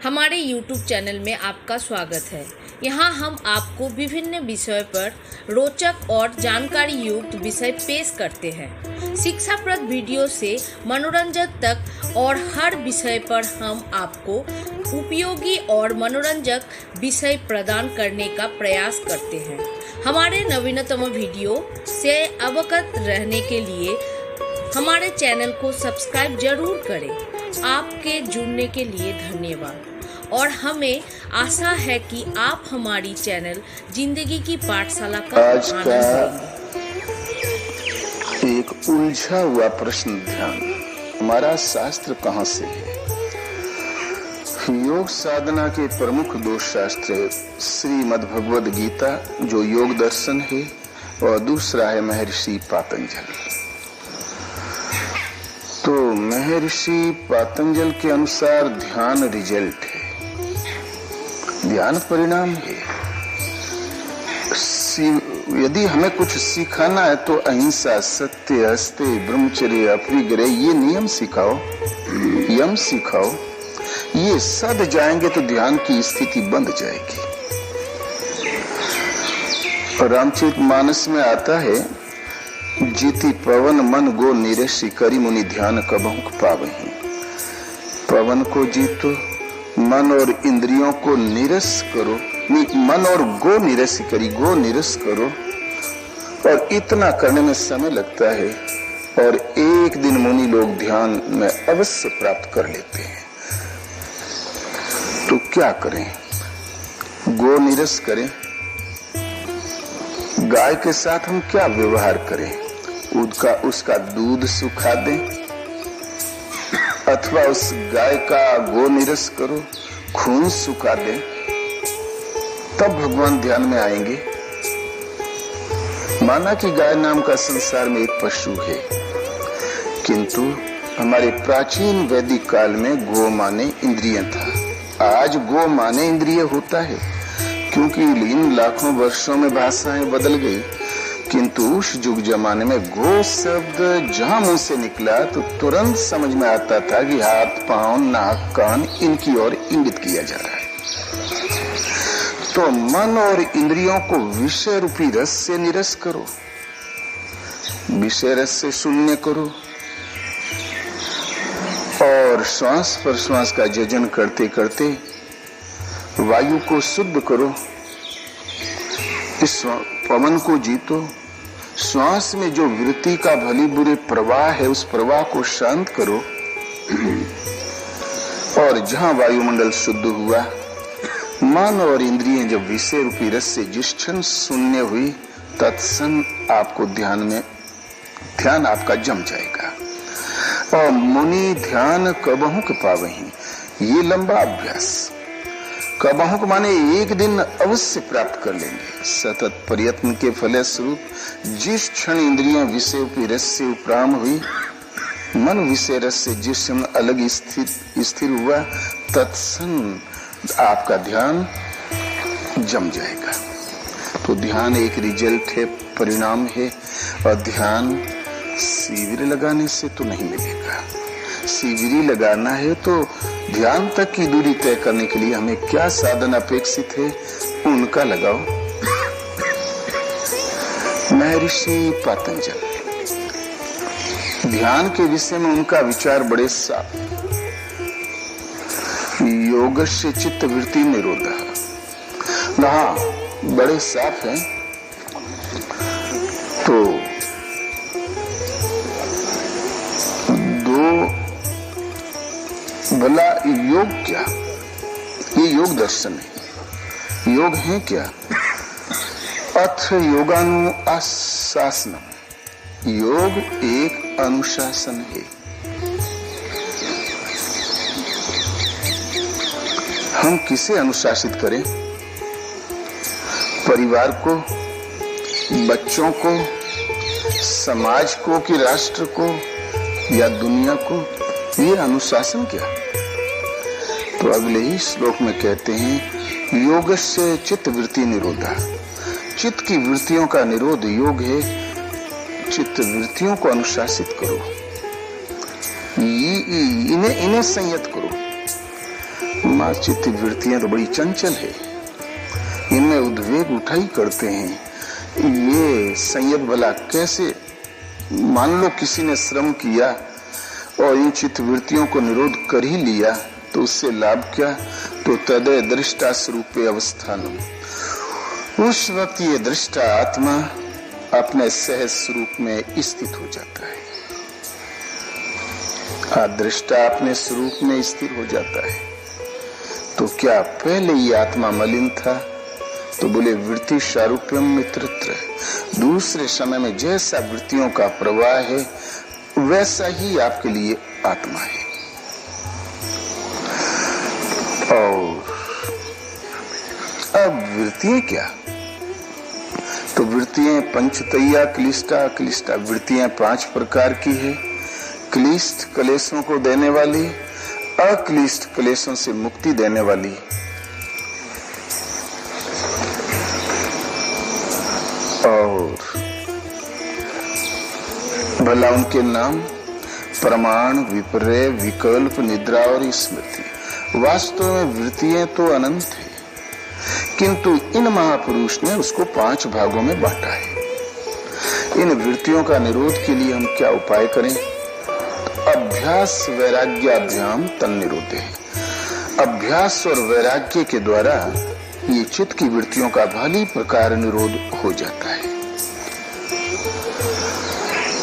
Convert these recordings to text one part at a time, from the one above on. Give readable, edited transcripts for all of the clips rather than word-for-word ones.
हमारे YouTube channel में आपका स्वागत है। यहाँ हम आपको विभिन्न विषय पर रोचक और जानकारी युक्त विषय पेश करते हैं। शिक्षाप्रद वीडियो से मनोरंजन तक और हर विषय पर हम आपको उपयोगी और मनोरंजक विषय प्रदान करने का प्रयास करते हैं। हमारे नवीनतम वीडियो से अवगत रहने के लिए हमारे चैनल को सब्सक्राइब जरूर करें। आपके जुड़ने के लिए धन्यवाद और हमें आशा है कि आप हमारी चैनल जिंदगी की पाठशाला का आज आनंद का लेंगे। एक उलझा हुआ प्रश्न ध्यान, हमारा शास्त्र कहाँ से है? योग साधना के प्रमुख दो शास्त्र श्रीमद् भगवद गीता जो योग दर्शन है और दूसरा है महर्षि पातंजल। तो महर्षि पातंजल के अनुसार ध्यान रिजल्ट है, ध्यान परिणाम है। यदि हमें कुछ सिखाना है तो अहिंसा, सत्य, अस्ते, ब्रह्मचर्य, अपरिग्रह ये नियम सिखाओ, यम सिखाओ। ये सद जाएंगे तो ध्यान की स्थिति बंध जाएगी। रामचरितमानस में आता है, जीति पवन मन गो निरसी करी मुनि ध्यान कबहुक पावहीं। पवन को जीतो, मन और इंद्रियों को निरस करो, मन और गो निरसी करी, गो निरस करो। और इतना करने में समय लगता है और एक दिन मुनि लोग ध्यान में अवश्य प्राप्त कर लेते हैं। तो क्या करें? गो निरस करें। गाय के साथ हम क्या व्यवहार करें? उसका दूध सुखा दें अथवा उस गाय का गो निरस करो, खून सुखा दें, तब भगवान ध्यान में आएंगे। माना कि गाय नाम का संसार में एक पशु है, किंतु हमारे प्राचीन वैदिक काल में गो माने इंद्रिय था। आज गो माने इंद्रिय होता है, क्योंकि इन लाखों वर्षों में भाषाएं बदल गई, किंतु उस युग जमाने में गो शब्द जहां मुंह से निकला तो तुरंत समझ में आता था कि हाथ, पांव, नाक, कान इनकी ओर इंगित किया जा रहा है। तो मन और इंद्रियों को विषय रूपी रस से निरस करो, विषय रस से शून्य करो और श्वास प्रश्वास का जजन करते करते वायु को शुद्ध करो। इस पवन को जीतो, श्वास में जो वृत्ति का भली बुरे प्रवाह है उस प्रवाह को शांत करो। और जहां वायुमंडल शुद्ध हुआ, मन और इंद्रियां जब विषय रूपी रस से जिस क्षण शून्य हुई, तत्क्षण आपको ध्यान आपका जम जाएगा। और मुनि ध्यान कबहुक पावहीं, ये लंबा अभ्यास। कबहुक माने एक दिन अवश्य प्राप्त कर लेंगे। सतत प्रयत्न के फलस्वरूप जिस क्षण इंद्रियां विषय रूपी रस से उपराम हुई, मन विषय रस से जिस क्षण अलग स्थिर हुआ, तत्क्षण आपका ध्यान जम जाएगा। तो ध्यान एक रिजल्ट है, परिणाम है। और ध्यान शिविर लगाने से तो नहीं मिलेगा। शिविर लगाना है तो ध्यान तक की दूरी तय करने के लिए हमें क्या साधन अपेक्षित है, उनका लगाओ। महर्षि पातंजल ध्यान के विषय में उनका विचार बड़े साफ। योगस्य चित्त वृत्ति निरोधः, बड़े साफ है। तो भला योग क्या? ये योग दर्शन है। योग है क्या? अथ योगानु आशासनम, योग एक अनुशासन है। हम किसे अनुशासित करें? परिवार को, बच्चों को, समाज को कि राष्ट्र को या दुनिया को? ये अनुशासन क्या? तो अगले ही श्लोक में कहते हैं, योगस्य चित्त वृत्ति निरोधा, चित्त की वृत्तियों का निरोध योग है। चित्त वृत्तियों को अनुशासित करो, इन्हें संयत करो। माँ चित्त वृत्तियां तो बड़ी चंचल है, इनमें उद्वेग उठाई करते हैं। ये संयत भला कैसे? मान लो किसी ने श्रम किया और इन चित्त वृत्तियों को निरोध कर ही लिया तो उससे लाभ क्या? तो तदय दृष्टा स्वरूपे अवस्थानम, उस वक्त ये दृष्टा आत्मा अपने सहज स्वरूप में स्थित हो जाता है। दृष्टा अपने स्वरूप में स्थिर हो जाता है। तो क्या पहले ये आत्मा मलिन था? तो बोले वृत्ति सारूप्यम मित्रत्र, दूसरे समय में जैसा वृत्तियों का प्रवाह है वैसा ही आपके लिए आत्मा है। और अब वृत्तियां क्या? तो वृत्तियां पंचतैया क्लिष्टा क्लिष्टा, वृत्तियां 5 प्रकार की है। क्लिष्ट क्लेशों को देने वाली, अक्लिष्ट क्लेशों से मुक्ति देने वाली। और भला उनके नाम प्रमाण, विपर्य, विकल्प, निद्रा और स्मृति। वास्तव में वृत्तियां तो अनंत है, किंतु इन महापुरुष ने उसको 5 भागों में बांटा है। इन वृत्तियों का निरोध के लिए हम क्या उपाय करें? अभ्यास वैराग्याभ्याम तन्निरोधे, अभ्यास और वैराग्य के द्वारा ये चित्त की वृत्तियों का भली प्रकार निरोध हो जाता है।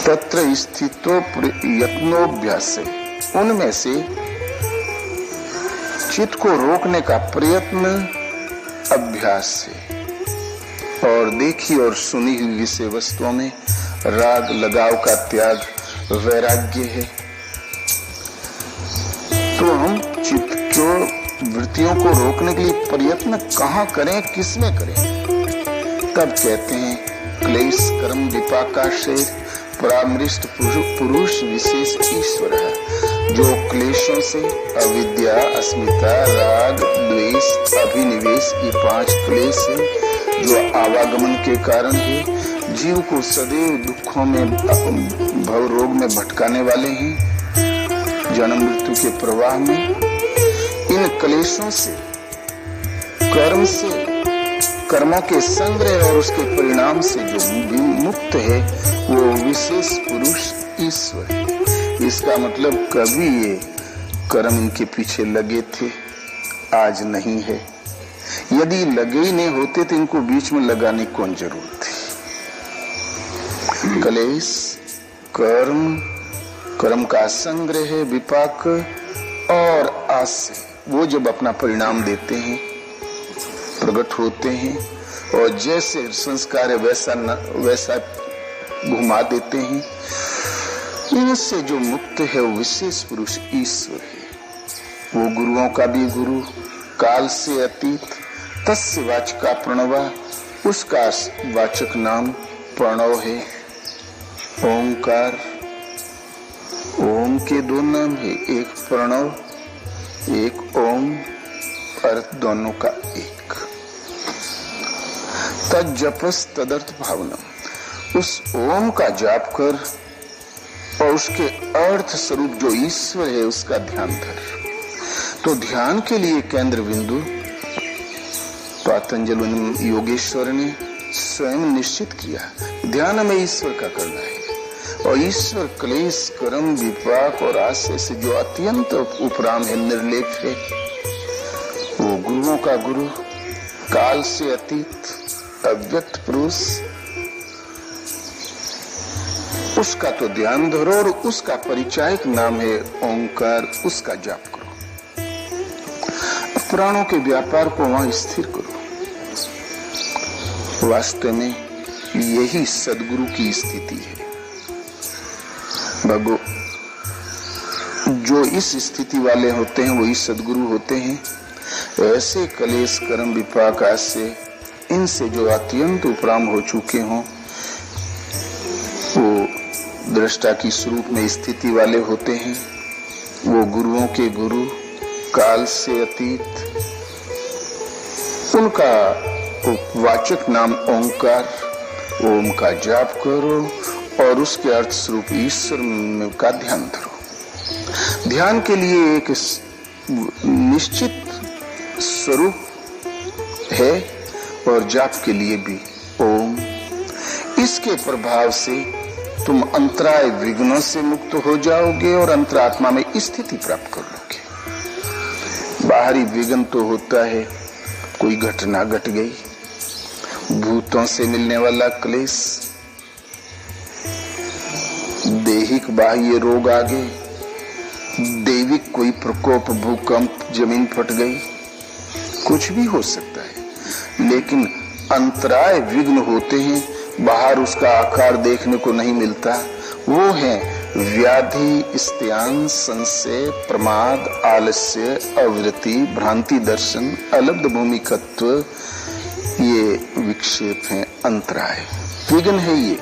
तत्र स्थितो यत्नोभ्यास, उनमें से चित्त को रोकने का प्रयत्न अभ्यास से, और देखी और सुनी हुई विषय वस्तुओं में राग लगाव का त्याग वैराग्य है। तो हम चित्त को वृत्तियों को रोकने के लिए प्रयत्न कहाँ करें, किसमें करें? तब कहते हैं क्लेश कर्म विपाकाशय परामृष्ट पुरुष विशेष ईश्वर है, जो क्लेशों से अविद्या, अस्मिता, राग, द्वेष, अभिनिवेश, ये 5 क्लेश है जो आवागमन के कारण है, जीव को सदैव दुखों में, भव रोग में भटकाने वाले हैं, जन्म मृत्यु के प्रवाह में। इन क्लेशों से, कर्म से, कर्मों के संग्रह और उसके परिणाम से जो मुक्त है वो विशेष पुरुष ईश्वर है। इसका मतलब कभी ये कर्म इनके पीछे लगे थे, आज नहीं है। यदि लगे ही नहीं होते तो इनको बीच में लगाने की कौन जरूरत थी? क्लेश, कर्म, कर्म का संग्रह है, विपाक और आशय, वो जब अपना परिणाम देते हैं, प्रकट होते हैं और जैसे संस्कार है वैसा घुमा देते हैं। इनसे जो मुक्त है वो विशेष पुरुष ईश्वर है। वो गुरुओं का भी गुरु, काल से अतीत, तस्य वाचका प्रणवा, उसका वाचक नाम प्रणव है। ओंकार, ओम के 2 नाम है, एक प्रणव, एक ओम, अर्थ दोनों का एक। तज्जपस तदर्थ भावनम, उस ओम का जाप कर और उसके अर्थ स्वरूप जो ईश्वर है उसका ध्यान धर। तो ध्यान के लिए केंद्र बिंदु पतंजलि योगेश्वर ने स्वयं निश्चित किया। ध्यान में ईश्वर का करना है और ईश्वर क्लेश, कर्म, विपाक और आशय से जो अत्यंत उपराम है, निर्लेप है, वो गुरुओं का गुरु, काल से अतीत, अव्यक्त पुरुष, उसका तो ध्यान धरो और उसका परिचायक नाम है ओंकार, उसका जाप करो। प्राणों के व्यापार को वहां स्थिर करो। वास्तव में यही सद्गुरु की स्थिति है। भगो जो इस स्थिति वाले होते हैं वही सद्गुरु होते हैं। ऐसे क्लेश, कर्म, विपाक आशय, इनसे जो अत्यंत उपराम हो चुके हों वो दृष्टा की स्वरूप में स्थिति वाले होते हैं। वो गुरुओं के गुरु, काल से अतीत, उनका वाचक नाम ओंकार, ओम का जाप करो और उसके अर्थ स्वरूप ईश्वर का ध्यान धरो। ध्यान के लिए एक निश्चित स्वरूप है और जाप के लिए भी ओम। इसके प्रभाव से तुम अंतराय विघ्नों से मुक्त हो जाओगे और अंतरात्मा में स्थिति प्राप्त कर लोगे। बाहरी विघ्न तो होता है, कोई घटना घट गई, भूतों से मिलने वाला क्लेश, दैहिक बाह्य रोग आ गए, दैविक कोई प्रकोप, भूकंप, जमीन फट गई, कुछ भी हो सकता है। लेकिन अंतराय विघ्न होते हैं, बाहर उसका आकार देखने को नहीं मिलता। वो है व्याधि, स्त्यान, संशय, प्रमाद, आलस्य, अवृत्ति, भ्रांति दर्शन, अलब्ध भूमिकत्व। ये विक्षेप है, अंतराय विघ्न है। ये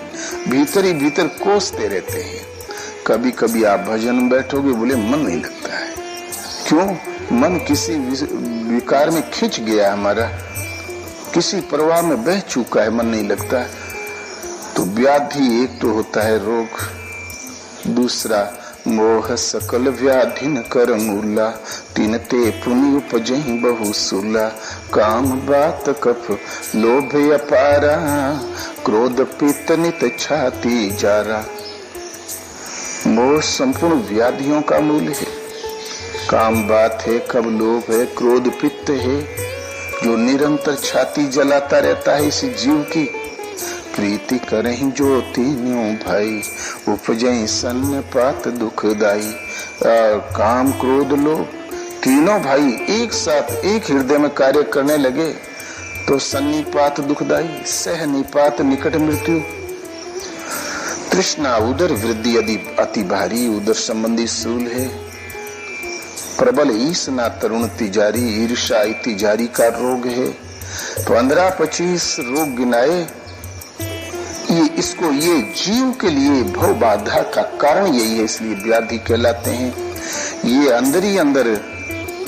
भीतर ही भीतर कोसते रहते हैं। कभी कभी आप भजन में बैठोगे, बोले मन नहीं लगता है। क्यों? मन किसी विकार में खिंच गया, हमारा किसी प्रवाह में बह चुका है, मन नहीं लगता। तो व्याधि एक तो होता है रोग, दूसरा मोह सकल व्याधि न कर मूला, तीन ते पुनि उपजहि बहु सूला, काम बात कफ लोभ अपारा, क्रोध पित्त नित छाती जारा। मोह संपूर्ण व्याधियों का मूल है। काम बात है, कब लोभ है, क्रोध पित्त है, जो निरंतर छाती जलाता रहता है इस जीव की। प्रीति करहीं जो तीनों भाई, उपजई सन्नपात दुखदाई। काम क्रोध लोभ तीनों भाई एक साथ एक हृदय में कार्य करने लगे तो सन्निपात दुखदाई, सह निपात निकट मृत्यु। तृष्णा उदर वृद्धि यदि अति भारी, उदर संबंधी सूल है। प्रबल ईसना तरुण तिजारी, ईर्षा तिजारी का रोग है। 15-25 रोग गिनाए। ये जीव के लिए भव बाधा का कारण यही है, इसलिए व्याधि कहलाते हैं। ये अंदर ही अंदर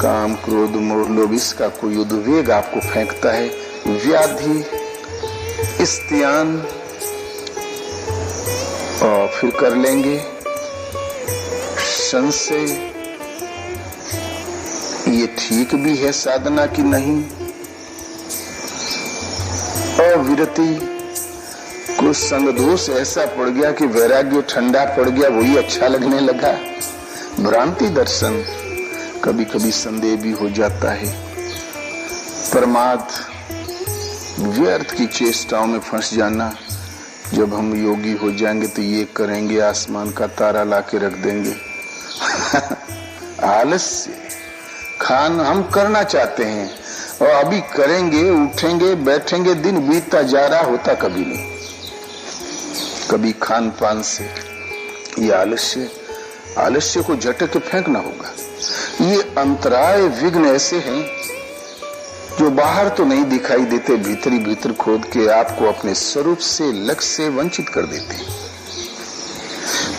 काम क्रोध मोह लोभ, इसका कोई उद्वेग आपको फेंकता है। व्याधि, स्त्यान, और फिर कर लेंगे संशय। ये ठीक भी है साधना की नहीं। अविरति, कुछ संग दोष ऐसा पड़ गया कि वैराग्य ठंडा पड़ गया, वही अच्छा लगने लगा। भ्रांति दर्शन, कभी कभी संदेह भी हो जाता है। प्रमाद, व्यर्थ की चेष्टाओं में फंस जाना। जब हम योगी हो जाएंगे तो ये करेंगे, आसमान का तारा लाके रख देंगे। आलस्य, खान हम करना चाहते हैं और अभी करेंगे, उठेंगे, बैठेंगे, दिन बीतता जा रहा, होता कभी नहीं। कभी खान पान से, ये आलस्य को झटक के फेंकना होगा। ये अंतराय विघ्न ऐसे हैं जो बाहर तो नहीं दिखाई देते, भीतर ही भीतर खोद के आपको अपने स्वरूप से, लक्ष्य से वंचित कर देते हैं।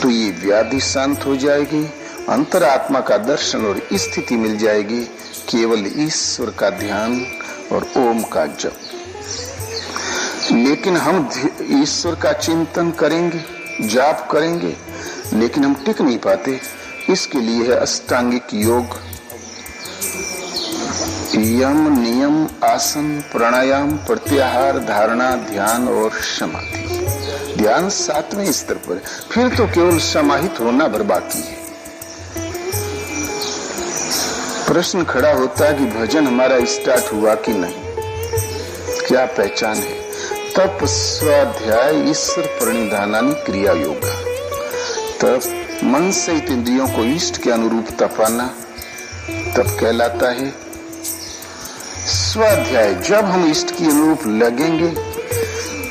तो ये व्याधि शांत हो जाएगी, अंतरात्मा का दर्शन और स्थिति मिल जाएगी। केवल ईश्वर का ध्यान और ओम का जप। लेकिन हम ईश्वर का चिंतन करेंगे, जाप करेंगे, लेकिन हम टिक नहीं पाते। इसके लिए है अष्टांगिक योग, यम, नियम, आसन, प्राणायाम, प्रत्याहार, धारणा, ध्यान और समाधि। ध्यान 7वें स्तर पर, फिर तो केवल समाहित होना भर बाकी है। प्रश्न खड़ा होता है कि भजन हमारा स्टार्ट हुआ कि नहीं, क्या पहचान है? तप, स्वाध्याय, ईश्वर प्रणिधानानि क्रिया योगा। तप, मन सहित इंद्रियों को इष्ट के अनुरूप तपाना, तप कहलाता है। स्वाध्याय, जब हम इष्ट के अनुरूप लगेंगे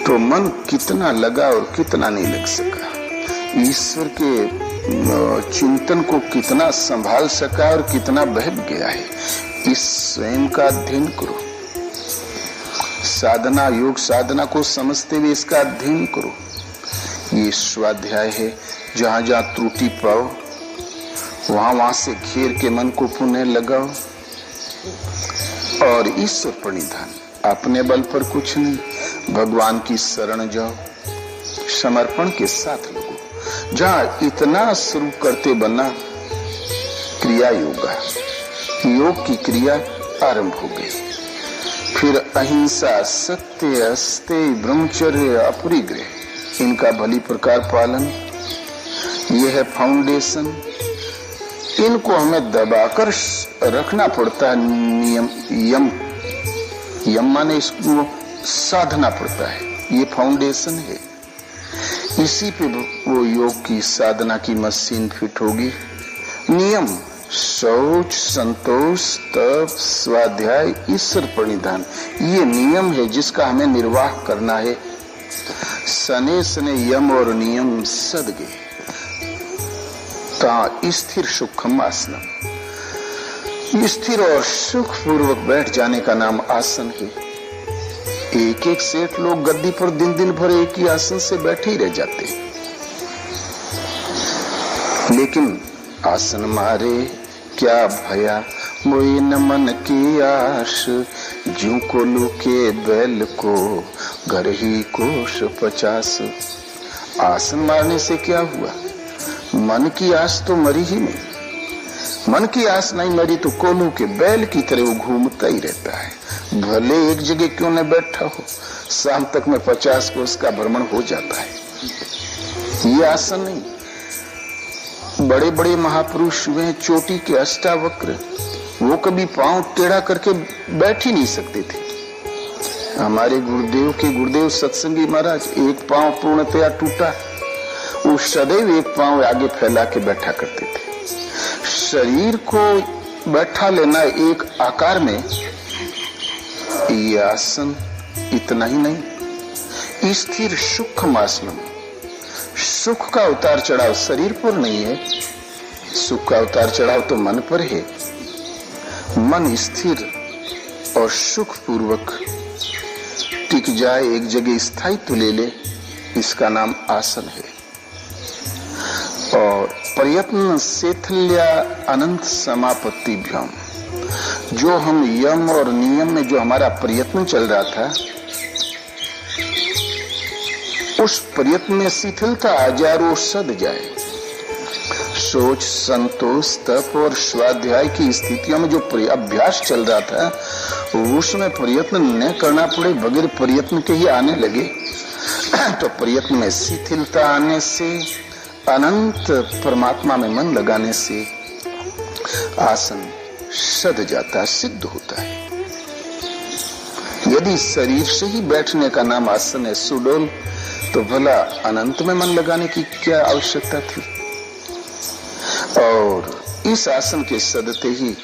तो मन कितना लगा और कितना नहीं लग सका, ईश्वर के चिंतन को कितना संभाल सका और कितना बह गया है, इस स्वयं का अध्ययन करो। साधना, योग साधना को समझते हुए इसका अध्ययन करो। ये स्वाध्याय है। जहां जहां त्रुटि पाओ वहां से घेर के मन को पुनः लगाओ और ईश्वर प्रणिधान, अपने बल पर कुछ नहीं, भगवान की शरण जाओ, समर्पण के साथ लगो। जहां इतना शुरू करते बना क्रिया योगा, योग की क्रिया आरंभ हो गई। फिर अहिंसा, सत्य, अस्तेय, ब्रह्मचर्य, अपरिग्रह, इनका भली प्रकार पालन, यह है फाउंडेशन। इनको हमें दबाकर रखना पड़ता है। नियम, यम माने इसको साधना पड़ता है, ये फाउंडेशन है। इसी पे वो योग की साधना की मशीन फिट होगी। नियम, शौच, संतोष, तप, स्वाध्याय, ईश्वर प्रणिधान, ये नियम है जिसका हमें निर्वाह करना है। सने सने यम और नियम सदगे ता स्थिर सुखम आसनम। स्थिर और सुख पूर्वक बैठ जाने का नाम आसन है। एक एक सेठ लोग गद्दी पर दिन दिन भर एक ही आसन से बैठे ही रह जाते, लेकिन आसन मारे क्या भया मोई न मन की आश, जू को लुके बैल को घर ही कोश 50। आसन मारने से क्या हुआ? मन की आस तो मरी ही नहीं। मन की आस नहीं मरी तो कोल्हू के बैल की तरह वो घूमता ही रहता है। भले एक जगह क्यों न बैठा हो, शाम तक में 50 कोस का भ्रमण हो जाता है। ये आसन नहीं। बड़े बड़े महापुरुष हुए चोटी के अष्टावक्र, वो कभी पांव टेढ़ा करके बैठ ही नहीं सकते थे। हमारे गुरुदेव के गुरुदेव सत्संगी महाराज, एक पांव पूर्णतया टूटा, वो सदैव एक पांव आगे फैला के बैठा करते थे। शरीर को बैठा लेना एक आकार में, ये आसन इतना ही नहीं, स्थिर सुखम आसनम। सुख का उतार चढ़ाव शरीर पर नहीं है, सुख का उतार चढ़ाव तो मन पर है। मन स्थिर और सुख पूर्वक टिक जाए, एक जगह स्थायित्व ले ले, इसका नाम आसन है। और प्रयत्न शैथिल्य अनंत समापत्तिभ्याम, जो हम यम और नियम में जो हमारा प्रयत्न चल रहा था, उस प्रयत्न में शिथिलता आ जाए और वो सद जाए। सोच, संतोष, तप और स्वाध्याय की स्थितियों में जो अभ्यास चल रहा था, उसमें प्रयत्न न करना पड़े, बगैर प्रयत्न के ही आने लगे, तो प्रयत्न में शिथिलता आने से, अनंत परमात्मा में मन लगाने से आसन सद जाता है, सिद्ध होता है। यदि शरीर से ही बैठने का नाम आसन है, सुडोल, तो भला अनंत में मन लगाने की क्या आवश्यकता थी? और इस आसन के सदते ही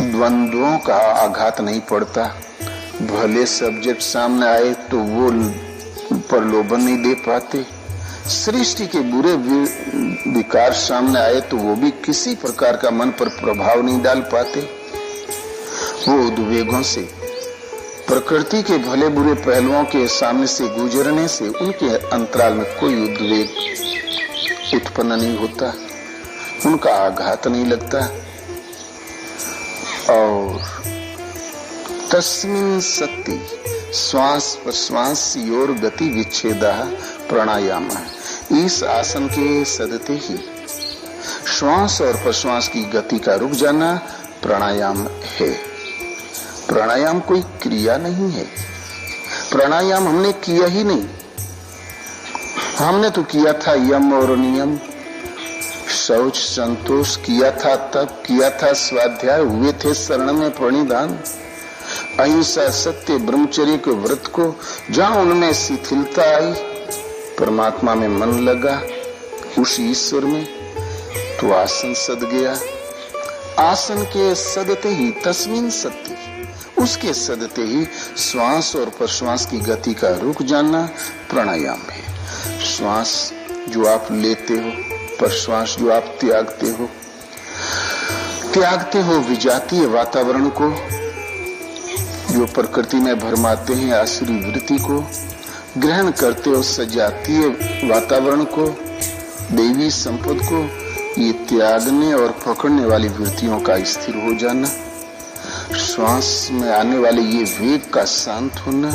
द्वंद्वों का आघात नहीं पड़ता। भले सब्जेक्ट सामने आए तो वो प्रलोभन नहीं दे पाते, सृष्टि के बुरे विकार सामने आए तो वो भी किसी प्रकार का मन पर प्रभाव नहीं डाल पाते। वो उद्वेगों से, प्रकृति के भले बुरे पहलुओं के सामने से गुजरने से उनके अंतराल में कोई उद्वेग उत्पन्न नहीं होता, उनका आघात नहीं लगता। और तस्मिन् सति श्वास प्रश्वास योर गति विच्छेदा प्राणायाम, इस आसन के सदते ही श्वास और प्रश्वास की गति का रुक जाना प्राणायाम है। प्राणायाम कोई क्रिया नहीं है, प्राणायाम हमने किया ही नहीं। हमने तो किया था यम और नियम, शौच, संतोष किया था, तप किया था, स्वाध्याय हुए थे, शरण में प्रणिधान, अहिंसा, सत्य, ब्रह्मचर्य के व्रत को, जहां उनमें शिथिलता आई, परमात्मा में मन लगा, उस ईश्वर में, तो आसन सद गया। आसन के सदते ही तस्मिन् सति, उसके सदते ही श्वास और प्रश्वास की गति का रुक जाना प्राणायाम है। श्वास जो आप लेते हो, प्रश्वास जो आप त्यागते हो विजातीय वातावरण को, जो प्रकृति में भरमाते हैं आसुरी वृत्ति को, ग्रहण करते हो सजातीय वातावरण को, दैवी संपद को, ये त्यागने और पकड़ने वाली वृत्तियों का स्थिर हो जाना, श्वास में आने वाले ये वेग का शांत होना,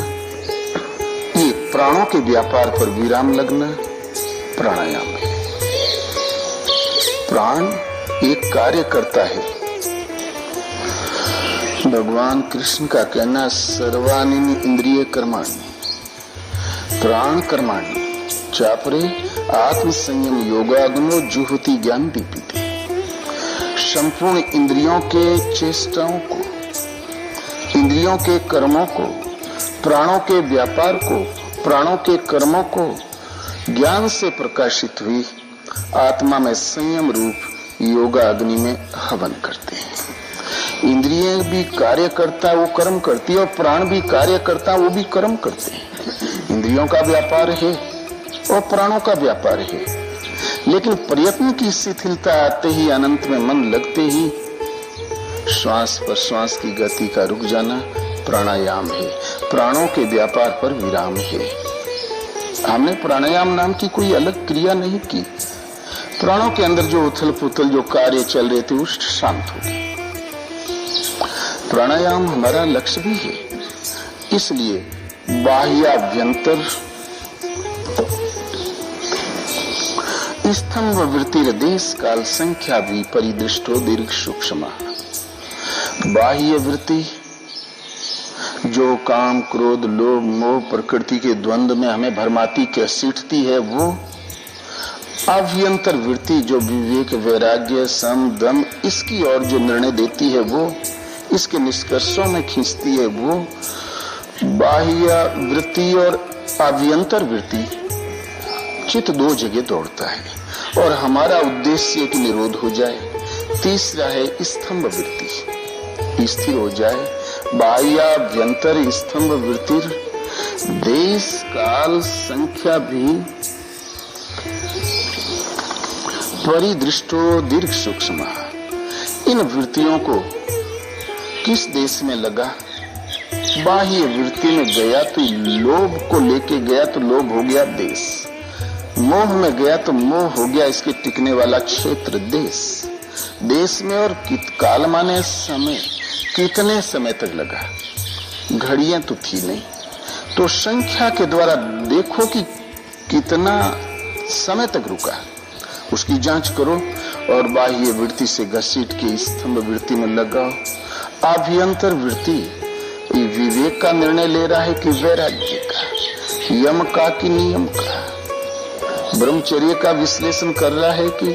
ये प्राणों के व्यापार पर विराम लगना प्राणायाम है। प्राण एक कार्य करता है, भगवान कृष्ण का कहना सर्वाणि इंद्रिय कर्माणि प्राण कर्माणि चापरे आत्म संयम योगाग्नो जुहुति ज्ञान दीपिते। संपूर्ण इंद्रियों के चेष्टाओं को, इंद्रियों के कर्मों को, प्राणों के व्यापार को, प्राणों के कर्मों को ज्ञान से प्रकाशित हुई आत्मा में संयम रूप योगा अग्नि में हवन करते हैं। इंद्रियां भी कार्य करता वो कर्म करती है और प्राण भी कार्य करता वो भी कर्म करते हैं। इंद्रियों का व्यापार है और प्राणों का व्यापार है, लेकिन प्रयत्न की शिथिलता आते ही, अनंत में मन लगते ही श्वास पर श्वास की गति का रुक जाना प्राणायाम है। प्राणों के व्यापार पर विराम है। हमने प्राणायाम नाम की कोई अलग क्रिया नहीं की। प्राणों के अंदर जो उथल पुथल जो कार्य चल रहे थे वो शांत हो गए। प्राणायाम हमारा लक्ष्य भी है, इसलिए बाह्याभ्यंतर स्तंभ वृत्तिर देश काल संख्या भी परिदृष्टो दीर्घ सूक्ष्म। बाह्य वृत्ति जो काम क्रोध लोभ मोह प्रकृति के द्वंद्व में हमें भरमाती घसीटती है, वो अभ्यंतर वृत्ति जो विवेक वैराग्य सम दम इसकी ओर जो निर्णय देती है, वो इसके निष्कर्षों में खींचती है, वो बाह्य वृत्ति और अभ्यंतर वृत्ति चित्त दो जगह दौड़ता है और हमारा उद्देश्य कि निरोध हो जाए। तीसरा है स्तंभ वृत्ति स्थिर हो जाए। बाह्याभ्यंतर स्तंभ वृत्ति देश काल संख्या भी परिदृष्टो दीर्घ सूक्ष्म। इन वृत्तियों को किस देश में लगा? बाह्य वृत्ति में गया तो लोभ को लेके गया तो लोभ हो गया देश, मोह में गया तो मोह हो गया इसके टिकने वाला क्षेत्र देश। देश में और काल माने समय, कितने समय तक लगा? घड़ियां तो थी नहीं, तो संख्या के द्वारा देखो कि कितना समय तक रुका, उसकी जांच करो और बाह्य वृत्ति से घसीट के स्तंभ वृत्ति में लगाओ। अभ्यंतर वृत्ति विवेक का निर्णय ले रहा है कि वैराग्य का, यम का कि नियम का, ब्रह्मचर्य का विश्लेषण कर रहा है कि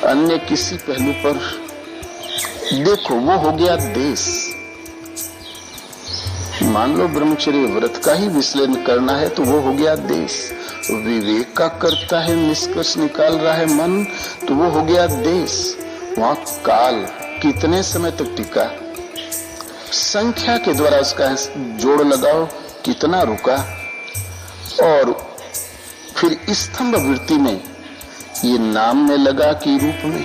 अन्य किसी पहलू पर। देखो वो हो गया देश। मान लो ब्रह्मचर्य व्रत का ही विश्लेषण करना है तो वो हो गया देश। विवेक का करता है, निष्कर्ष निकाल रहा है मन, तो वो हो गया देश। वहां काल कितने समय तक टिका, संख्या के द्वारा उसका जोड़ लगाओ कितना रुका। और फिर स्तंभ वृत्ति में ये नाम में लगा कि रूप में,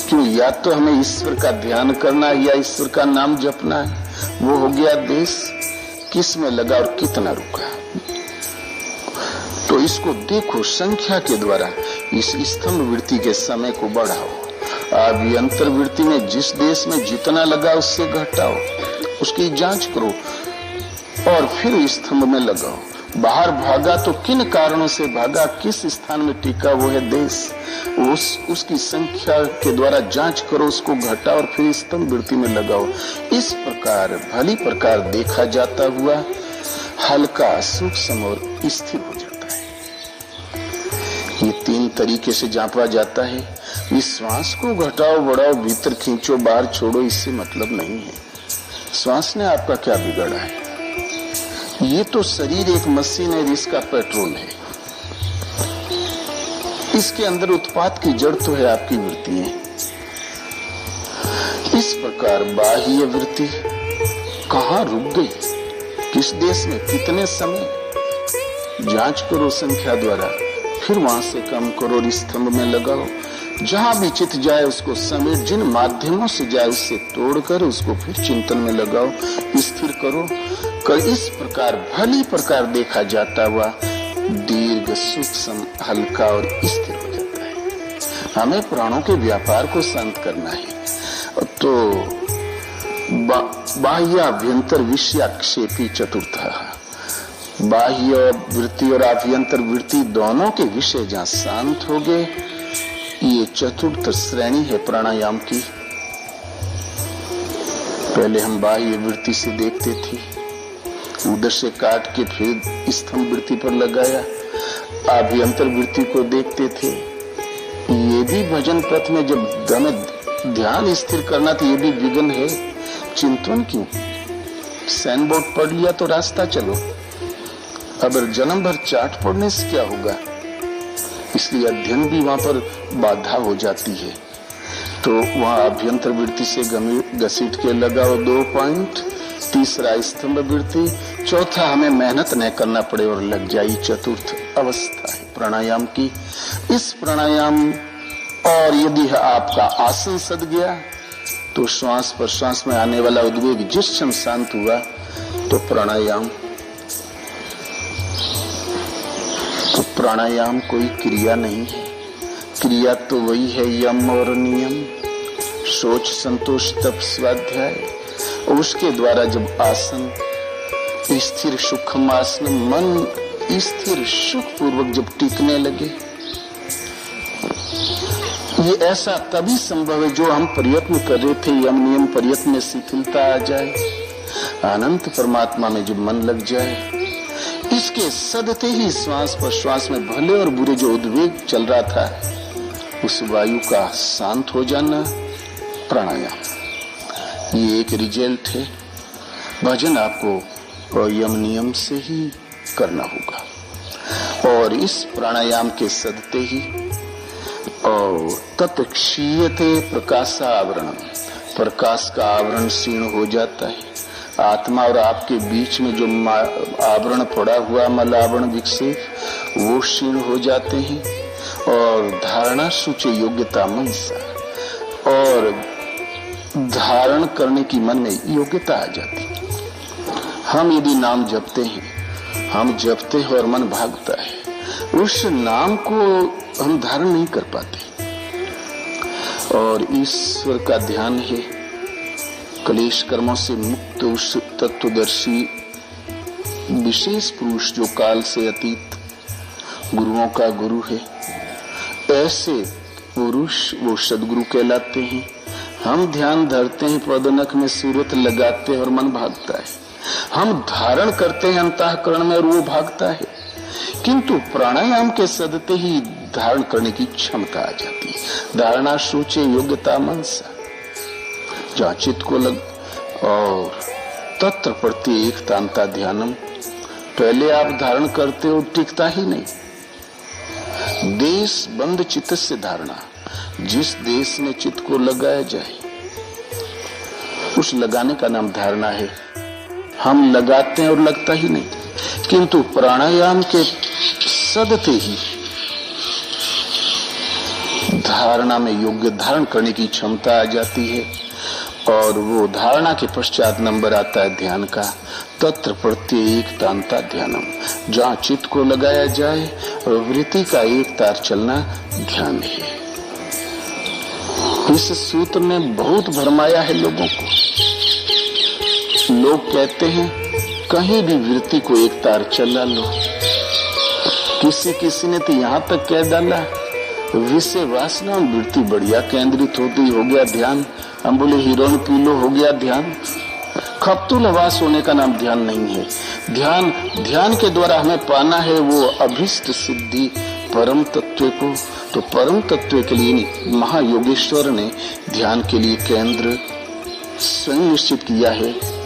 क्यों? या तो हमें ईश्वर का ध्यान करना है या ईश्वर का नाम जपना है, वो हो गया देश। किस में लगा और कितना रुका, तो इसको देखो संख्या के द्वारा इस स्तंभ वृत्ति के समय को बढ़ाओ। अभ्यंतर वृत्ति में जिस देश में जितना लगा उससे घटाओ, उसकी जांच करो और फिर स्तंभ में लगाओ। बाहर भागा तो किन कारणों से भागा, किस स्थान में टिका, वो है देश। उसकी संख्या के द्वारा जांच करो, उसको घटाओ और फिर स्तंभ वृत्ति में लगाओ। इस प्रकार भली प्रकार देखा जाता हुआ हल्का सूक्ष्म और स्थिर हो जाता है। ये तीन तरीके से जांपा जाता है। इस श्वास को घटाओ बढ़ाओ, भीतर खींचो बाहर छोड़ो, इससे मतलब नहीं है। श्वास ने आपका क्या बिगाड़ा है? ये तो शरीर एक मशीन है, इसका पेट्रोल है। इसके अंदर उत्पाद की जड़ तो है आपकी वृत्तियां। इस प्रकार बाह्य वृत्ति कहाँ रुक गई, किस देश में, कितने समय, जांच करो संख्या द्वारा। फिर वहां से कम करो और स्तंभ में लगाओ। जहां भी चित जाए उसको समेट, जिन माध्यमों से जाए उससे तोड़कर उसको फिर चिंतन में लगाओ, स्थिर करो। इस प्रकार भली प्रकार देखा जाता हुआ दीर्घ सूक्ष्म हल्का और स्थिर हो जाता है। हमें प्राणों के व्यापार को शांत करना है। तो बाह्याभ्यंतर विषयाक्षेपी चतुर्थ, बाह्य वृत्ति और आभ्यंतर वृत्ति दोनों के विषय जहाँ शांत हो गए, ये चतुर्थ श्रेणी है प्राणायाम की। पहले हम बाह्य वृत्ति से देखते थे, उधर से काट के फिर स्तंभ वृत्ति पर लगाया, आभ्यंतर वृत्ति को देखते थे। ये भी भजन पथ में जब हमें ध्यान स्थिर करना था, ये भी विघ्न है। चिंतन क्यों? साइन बोर्ड पढ़ लिया तो रास्ता चलो, अगर जन्म भर चाट पढ़ने से क्या होगा? इसलिए अध्ययन भी वहां पर बाधा हो जाती है। तो वहां अभ्यंतर वृत्ति से घसीट के लगाओ 2 पॉइंट, तीसरा स्तंभ वृत्ति, चौथा हमें मेहनत न करना पड़े और लग जाए। चतुर्थ अवस्था है प्राणायाम की। इस प्राणायाम और यदि आपका आसन सद गया तो श्वास प्रश्वास में आने वाला उद्वेग जिस क्षण शांत हुआ तो प्राणायाम कोई क्रिया नहीं है। क्रिया तो वही है यम और नियम, सोच संतोष तप स्वाध्याय। उसके द्वारा जब आसन स्थिर सुखम आसन, मन स्थिर सुख पूर्वक जब टिकने लगे, ये ऐसा तभी संभव है जो हम प्रयत्न कर रहे थे। यम नियम प्रयत्न में शिथिलता आ जाए, अनंत परमात्मा में जब मन लग जाए, इसके सदते ही श्वास प्रश्वास में भले और बुरे जो उद्वेग चल रहा था, उस वायु का शांत हो जाना प्राणायाम। ये एक रिजल्ट है। भजन आपको यम नियम से ही करना होगा और इस प्राणायाम के सदते ही और तत्क्षीयते प्रकाशावरणम, प्रकाश का आवरण क्षीण हो जाता है। आत्मा और आपके बीच में जो आवरण पड़ा हुआ मलावरण विक्षेप, वो क्षीण हो जाते हैं और धारणा सूचे योग्यता मनसा, और धारण करने की मन में योग्यता आ जाती है। हम यदि नाम जपते हैं, हम जपते हैं और मन भागता है, उस नाम को हम धारण नहीं कर पाते। और ईश्वर का ध्यान है, क्लेश कर्मों से मुक्त उस तत्वदर्शी विशेष पुरुष जो काल से अतीत गुरुओं का गुरु है, ऐसे पुरुष वो सदगुरु कहलाते हैं। हम ध्यान धरते हैं, पदनख में सूरत लगाते हैं और मन भागता है। हम धारण करते हैं अंतःकरण में और वो भागता है। किंतु प्राणायाम के सदते ही धारण करने की क्षमता आ जाती है। धारणा सोचे योग्यता मनसा, जहाँ चित्त को लग और तत्र प्रत्येक तांता ध्यानम। पहले आप धारण करते हो, टिकता ही नहीं। देश बंद चित्त से धारणा, जिस देश में चित्त को लगाया जाए उस लगाने का नाम धारणा है। हम लगाते हैं और लगता ही नहीं, किंतु प्राणायाम के सदते ही धारणा में योग्य धारण करने की क्षमता आ जाती है। और वो धारणा के पश्चात नंबर आता है ध्यान का, तत्र प्रत्येक तांता ध्यानम। जहाँ चित्त को लगाया जाए और वृत्ति का एक तार चलना ध्यान है। इस सूत्र ने बहुत भरमाया है लोगों को। लोग कहते हैं कहीं भी वृत्ति को एक तार चला लो। किसी ने तो यहाँ तक कह डाला, विषय वासना वृत्ति बढ़िया केंद्रित होती, हो गया ध्यान। हम बोले हीरोइन पी लो, हो गया ध्यान। खप्तुलवास होने का नाम ध्यान नहीं है। ध्यान के द्वारा हमें पाना है वो अभिष्ट सिद्धि परम तत्व को। तो परम तत्व के लिए महायोगेश्वर ने ध्यान के लिए केंद्र स्वयं निश्चित किया है।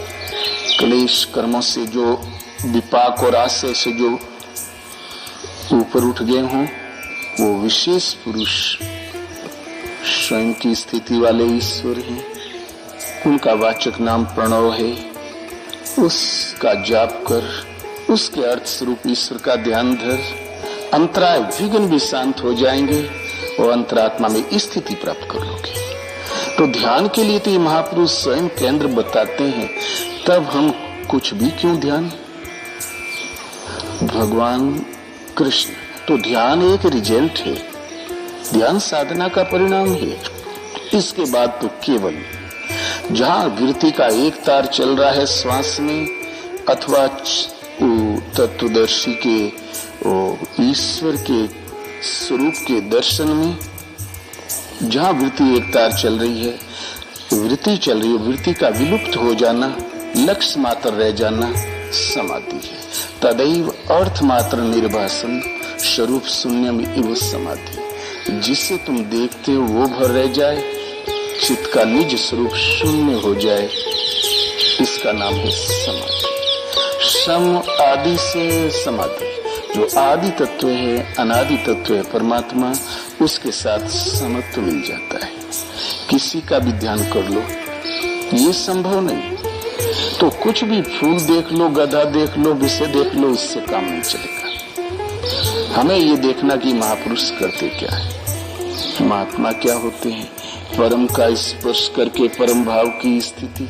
क्लेश कर्मों से जो विपाक और आशय से जो ऊपर उठ गए हों, वो विशेष पुरुष स्वयं की स्थिति वाले ईश्वर हैं। उनका वाचक नाम प्रणव है। उसका जाप कर, उसके अर्थ स्वरूप ईश्वर का ध्यान धर, अंतराय विघ्न भी शांत हो जाएंगे और अंतरात्मा में स्थिति प्राप्त कर लोगे। तो ध्यान के लिए तो ये महापुरुष स्वयं केंद्र बताते हैं, तब हम कुछ भी क्यों ध्यान। भगवान कृष्ण तो ध्यान एक रिजल्ट है, ध्यान साधना का परिणाम है। इसके बाद तो केवल जहाँ वृत्ति का एक तार चल रहा है श्वास में अथवा तत्वदर्शी के ईश्वर के स्वरूप के दर्शन में, जहाँ वृत्ति एक तार चल रही है, वृत्ति चल रही हो, वृत्ति का विलुप्त हो जाना, लक्ष्य मात्र रह जाना समाधि है। तदैव अर्थ मात्र निर्भासन स्वरूप शून्यम इव समाधि। जिससे तुम देखते हो वो भर रह जाए, चित्त का निज स्वरूप शून्य हो जाए, इसका नाम है समाधि। सम आदि से समाधि। जो आदि तत्व है, अनादि तत्व है परमात्मा, उसके साथ समत्व मिल जाता है। किसी का भी ध्यान कर लो, ये संभव नहीं तो कुछ भी फूल देख लो, गधा देख लो, विषय देख लो, इससे काम नहीं चलेगा। हमें ये देखना कि महापुरुष करते क्या है, महात्मा क्या होते हैं। परम का स्पर्श करके परम भाव की स्थिति,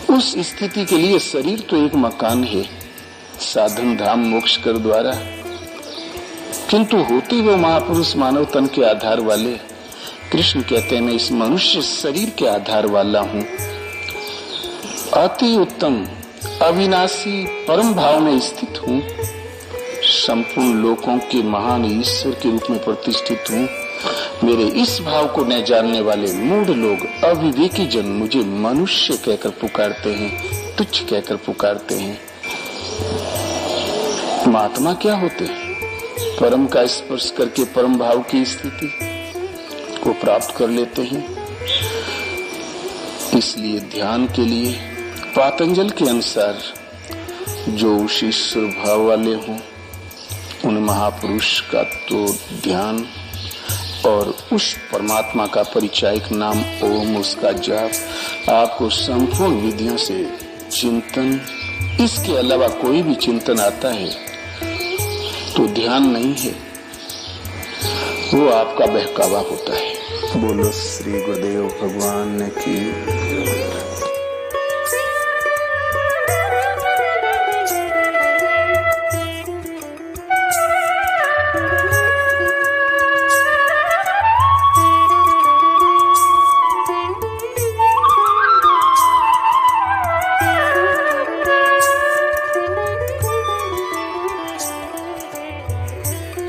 उस स्थिति के लिए शरीर तो एक मकान है, साधन धाम मोक्ष कर द्वारा, किंतु होते वो महापुरुष मानव तन के आधार वाले। कृष्ण कहते हैं मैं इस मनुष्य शरीर के आधार वाला हूँ, अति उत्तम अविनाशी परम भाव में स्थित हूँ, संपूर्ण लोकों के महान ईश्वर के रूप में प्रतिष्ठित हूँ। मेरे इस भाव को न जानने वाले मूढ़ लोग, अविवेकी जन मुझे मनुष्य कहकर पुकारते हैं, तुच्छ कहकर पुकारते हैं। महात्मा क्या होते हैं? परम का स्पर्श करके परम भाव की स्थिति को प्राप्त कर लेते हैं। इसलिए ध्यान के लिए पातंजल के अनुसार जो उस ईश्वर भाव वाले हों, उन महापुरुष का तो ध्यान और उस परमात्मा का परिचायक नाम ओम, उसका जाप, आपको संपूर्ण विधियों से चिंतन, इसके अलावा कोई भी चिंतन आता है तो ध्यान नहीं है, वो आपका बहकावा होता है। बोलो श्री गुरुदेव भगवान की।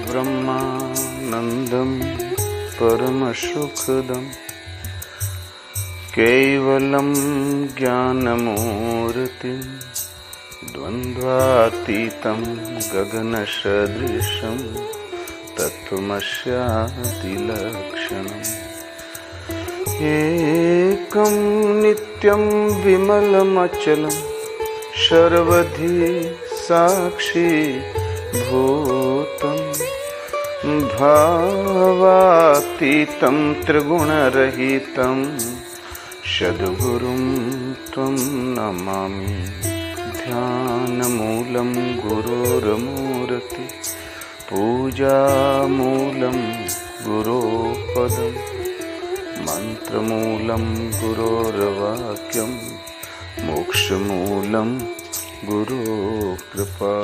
ब्रह्मानंदं परमसुखदं केवलं ज्ञानमूर्तिं द्वन्द्वातीतं गगनसदृशं तत्त्वमस्यादिलक्षणम् एकं नित्यं विमलमचलं सर्वधी साक्षी भूतं भावातीतं त्रिगुणरहितं सद्गुरुं त्वं नमामि। ध्यानमूलं गुरोर्मूर्ति पूजामूलं गुरोपदं मंत्रमूलं गुरोर्वाक्यं मोक्षमूलं गुरो कृपा।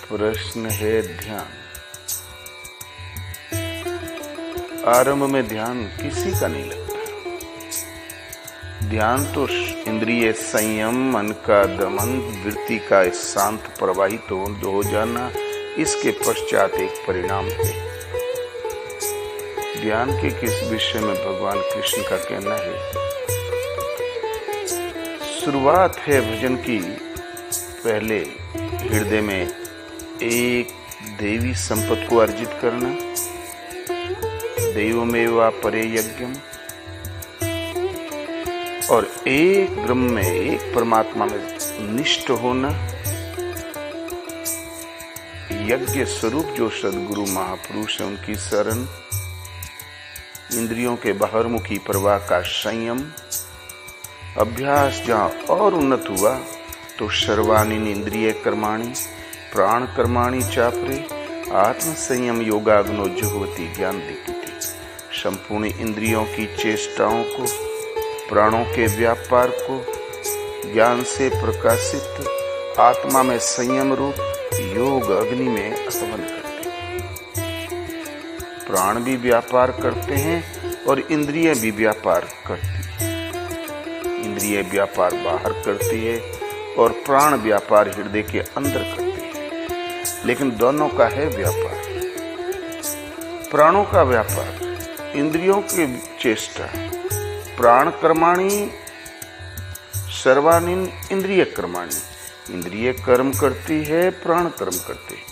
प्रश्न है ध्यान। आरंभ में ध्यान किसी का नहीं लगता। ध्यान तो इंद्रिय संयम, मन का दमन, वृत्ति का शांत प्रवाहित हो जाना, इसके पश्चात एक परिणाम है। ध्यान के किस विषय में भगवान कृष्ण का कहना है, शुरुआत है भजन की। पहले हृदय में एक देवी संपत्ति को अर्जित करना, दैवमेवा परे यज्ञम, और एक ब्रह्म में, एक परमात्मा में निष्ठ होना। यज्ञ स्वरूप जो सद्गुरु महापुरुष है उनकी शरण, इंद्रियों के बाहरमुखी प्रवाह का संयम, अभ्यास जहाँ और उन्नत हुआ तो सर्वाणी इंद्रिय कर्माणि प्राण कर्माणि चापरे आत्म संयम योगाग्नो जुह्वति ज्ञान दीप्ति। संपूर्ण इंद्रियों की चेष्टाओं को, प्राणों के व्यापार को ज्ञान से प्रकाशित आत्मा में संयम रूप योग अग्नि में आह्वान करते हैं। प्राण भी व्यापार करते हैं और इंद्रिय भी व्यापार करती है। इंद्रिय व्यापार बाहर करती है और प्राण व्यापार हृदय के अंदर करते हैं, लेकिन दोनों का है व्यापार। प्राणों का व्यापार इंद्रियों के चेष्टा, प्राण कर्माणि सर्वाणि इंद्रिय कर्माणि। इंद्रिय कर्म करती है, प्राण कर्म करते हैं।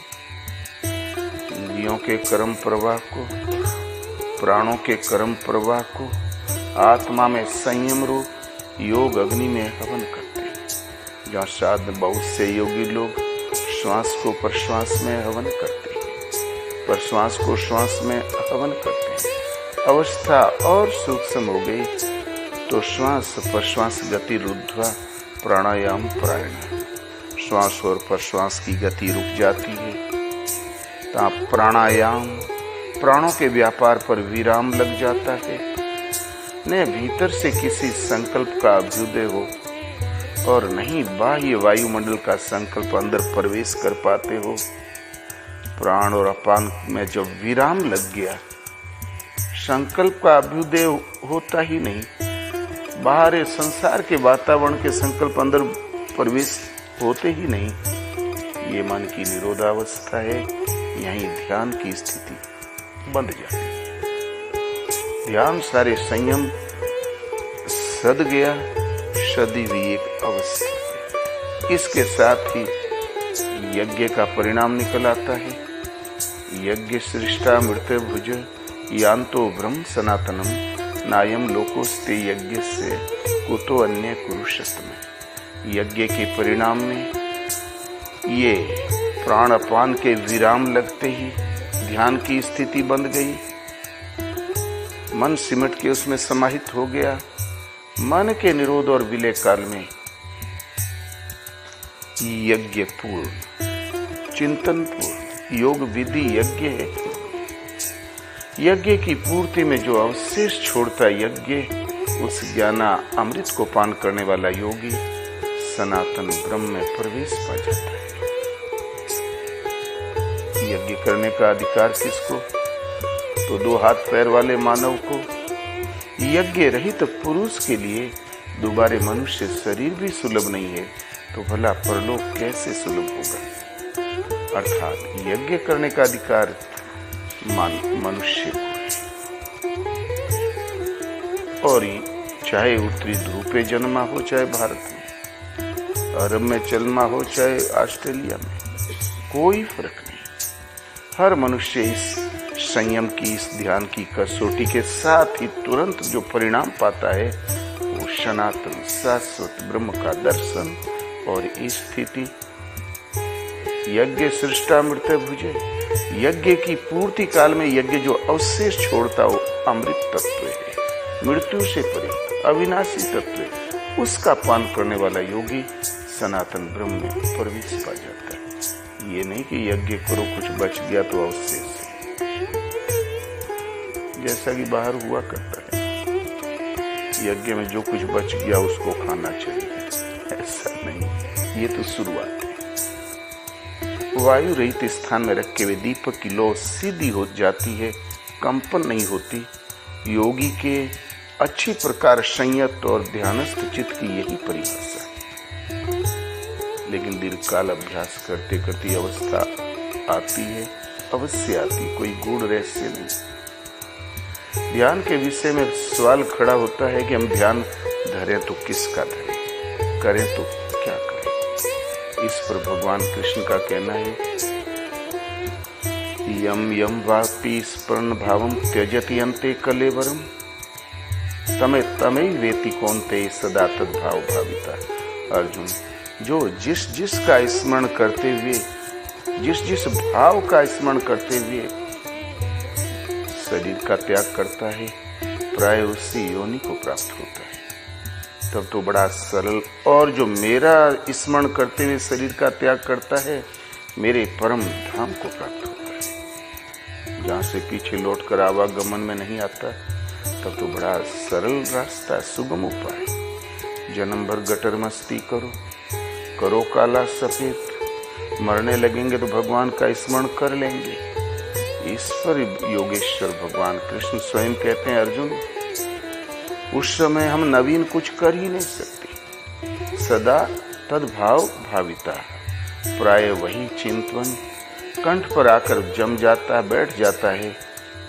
इंद्रियों के कर्म प्रवाह को, प्राणों के कर्म प्रवाह को आत्मा में संयम रूप योग अग्नि में हवन करते हैं। जहाँ साध बहुत से योगी लोग श्वास को प्रश्वास में हवन करते हैं, प्रश्वास को श्वास में हवन करते हैं। अवस्था और सूक्ष्म हो गई तो श्वास प्रश्वास गति रुद्ध्वा प्राणायाम प्राणायाम, श्वास और प्रश्वास की गति रुक जाती है। तब प्राणायाम, प्राणों के व्यापार पर विराम लग जाता है। न भीतर से किसी संकल्प का अभ्युदय हो और नहीं बाह्य वायुमंडल का संकल्प अंदर प्रवेश कर पाते हो। प्राण और अपान में जब विराम लग गया, संकल्प का अभ्युदय होता ही नहीं, बाहर संसार के वातावरण के संकल्प अंदर प्रवेश होते ही नहीं, ये मन की निरोधावस्था है। यहीं ध्यान की स्थिति बंध जाती है। ध्यान सारे संयम सद गया, सदी हुई एक अवस्था है। इसके साथ ही यज्ञ का परिणाम निकल आता है। यज्ञ सृष्टा मृत्य भुज यान्तो ब्रह्म सनातनम नायम लोकोस्ते यज्ञ से कुतो अन्य कुरुषत्म। यज्ञ के परिणाम में ये प्राण अपान के विराम लगते ही ध्यान की स्थिति बन गई। मन सिमट के उसमें समाहित हो गया। मन के निरोध और विलय काल में यज्ञ पूर्ण, चिंतन पूर्ण, योग विधि यज्ञ है। यज्ञ की पूर्ति में जो अवशेष छोड़ता यज्ञ, उस ज्ञाना अमृत को पान करने वाला योगी सनातन ब्रह्म में प्रवेश पा जाता है। यज्ञ करने का अधिकार किसको? तो दो हाथ पैर वाले मानव को। यज्ञ रहित पुरुष के लिए दोबारे मनुष्य शरीर भी सुलभ नहीं है, तो भला परलोक कैसे सुलभ होगा? अर्थात यज्ञ करने का अधिकार मनुष्य को है। और चाहे उत्तरी ध्रुव पे जन्मा हो, चाहे भारत में, अरब में जन्मा हो, चाहे ऑस्ट्रेलिया में, कोई फर्क नहीं। हर मनुष्य इस संयम की, इस ध्यान की कसौटी के साथ ही तुरंत जो परिणाम पाता है वो सनातन शाश्वत ब्रह्म का दर्शन और स्थिति। यज्ञ सृष्टा मृत्य भुजे, यज्ञ की पूर्ति काल में यज्ञ जो अवशेष छोड़ता हो अमृत तत्व है, मृत्यु से परे अविनाशी तत्व है। उसका पान करने वाला योगी सनातन ब्रह्म में प्रवेश पा जाता है। ये नहीं कि यज्ञ करो कुछ बच गया तो अवशेष, जैसा कि बाहर हुआ करता है, यज्ञ में जो कुछ बच गया उसको खाना चाहिए, ऐसा नहीं। ये तो शुरुआत है। वायु रहित स्थान में रखे हुए दीपक की लौ सीधी हो जाती है, कंपन नहीं होती। योगी के अच्छी प्रकार संयत और ध्यानस्थ चित्त की यही परिभाषा है। लेकिन दीर्घकाल अभ्यास करते करते अवस्था आती है, अवश्य आती, कोई गूढ़ रहस्य नहीं। ध्यान के विषय में सवाल खड़ा होता है कि हम ध्यान धरें तो किसका धरें, करें तो क्या करें। इस पर भगवान कृष्ण का कहना है, यम यम वापि स्मरण भावम त्यजति अन्ते कलेवरम तमे तमे वेति कौन्ते सदा तद्भाव भाविता। अर्जुन, जो जिस जिस का स्मरण करते हुए, जिस जिस भाव का स्मरण करते हुए शरीर का त्याग करता है, प्राय उसी योनि को प्राप्त होता है। तब तो बड़ा सरल। और जो मेरा स्मरण करते हुए शरीर का त्याग करता है, मेरे परम धाम को प्राप्त होता है, जहाँ से पीछे लौटकर आवागमन में नहीं आता। तब तो बड़ा सरल रास्ता, सुगम उपाय। जन्म भर गटर मस्ती करो, करो काला सफेद, मरने लगेंगे तो भगवान का स्मरण कर लेंगे। इस पर योगेश्वर भगवान कृष्ण स्वयं कहते हैं, अर्जुन उस समय हम नवीन कुछ कर ही नहीं सकते, सदा तद्भाव भाविता। प्राय वही चिंतन कंठ पर आकर जम जाता, बैठ जाता है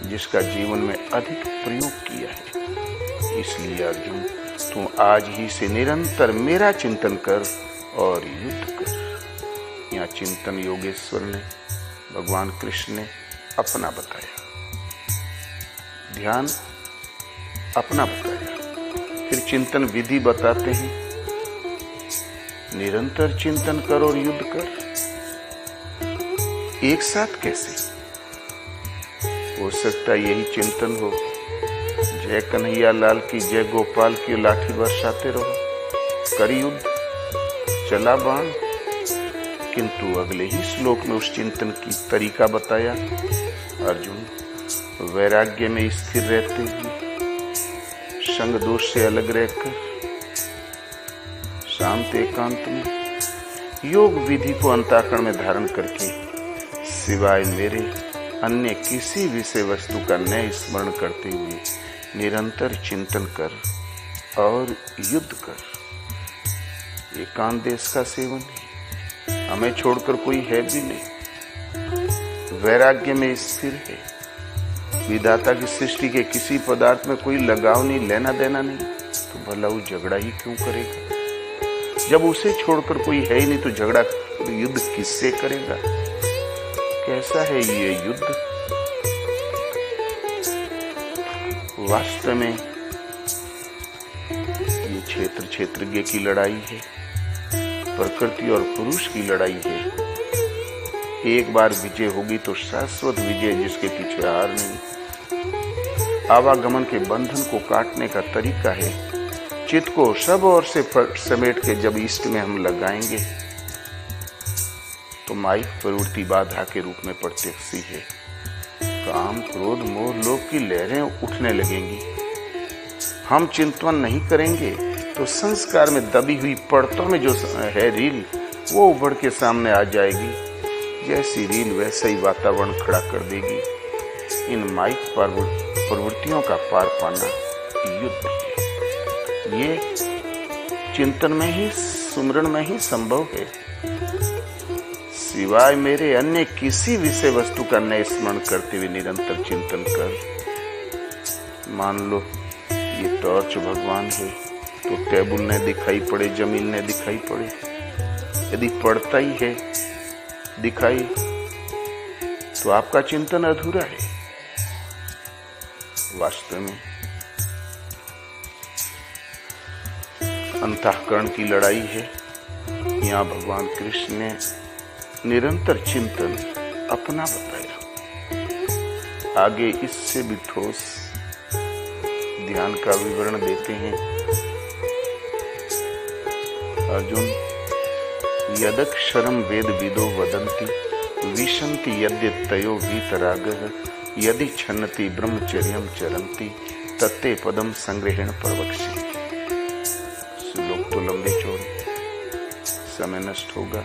जिसका जीवन में अधिक प्रयोग किया है। इसलिए अर्जुन, तू आज ही से निरंतर मेरा चिंतन कर और युद्ध कर। यहाँ चिंतन योगेश्वर ने, भगवान कृष्ण ने अपना बताया, ध्यान अपना बताया, फिर चिंतन विधि बताते हैं। निरंतर चिंतन कर और युद्ध कर, एक साथ कैसे? हो सकता यही चिंतन हो, जय कन्हैया लाल की, जय गोपाल की लाठी बरसाते रहो, कर युद्ध, चला बाण। किंतु अगले ही श्लोक में उस चिंतन की तरीका बताया। अर्जुन, वैराग्य में स्थिर रहते हुए, संग दोष से अलग रहकर, शांत एकांत में, योग विधि को अंतःकरण में धारण करके, सिवाय मेरे अन्य किसी विषय वस्तु का न स्मरण करते हुए निरंतर चिंतन कर और युद्ध कर। एकांत देश का सेवन है, हमें छोड़कर कोई है भी नहीं। वैराग्य में स्थिर है, विधाता की सृष्टि के किसी पदार्थ में कोई लगाव नहीं, लेना देना नहीं, तो भला वो झगड़ा ही क्यों करेगा? जब उसे छोड़कर कोई है ही नहीं तो झगड़ा युद्ध किससे करेगा? कैसा है ये युद्ध? वास्तव में ये क्षेत्र क्षेत्रज्ञ की लड़ाई है, प्रकृति और पुरुष की लड़ाई है। एक बार विजय होगी तो शाश्वत विजय, जिसके पीछे हार नहीं। आवागमन के बंधन को काटने का तरीका है, चित्त को सब ओर से समेट के जब इष्ट में हम लगाएंगे तो माइक प्रवृत्ति बाधा के रूप में प्रत्यक्षी है। काम, क्रोध, मोह, लोभ की लहरें उठने लगेंगी। हम चिंतन नहीं करेंगे तो संस्कार में दबी हुई परतों में जो है रील, वो उभर के सामने आ जाएगी। जैसी रील वैसा ही वातावरण खड़ा कर देगी। इन माइक प्रवृत्तियों का पार पाना युद्ध है। ये चिंतन में ही, सुमरण में ही संभव है। सिवाय मेरे अन्य किसी विषय वस्तु का न स्मरण करते हुए निरंतर चिंतन कर। मान लो ये टॉर्च भगवान है तो टेबल ने दिखाई पड़े, जमीन ने दिखाई पड़े। यदि पड़ता ही है दिखाई तो आपका चिंतन अधूरा है। वास्तव में अंतःकरण की लड़ाई है। यहाँ भगवान कृष्ण ने निरंतर चिंतन अपना बताया। आगे इससे भी ठोस ध्यान का विवरण देते हैं। अर्जुन, यदक्षरम वेद विदो वदन्ति विशन्ति यद्यतयो वीतरागः यदि छन्नति ब्रह्मचर्यम चरन्ति तत्ते पदम संग्रहेण प्रवक्ष्ये। श्लोक तो लंबे चौड़े, समय नष्ट होगा।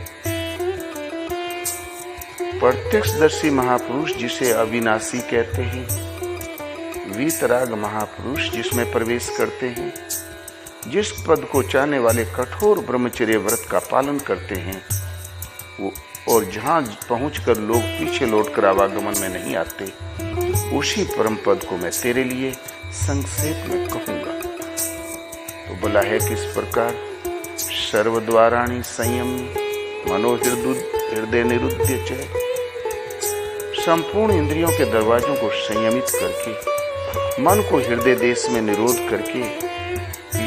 प्रत्यक्षदर्शी महापुरुष जिसे अविनाशी कहते हैं, वीतराग महापुरुष जिसमें प्रवेश करते हैं, जिस पद को चाहने वाले कठोर ब्रह्मचर्य व्रत का पालन करते हैं, वो और जहां पहुंचकर लोग पीछे लौटकर आवागमन में नहीं आते, उसी परम पद को मैं तेरे लिए संक्षेप में कहूंगा। तो बोला है किस प्रकार? सर्वद्वाराणि संयम मनोहृदय निरुद्य च। संपूर्ण इंद्रियों के दरवाजों को संयमित करके, मन को हृदय देश में निरोध करके,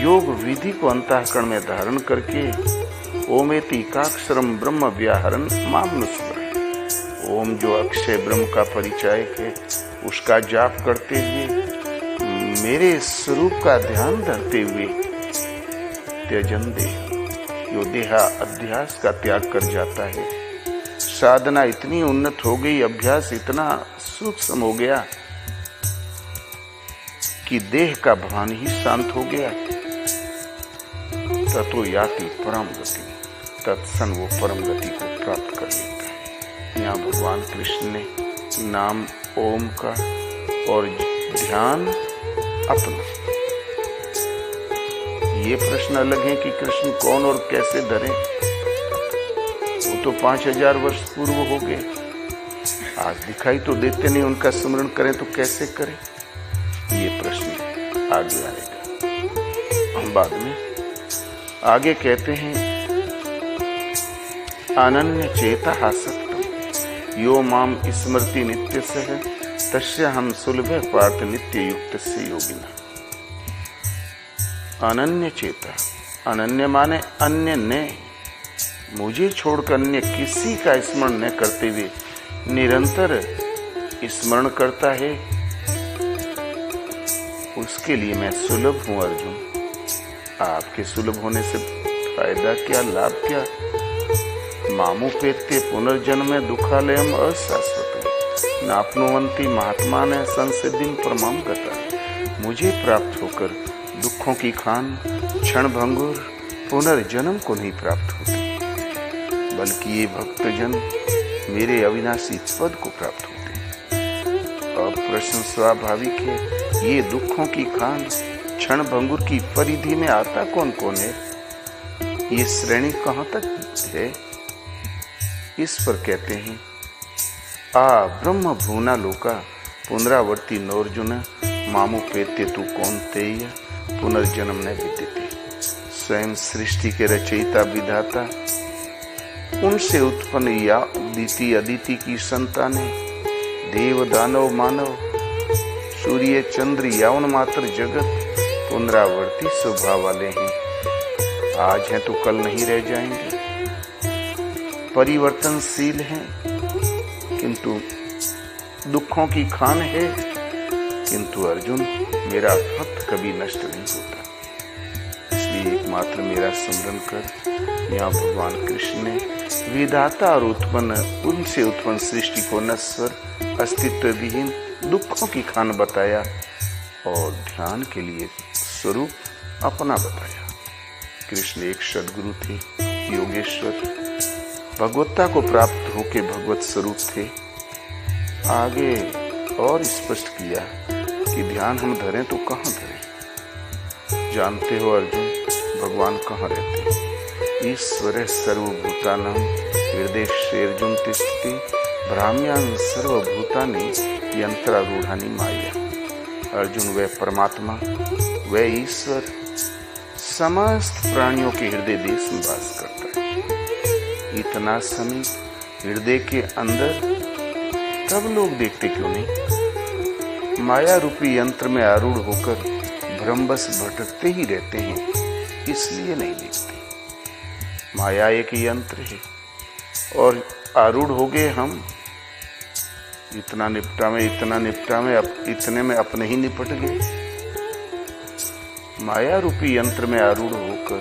योग विधि को अंतःकरण में धारण करके, ओमेति एकाक्षरम ब्रह्म व्याहरन् माम नुस्मरन्। ओम जो अक्षय ब्रह्म का परिचायक है, उसका जाप करते हुए, मेरे स्वरूप का ध्यान धरते हुए, त्यजन देह, जो देहा अध्यास का त्याग कर जाता है। साधना इतनी उन्नत हो गई, अभ्यास इतना सूक्ष्म हो गया कि देह का भान ही शांत हो गया। ततो याति परम गति, तत्सन वो परम गति को प्राप्त कर लेता है। यहाँ भगवान कृष्ण ने नाम ओम का और ध्यान अपना। ये प्रश्न अलग है कि कृष्ण कौन और कैसे धरे, वो तो 5000 वर्ष पूर्व हो गए। आज दिखाई तो देते नहीं, उनका स्मरण करें तो कैसे करें? ये प्रश्न आगे आएगा। हम बाद में आगे कहते हैं, अनन्य चेता सत्तम यो माम स्मृति नित्य सह तस्य हम सुलभ पार्थ नित्य युक्त से योगिना। अनन्य चेता, अनन्य माने अन्य ने, मुझे छोड़कर अन्य किसी का स्मरण न करते हुए निरंतर स्मरण करता है, उसके लिए मैं सुलभ हूं अर्जुन। आपके सुलभ होने से फायदा क्या, लाभ क्या? मामुपेत्य पुनर्जन्म दुखालयम अशाश्वतम नाप्नुवन्ति महात्मान संसिद्धिं परमां गता। मुझे प्राप्त होकर दुखों की खान क्षण भंगुर पुनर्जन्म को नहीं प्राप्त होती, बल्कि ये भक्तजन मेरे अविनाशी पद को प्राप्त होते। अब प्रश्न स्वाभाविक है, ये दुखों की खान क्षण भंगुर की परिधि में आता कौन कौन है? ये श्रेणी कहां तक है? इस पर कहते हैं, आ ब्रह्म भूना लोका पुनरावर्ती नोर्जुन मामुपेत्य तू कौन्तेय पुनर्जन्म न विद्यते। स्वयं सृष्टि के रचयिता विधाता, उनसे उत्पन्न या अदिति अदिति की संतानें, देव दानव मानव सूर्य चंद्र यौन मात्र जगत पुनरावर्ती स्वभाव वाले हैं। आज हैं तो कल नहीं रह जाएंगे, परिवर्तनशील हैं, किंतु दुखों की खान है। किंतु अर्जुन, मेरा भक्त कभी नष्ट नहीं होता, इसलिए एकमात्र मेरा स्मरण कर। यहाँ भगवान कृष्ण ने विधाता और उनसे उत्पन्न सृष्टि को नश्वर अस्तित्व विहीन दुखों की खान बताया और ध्यान के लिए स्वरूप अपना बताया। कृष्ण एक सद्गुरु थे, योगेश्वर, भगवत्ता को प्राप्त होके भगवत स्वरूप थे। आगे और स्पष्ट किया कि ध्यान हम धरें तो कहाँ धरें? जानते हो अर्जुन, भगवान कहाँ रहते हैं? ईश्वर सर्वभूतानां हृदय अर्जुन तिष्ठति भ्राम्यां सर्वभूतानि यंत्रारूढ़ानि माया। अर्जुन, वह परमात्मा, वह ईश्वर समस्त प्राणियों के हृदय देश में वास करता है। इतना समीप हृदय के अंदर, तब लोग देखते क्यों नहीं? माया रूपी यंत्र में आरूढ़ होकर भ्रमवश भटकते ही रहते हैं, इसलिए नहीं देखते। माया एक यंत्र है और आरूढ़ हो गए हम। इतना निपटा में, इतना निपटा में, इतने में अपने ही निपट गए। माया रूपी यंत्र में आरूढ़ होकर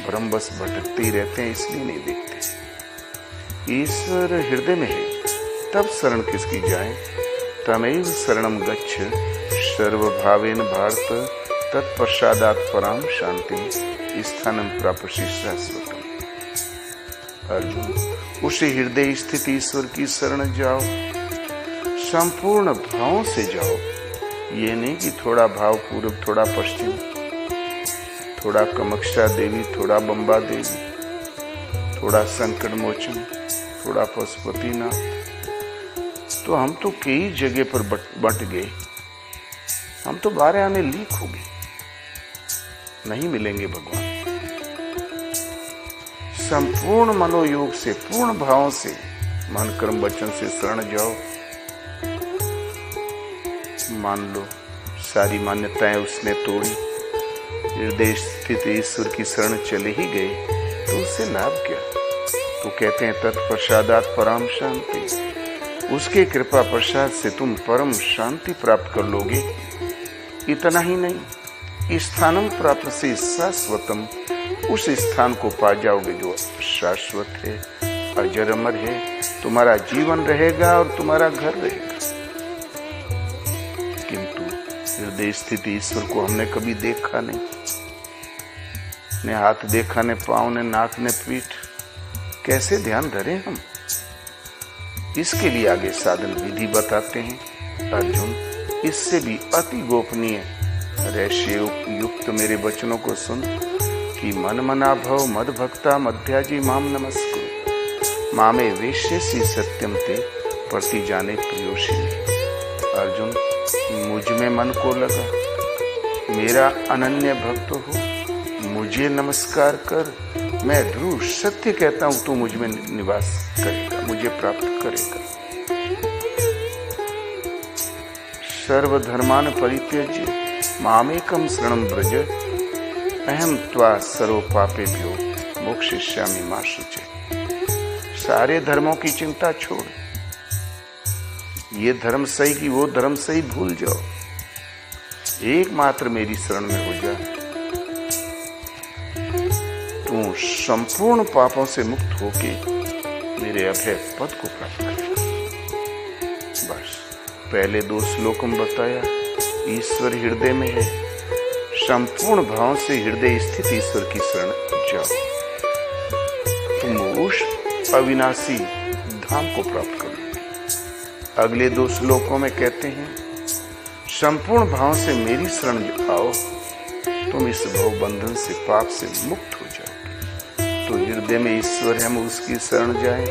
भ्रमवश भटकते ही रहते हैं, इसलिए नहीं देखते। ईश्वर हृदय में है, तब शरण किसकी जाए? तमेव शरणम गच्छ सर्वभावेन भारत तत्पश्चादात् पराम शांति स्थानम प्राप्यसि शाश्वतम। अर्जुन, उसी हृदय स्थित ईश्वर की शरण जाओ, संपूर्ण भावों से जाओ। ये नहीं कि थोड़ा भाव पूर्व, थोड़ा पश्चिम, थोड़ा कामाक्षा देवी, थोड़ा बंबा देवी, थोड़ा संकट मोचन, थोड़ा पशुपतिनाथ। तो हम तो कई जगह पर बट गए, हम तो 12 आने लीक हो गए, नहीं मिलेंगे भगवान। संपूर्ण मनोयोग से, पूर्ण भावों से, मन कर्म वचन से शरण जाओ। मान लो सारी मान्यताएं उसने तोड़ी, हृदय स्थित ईश्वर की शरण चले ही गए, तो उससे लाभ क्या? तो कहते हैं तत्पश्चादात् परम शांति, उसके कृपा प्रसाद से तुम परम शांति प्राप्त कर लोगे। इतना ही नहीं, स्थानम प्राप्त से शाश्वतम, उस स्थान को पा जाओगे जो शाश्वत है, अजर अमर है। तुम्हारा जीवन रहेगा और तुम्हारा घर रहेगा। किंतु हृदय स्थित ईश्वर को हमने कभी देखा नहीं, न हाथ देखा, न पांव, न नाक, न पीठ। कैसे ध्यान धरें हम? इसके लिए आगे साधन विधि बताते हैं। अर्जुन, इससे भी अति गोपनीय रहस्य युक्त मेरे वचनों को सुन कि मन मना भव मद भक्ता मध्याजी माम नमस्कुरु मामे वेश्यसि सत्यम ते प्रति जाने प्रियोशिनी। अर्जुन, मुझ में मन को लगा, मेरा अनन्य भक्त हो, मुझे नमस्कार कर। मैं ध्रुव सत्य कहता हूं, तू मुझ में निवास करेगा, मुझे प्राप्त करेगा। सर्वधर्मान परित्यज्य मामेकम शरणं व्रज, अहम त्वा सर्व पापेभ्यो मोक्षयिष्यामि मा शुचे। सारे धर्मों की चिंता छोड़, ये धर्म सही कि वो धर्म सही भूल जाओ, एकमात्र मेरी शरण में हो जा। तू संपूर्ण पापों से मुक्त होके मेरे अभय पद को प्राप्त करेगा। बस पहले 2 श्लोकों में बताया, ईश्वर हृदय में है, संपूर्ण भाव से हृदय स्थित ईश्वर की शरण जाओ, तुम उस अविनाशी धाम को प्राप्त करो। अगले 2 श्लोकों में कहते हैं, संपूर्ण भाव से मेरी शरण आओ, तुम इस भव बंधन से, पाप से मुक्त हो जाओ। तो हृदय में ईश्वर है, हम उसकी शरण जाएं,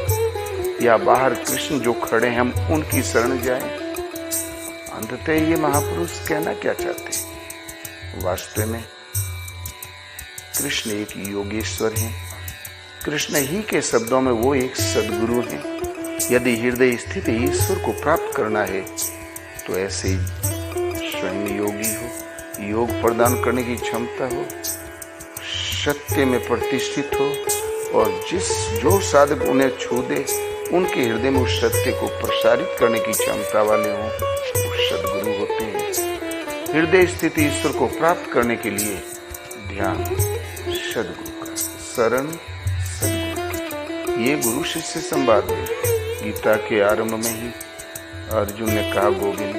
या बाहर कृष्ण जो खड़े हैं हम उनकी शरण जाएं? अंततः ये महापुरुष कहना क्या चाहते हैं? वास्तव में कृष्ण एक योगेश्वर हैं। कृष्ण ही के शब्दों में वो एक सद्गुरु हैं। यदि हृदय स्थित ईश्वर को प्राप्त करना है तो ऐसे स्वयं योगी हो, योग प्रदान करने की क्षमता हो, सत्य में प्रतिष्ठित हो, और जो साधक उन्हें छू दे उनके हृदय में उस सत्य को प्रसारित करने की क्षमता वाले हों, वो सद्गुरु होते हैं। हृदय स्थित ईश्वर को प्राप्त करने के लिए ध्यान सद्गुरु का, शरण सद्गुरु की। ये गुरु शिष्य संवाद है। गीता के आरंभ में ही अर्जुन ने कहा, गोविंद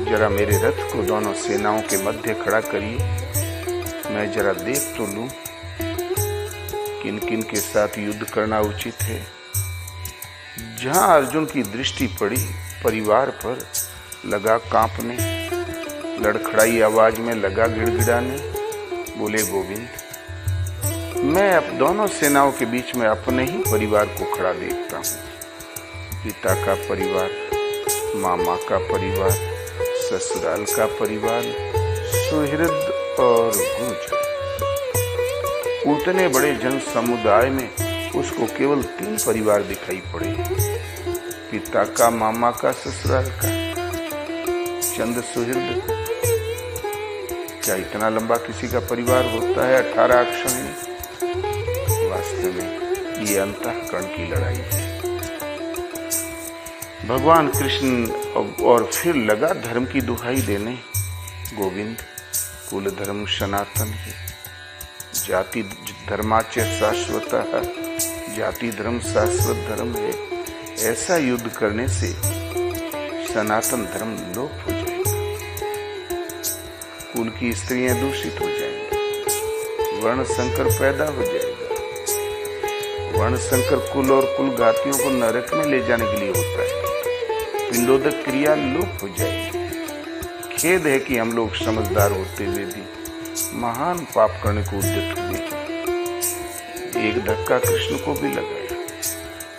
जरा मेरे रथ को दोनों सेनाओं के मध्य खड़ा करिए, मैं जरा देख तो लूं किन किन के साथ युद्ध करना उचित है। जहां अर्जुन की दृष्टि पड़ी, परिवार पर लगा कांपने, लड़खड़ाई आवाज में लगा गिड़गिड़ाने। बोले, गोविंद मैं अब दोनों सेनाओं के बीच में अपने ही परिवार को खड़ा देखता हूँ। पिता का परिवार, मामा का परिवार, ससुराल का परिवार, सुहृद और गुरुजन। उतने बड़े जन समुदाय में उसको केवल 3 परिवार दिखाई पड़े, पिता का, मामा का, ससुराल का, चंद सुहृद। क्या इतना लंबा किसी का परिवार होता है? 18 अक्षर। वास्तव में ये अंतःकरण की लड़ाई है। भगवान कृष्ण और फिर लगा धर्म की दुहाई देने, गोविंद कुल धर्म सनातन है, जाति धर्माच शाश्वतः, जाति धर्म शाश्वत धर्म है। ऐसा युद्ध करने से सनातन धर्म लोप हो जाएगा, कुल की स्त्रियां दूषित हो जाएंगी, वर्ण संकर पैदा हो जाएगा। वर्ण संकर कुल और कुल घातियों को नरक में ले जाने के लिए होता है। पिंडोदक क्रिया लोप हो जाएगी। खेद है कि हम लोग समझदार होते हुए भी महान पाप करने को उद्यत हुए। एक धक्का कृष्ण को भी लगाया।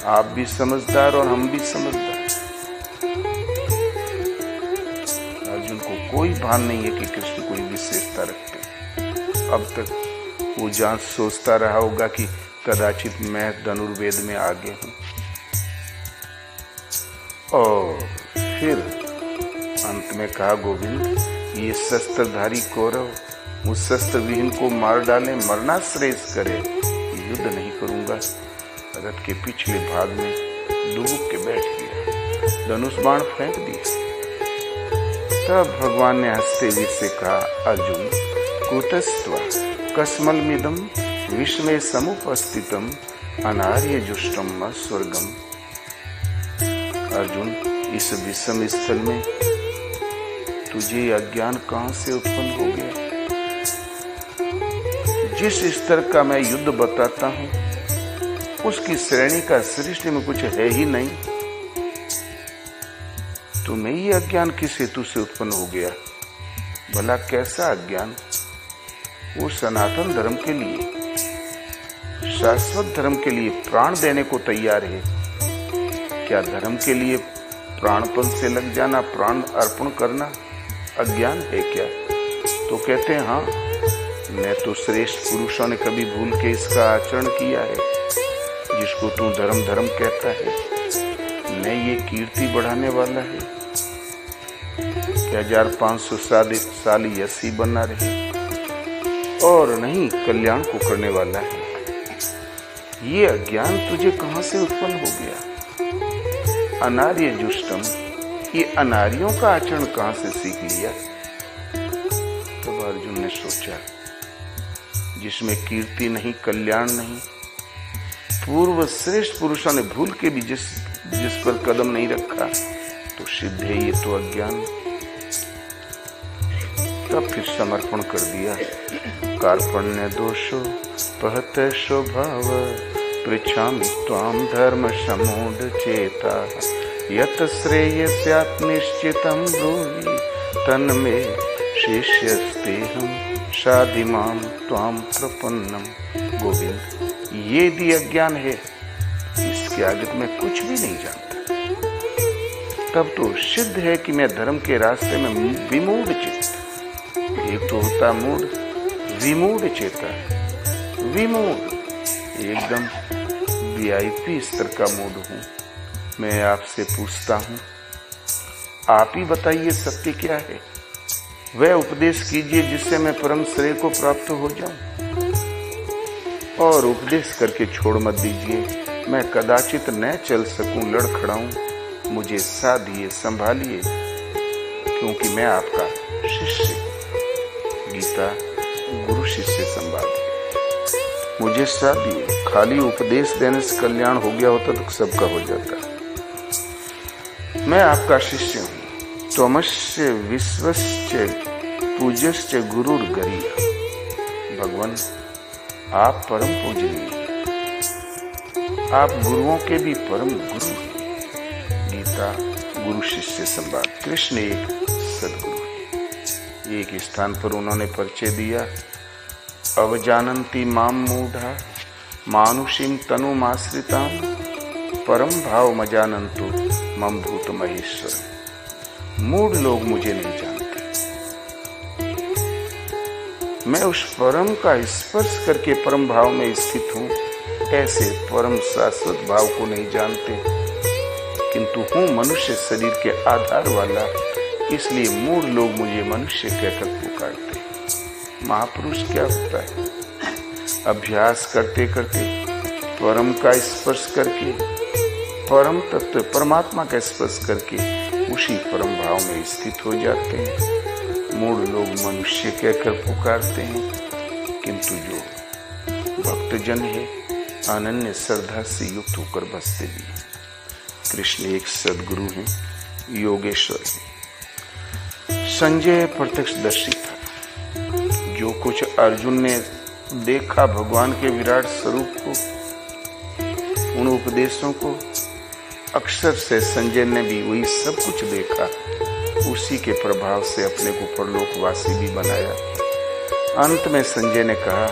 आप भी समझदार और हम भी समझदार। अर्जुन को कोई भान नहीं है कि कृष्ण कोई विशेषता रखते। अब तक वो जान सोचता रहा होगा कि कदाचित मैं धनुर्वेद में आगे हूं। और फिर अंत में कहा, गोविंद ये शस्त्रधारी कौरव उस शस्त्र विहीन को मार डाले, मरना श्रेष्ठ करे। युद्ध नहीं करूंगा। रथ के पिछले भाग में डुबुक के बैठ गया, धनुष बाण फेंक दिया। तब भगवान ने हंसते हुए से कहा, अर्जुन कुतस्त्वा कस्मलमिदं विस्मय समुपस्थितम अनार्य जुष्टम स्वर्गम। अर्जुन इस विषम स्थल में तुझे अज्ञान कहां से उत्पन्न हो गया? जिस स्तर का मैं युद्ध बताता हूं उसकी श्रेणी का सृष्टि में कुछ है ही नहीं। तुम्हें ये अज्ञान किस हेतु से उत्पन्न हो गया? भला कैसा अज्ञान? वो सनातन धर्म के लिए, शाश्वत धर्म के लिए प्राण देने को तैयार है, क्या धर्म के लिए प्राणपण से लग जाना, प्राण अर्पण करना अज्ञान है क्या? तो कहते हैं हाँ, मैं तो श्रेष्ठ पुरुषों ने कभी भूल के इसका आचरण किया है। जिसको तू धर्म धर्म कहता है, मैं ये कीर्ति बढ़ाने वाला है क्या 1500 साल यसी बना रहे, और नहीं कल्याण को करने वाला है। ये अज्ञान तुझे कहां से उत्पन्न हो गया? अनार्य जुष्टम, ये अनार्यों का आचरण कहां से सीख लिया? तब अर्जुन ने सोचा, जिसमें कीर्ति नहीं, कल्याण नहीं, पूर्व श्रेष्ठ पुरुषों ने भूल के भी जिस पर कदम नहीं रखा, तो सिद्ध है ये तो अज्ञान। तब फिर समर्पण कर दिया। कार्पण्य दोषो पहत स्वभाव, पृच्छामि त्वां धर्म समूढ़ चेता, यत श्रेयस्यात् निश्चितं ब्रूहि, तन्मे शिष्यस्तेहं शाधि मां त्वां प्रपन्नम। गोविंद, ये भी अज्ञान है, इसके आगे मैं कुछ भी नहीं जानता। तब तो सिद्ध है कि मैं धर्म के रास्ते में विमूढ़ चित्त, एक तो होता मूढ़, विमूढ़ चेता, विमूढ़ एकदम VIP स्तर का मूढ़ हूं। मैं आपसे पूछता हूं, आप ही बताइए सत्य क्या है? वह उपदेश कीजिए जिससे मैं परम श्रेय को प्राप्त हो जाऊं, और उपदेश करके छोड़ मत दीजिए। मैं कदाचित न चल सकूं, लड़खड़ाऊं, मुझे साधिए, संभालिए, क्योंकि मैं आपका शिष्य। गीता गुरु शिष्य संवाद है। मुझे साधिए, खाली उपदेश देने से कल्याण हो गया होता तो सबका हो जाता। मैं आपका शिष्य हूं। त्वमस्य विश्वस्य पूज्यस्य गुरुर्गरीय। भगवान, आप परम पूजनीय, आप गुरुओं के भी परम गुरु हैं। गीता गुरु शिष्य संवाद। कृष्ण एक सदगुरु है। एक स्थान पर उन्होंने परिचय दिया, अवजानन्ति माम मूढ़ा मानुषीं तनुमाश्रितां, परम भाव मजानन्तु मम भूत महेश्वर। मूढ़ लोग मुझे नहीं जानते, मैं उस परम का स्पर्श करके परम भाव में स्थित हूं। ऐसे परम शाश्वत भाव को नहीं जानते, किंतु हूं मनुष्य शरीर के आधार वाला, इसलिए मूढ़ लोग मुझे मनुष्य कहकर पुकारते। महापुरुष क्या होता है? अभ्यास करते करते परम का स्पर्श करके, परम तत्व परमात्मा का स्पर्श करके उसी परम भाव में स्थित हो जाते हैं। मूढ़ लोग मनुष्य कहकर पुकारते हैं, किंतु जो भक्तजन है अनन्य श्रद्धा से युक्त होकर बसते भी। कृष्ण एक सदगुरु हैं, योगेश्वर हैं। संजय प्रत्यक्षदर्शी था। जो कुछ अर्जुन ने देखा भगवान के विराट स्वरूप को, उन उपदेशों को, अक्षर से संजय ने भी वही सब कुछ देखा। उसी के प्रभाव से अपने को परलोकवासी भी बनाया। अंत में संजय ने कहा,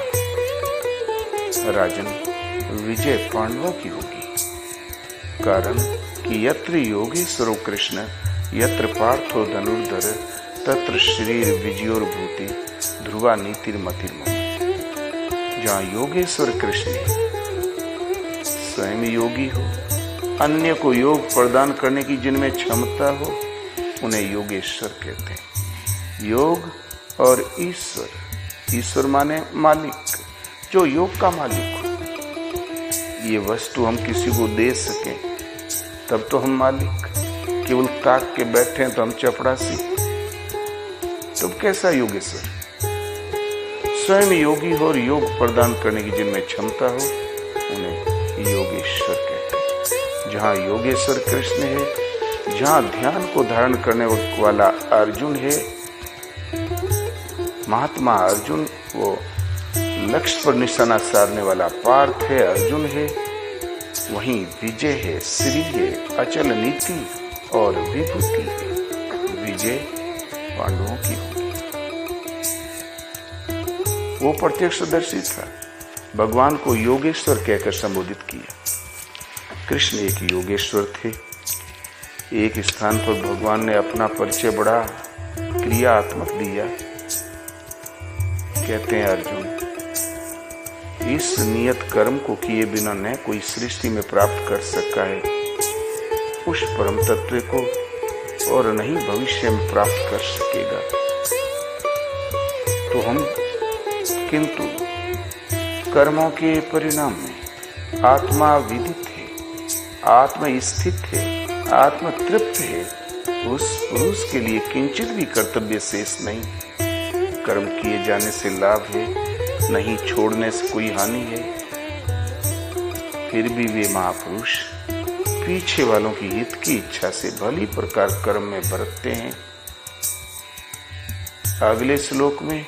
राजन, विजय पांडवों की होगी, कारण कि यत्र योगेश्वरो कृष्ण यत्र पार्थो धनुर्धर तत्र शरीर विजयोर्भूति ध्रुवा नीतिर्मतिर्मम। जहाँ योगेश्वर कृष्ण स्वयं योगी हो, अन्य को योग प्रदान करने की जिनमें क्षमता हो, उन्हें योगेश्वर कहते हैं। योग और ईश्वर, ईश्वर माने मालिक, जो योग का मालिक हो। ये वस्तु हम किसी को दे सकें तब तो हम मालिक, केवल ताक के बैठे हैं तो हम चपड़ासी, तब कैसा योगेश्वर? स्वयं योगी हो और योग प्रदान करने की जिनमें क्षमता हो, उन्हें योगेश्वर कहते हैं। जहाँ योगेश्वर कृष्ण है, जहाँ ध्यान को धारण करने वाला अर्जुन है, महात्मा अर्जुन, वो लक्ष्य पर निशाना साधने वाला पार्थ है, अर्जुन है, वहीं विजय है, श्री है, अचल नीति और विभूति है। विजय पांडवों की होगी। वो प्रत्यक्षदर्शी था, भगवान को योगेश्वर कहकर संबोधित किया। कृष्ण एक योगेश्वर थे। एक स्थान पर भगवान ने अपना परिचय बड़ा क्रियात्मक दिया। कहते हैं अर्जुन, इस नियत कर्म को किए बिना न कोई सृष्टि में प्राप्त कर सका है उस परम तत्व को, और नहीं भविष्य में प्राप्त कर सकेगा। तो हम किंतु कर्मों के परिणाम में आत्मा विदित है, आत्मा स्थित है, आत्मा तृप्त है। उस पुरुष के लिए किंचित भी कर्तव्य शेष नहीं। कर्म किए जाने से लाभ है, नहीं छोड़ने से कोई हानि है। फिर भी वे महापुरुष पीछे वालों की हित की इच्छा से भली प्रकार कर्म में बरतते हैं। अगले श्लोक में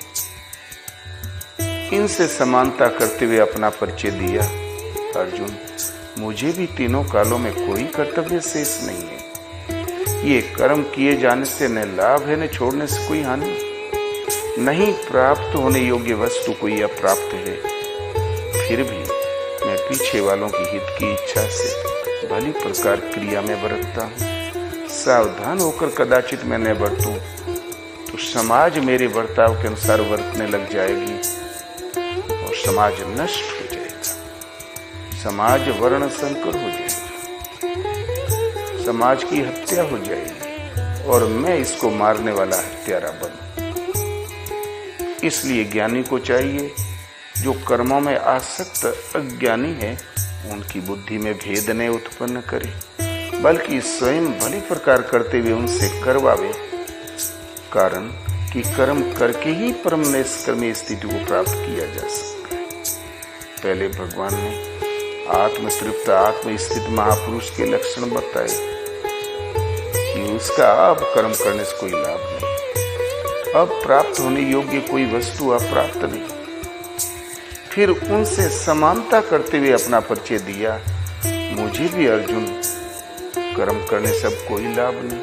इनसे समानता करते हुए अपना परिचय दिया। अर्जुन, मुझे भी तीनों कालों में कोई कर्तव्य शेष नहीं है। ये कर्म किए जाने से न लाभ है न छोड़ने से कोई हानि, नहीं प्राप्त होने योग्य वस्तु कोई अप्राप्त है। फिर भी मैं पीछे वालों की हित की इच्छा से भली प्रकार क्रिया में बरतता हूँ। सावधान होकर कदाचित मैं न बरतूं तो समाज मेरे बर्ताव के अनुसार बरतने लग जाएगी और समाज नष्ट हो जाएगा। समाज वर्ण संकर हो जाएगा, समाज की हत्या हो जाएगी और मैं इसको मारने वाला हत्यारा बनूं। इसलिए ज्ञानी को चाहिए जो कर्मों में आसक्त अज्ञानी है उनकी बुद्धि में भेद न उत्पन्न करे, बल्कि स्वयं भली प्रकार करते हुए उनसे करवावे। कारण कि कर्म करके ही परम निष्कर्मी स्थिति को प्राप्त किया जा सकता है। पहले भगवान ने आत्मतृप्त आत्मस्थित महापुरुष के लक्षण बताए कि उसका अब कर्म करने से कोई लाभ नहीं, अब प्राप्त होने योग्य कोई वस्तु अप्राप्त नहीं। फिर उनसे समानता करते हुए अपना परिचय दिया। मुझे भी अर्जुन कर्म करने से अब कोई लाभ नहीं,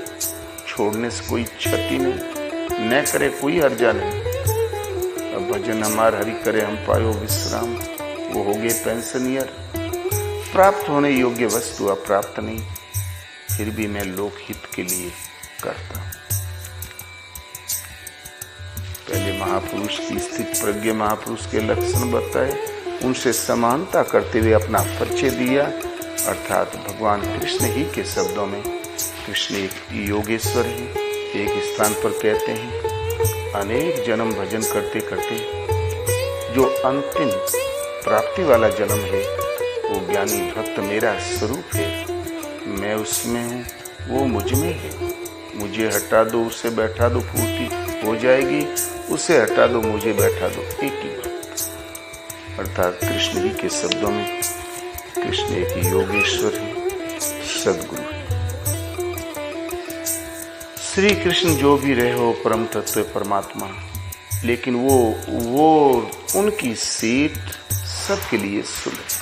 छोड़ने से कोई क्षति नहीं, न करे कोई हर्जा नहीं। अब भजन हमार हरि करे हम पायो विश्राम, वो हो गए पेंशनियर। प्राप्त होने योग्य वस्तु अप्राप्त नहीं, फिर भी मैं लोकहित के लिए करता हूं। पहले महापुरुष की स्थित प्रज्ञ महापुरुष के लक्षण बताए, उनसे समानता करते हुए अपना परिचय दिया। अर्थात भगवान कृष्ण ही के शब्दों में कृष्ण एक योगेश्वर है। एक स्थान पर कहते हैं, अनेक जन्म भजन करते करते जो अंतिम प्राप्ति वाला जन्म है वो ज्ञानी भक्त मेरा स्वरूप है। मैं उसमें हूँ, वो मुझ में है। मुझे हटा दो, उसे बैठा दो, पूर्ति हो जाएगी। उसे हटा दो, मुझे बैठा दो, एक ही बात। अर्थात कृष्ण ही के शब्दों में कृष्ण एक योगेश्वर है, सद्गुरु है। श्री कृष्ण जो भी रहे हो परम तत्व परमात्मा, लेकिन वो उनकी सीट सबके लिए सुलभ।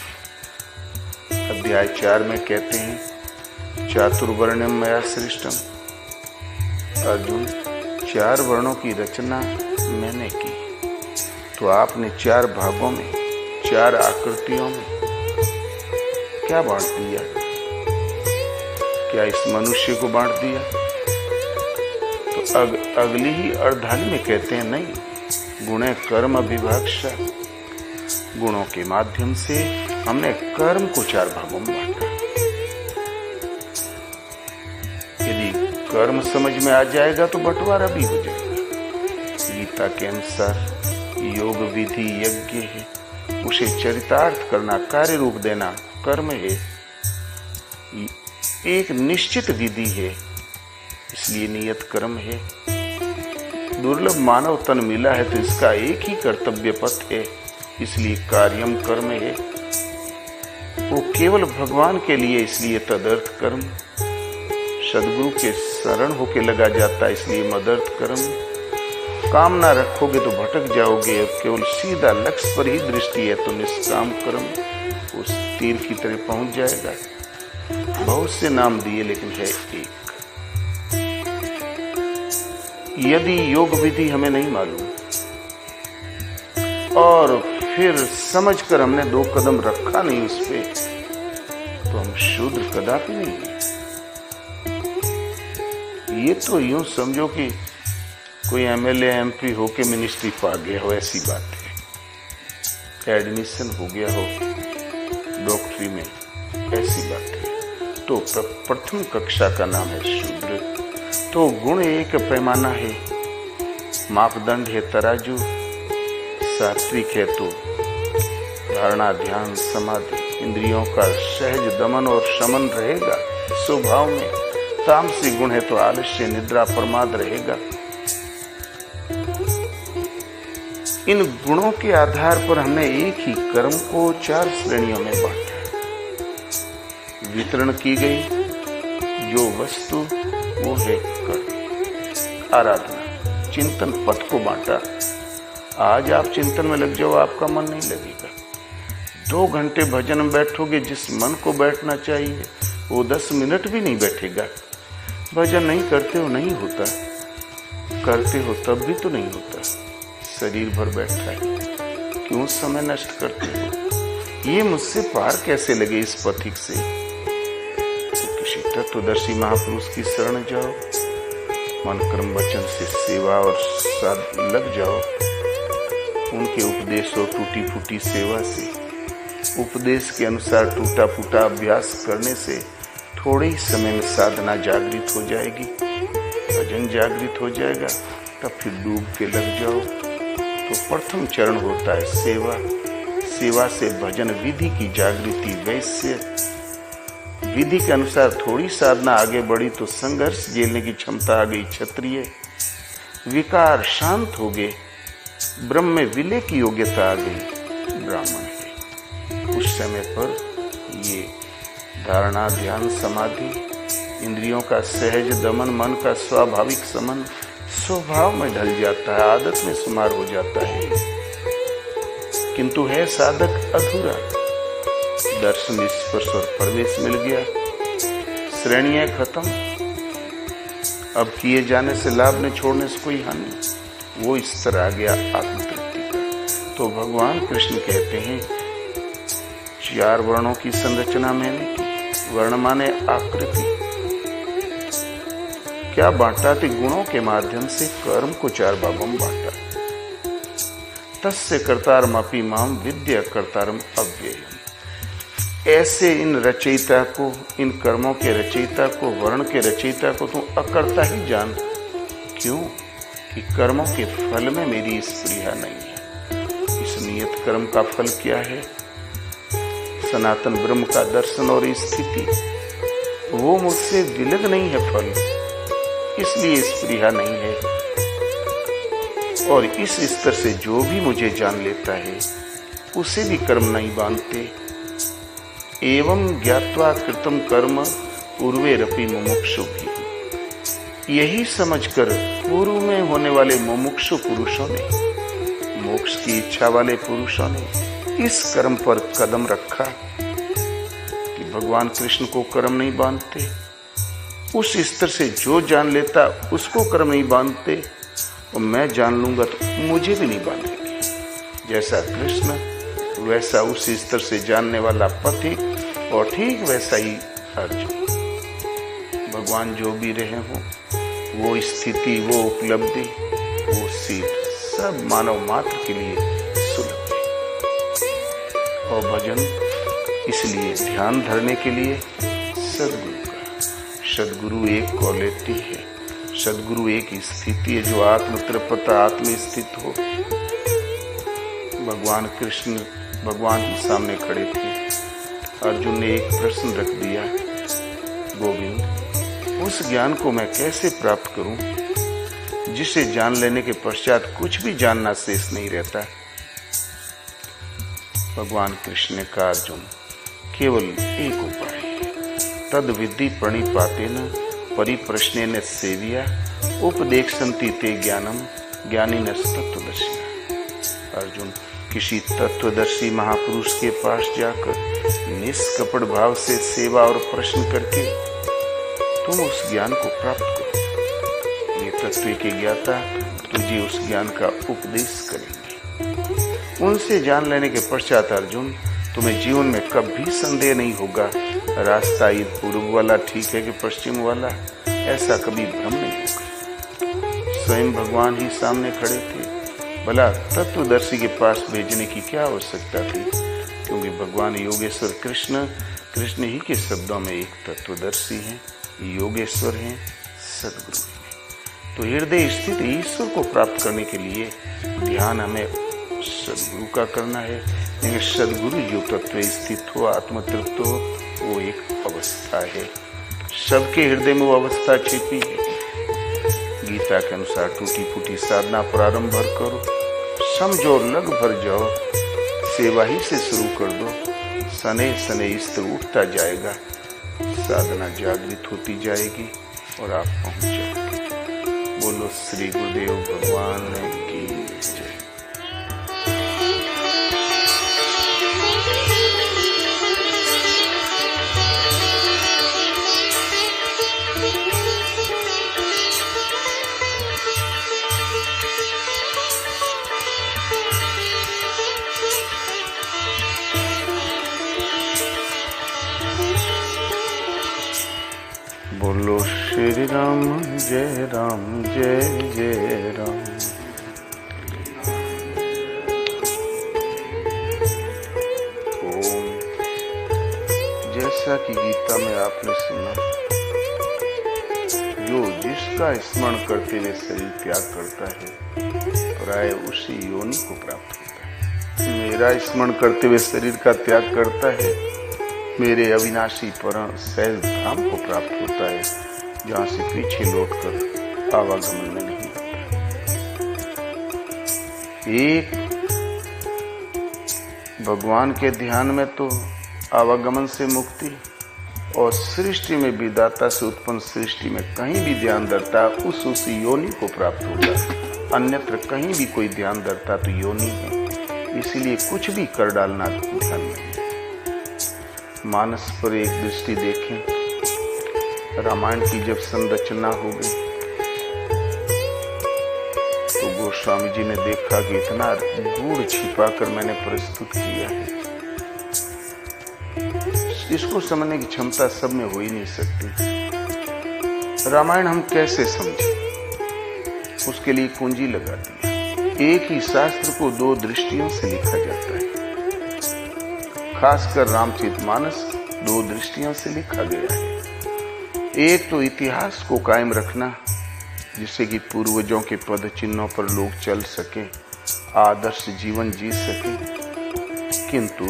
अध्याय 4 में कहते हैं, चातुर्वर्ण्यम मया सृष्टम। अर्जुन, 4 वर्णों की रचना मैंने की, तो आपने 4 भागों में 4 आकृतियों में क्या बांट दिया? क्या इस मनुष्य को बांट दिया? तो अगली ही अर्धाली में कहते हैं, नहीं, गुणे कर्म विभाक्षा। गुणों के माध्यम से हमने कर्म को 4 भागों में बांटा। यदि कर्म समझ में आ जाएगा तो बंटवारा भी हो जाएगा। गीता के अनुसार योग विधि यज्ञ है, उसे चरितार्थ करना, कार्य रूप देना कर्म है। एक निश्चित विधि है, इसलिए नियत कर्म है। दुर्लभ मानव तन मिला है तो इसका एक ही कर्तव्य पथ है, इसलिए कार्यम कर्म है। वो केवल भगवान के लिए, इसलिए तदर्थ कर्म। सदगुरु के शरण होके लगा जाता है, इसलिए मदर्थ कर्म। कामना रखोगे तो भटक जाओगे, और केवल सीधा लक्ष्य पर ही दृष्टि है तो निष्काम कर्म उस तीर की तरह पहुंच जाएगा। बहुत से नाम दिए लेकिन है एक। यदि योग विधि हमें नहीं मालूम और फिर समझकर हमने 2 कदम रखा नहीं उस पे, तो हम शूद्र कदापि नहीं हैं। ये तो यूं समझो कि कोई एमएलए एमपी होके मिनिस्ट्री पा गया हो, ऐसी बात है। एडमिशन हो गया हो डॉक्टरी में, ऐसी बात है। तो प्रथम कक्षा का नाम है शूद्र। तो गुण एक पैमाना है, मापदंड है तराजू। सात्विक है तो धारणा, ध्यान, समाधि, इंद्रियों का सहज दमन और शमन रहेगा स्वभाव में। तामसिक गुण है तो आलस्य, निद्रा, प्रमाद रहेगा। इन गुणों के आधार पर हमने एक ही कर्म को 4 श्रेणियों में बांटा। वितरण की गई जो वस्तु वो है कर्म। आराधना, चिंतन पथ को बांटा। आज आप चिंतन में लग जाओ, आपका मन नहीं लगेगा। 2 घंटे भजन में बैठोगे, जिस मन को बैठना चाहिए वो 10 मिनट भी नहीं बैठेगा। भजन नहीं करते हो नहीं होता, करते हो तब भी तो नहीं होता। शरीर भर बैठा है, क्यों समय नष्ट करते हो? ये मुझसे पार कैसे लगे इस पथिक से? तो किसी तत्वदर्शी महापुरुष की शरण जाओ, मन कर्म वचन से सेवा और साथ लग जाओ। उनके उपदेश और टूटी फूटी सेवा से, उपदेश के अनुसार टूटा फूटा अभ्यास करने से थोड़े ही समय में साधना जागृत हो जाएगी, भजन जागृत हो जाएगा। तब फिर डूब के लग जाओ। तो प्रथम चरण होता है सेवा। सेवा से भजन विधि की जागृति। वैसे विधि के अनुसार थोड़ी साधना आगे बढ़ी तो संघर्ष झेलने की क्षमता आ गई क्षत्रिय। विकार शांत हो गए, ब्रह्म में विलय की योग्यता आ गई ब्राह्मण है। उस समय पर ये धारणा, ध्यान, समाधि, इंद्रियों का सहज दमन, मन का स्वाभाविक समन स्वभाव में ढल जाता है, आदत में शुमार हो जाता है। किंतु है साधक अधूरा। दर्शन, स्पर्श और प्रवेश मिल गया, श्रेणियां खत्म। अब किए जाने से लाभ ने, छोड़ने से कोई हानि। वो स्तर आ गया आत्मतृप्ति का। तो भगवान कृष्ण कहते हैं 4 वर्णों की संरचना मैंने की। वर्ण माने आकृति। क्या बांटा? तो गुणों के माध्यम से कर्म को 4 भागों में बांटा। तस्य कर्तारम अपि माम विद्या कर्तारम अव्ययम्। ऐसे इन रचयिता को, इन कर्मों के रचयिता को, वर्ण के रचयिता को तुम अकर्ता ही जान। क्यों? कि कर्मों के फल में मेरी स्पृहा नहीं है। इस नियत कर्म का फल क्या है? सनातन ब्रह्म का दर्शन और स्थिति। वो मुझसे विलग नहीं है फल, इसलिए स्पृहा नहीं है। और इस स्तर से जो भी मुझे जान लेता है उसे भी कर्म नहीं बांधते। एवं ज्ञात्वा कृतम कर्म पूर्वेरपि मुमुक्षु भी। यही समझकर पूर्व में होने वाले मुमुक्षु पुरुषों ने, मोक्ष की इच्छा वाले पुरुषों ने इस कर्म पर कदम रखा कि भगवान कृष्ण को कर्म नहीं बांधते। उस स्तर से जो जान लेता उसको कर्म नहीं बांधते, और मैं जान लूंगा तो मुझे भी नहीं बांधेंगे। जैसा कृष्ण वैसा उस स्तर से जानने वाला पथिक, और ठीक वैसा ही अर्जुन। भगवान जो भी रहे हो, वो स्थिति, वो उपलब्धि, वो सीट सब मानव मात्र के लिए सुलभ है। और भजन इसलिए ध्यान धरने के लिए सदगुरु का। सदगुरु एक क्वालिटी है, सदगुरु एक स्थिति है जो आत्म तृप्त, आत्म स्थित हो। भगवान कृष्ण भगवान के सामने खड़े थे। अर्जुन ने एक प्रश्न रख दिया, गोविंद, उस ज्ञान को मैं कैसे प्राप्त करूं जिसे जान लेने के पश्चात कुछ भी जानना शेष नहीं रहता। भगवान कृष्ण ने कहा, अर्जुन, केवल एक उपाय है। तद विद्धि प्रणिपातेन परिप्रश्नेन सेविया उपदेक्षन्ति ते ज्ञानम ज्ञानिनस्तत्वदर्शिनः। अर्जुन, किसी तत्वदर्शी महापुरुष के पास जाकर निष्कपट भाव से सेवा और प्रश्न करके तुम उस ज्ञान को प्राप्त करो। ये तत्व के ज्ञाता तुझे उस ज्ञान का उपदेश करेंगे। उनसे जान लेने के पश्चात अर्जुन तुम्हें जीवन में कभी संदेह नहीं होगा रास्ता ये पूर्व वाला ठीक है कि पश्चिम वाला, ऐसा कभी भ्रम नहीं होगा। स्वयं भगवान ही सामने खड़े थे, भला तत्वदर्शी के पास भेजने की क्या आवश्यकता थी, क्योंकि भगवान योगेश्वर कृष्ण ही के शब्दों में एक तत्वदर्शी हैं, योगेश्वर हैं, सद्गुरु हैं। तो हृदय स्थित ईश्वर को प्राप्त करने के लिए ध्यान हमें सद्गुरु का करना है। लेकिन सद्गुरु जो तत्व स्थित हो, आत्मतृप्त हो, वो एक अवस्था है। सबके हृदय में वो अवस्था छिपी है। गीता के अनुसार टूटी फूटी साधना प्रारंभ भर करो, समझो लग भर जाओ, सेवा ही से शुरू कर दो, सने सने स्तर उठता जाएगा, साधना जागृत होती जाएगी और आप पहुंच जाओगे। बोलो श्री गुरुदेव भगवान की जय। बोलो श्री राम जय जय राम। ओम। जैसा कि गीता में आपने सुना, जो जिसका स्मरण करते हुए शरीर त्याग करता है प्राय उसी योनि को प्राप्त होता है। मेरा स्मरण करते हुए शरीर का त्याग करता है, मेरे अविनाशी परम सहज धाम को प्राप्त होता है, जहाँ से पीछे लौटकर आवागमन में नहीं आता। एक भगवान के ध्यान में तो आवागमन से मुक्ति, और सृष्टि में विदाता से उत्पन्न सृष्टि में कहीं भी ध्यान धरता उस योनि को प्राप्त होता। अन्यत्र कहीं भी कोई ध्यान धरता तो योनि है, इसीलिए कुछ भी कर डालना ध्यान नहीं। मानस पर एक दृष्टि देखें। रामायण की जब संरचना हो गई तो गोस्वामी जी ने देखा कि इतना गूढ़ छिपाकर मैंने प्रस्तुत किया है, इसको समझने की क्षमता सब में हो ही नहीं सकती। रामायण हम कैसे समझें, उसके लिए कुंजी लगा दी। एक ही शास्त्र को दो दृष्टियों से लिखा जाता है, खासकर रामचरितमानस दो दृष्टियों से लिखा गया है। एक तो इतिहास को कायम रखना, जिससे कि पूर्वजों के पद चिन्हों पर लोग चल सके, आदर्श जीवन जी सके, किंतु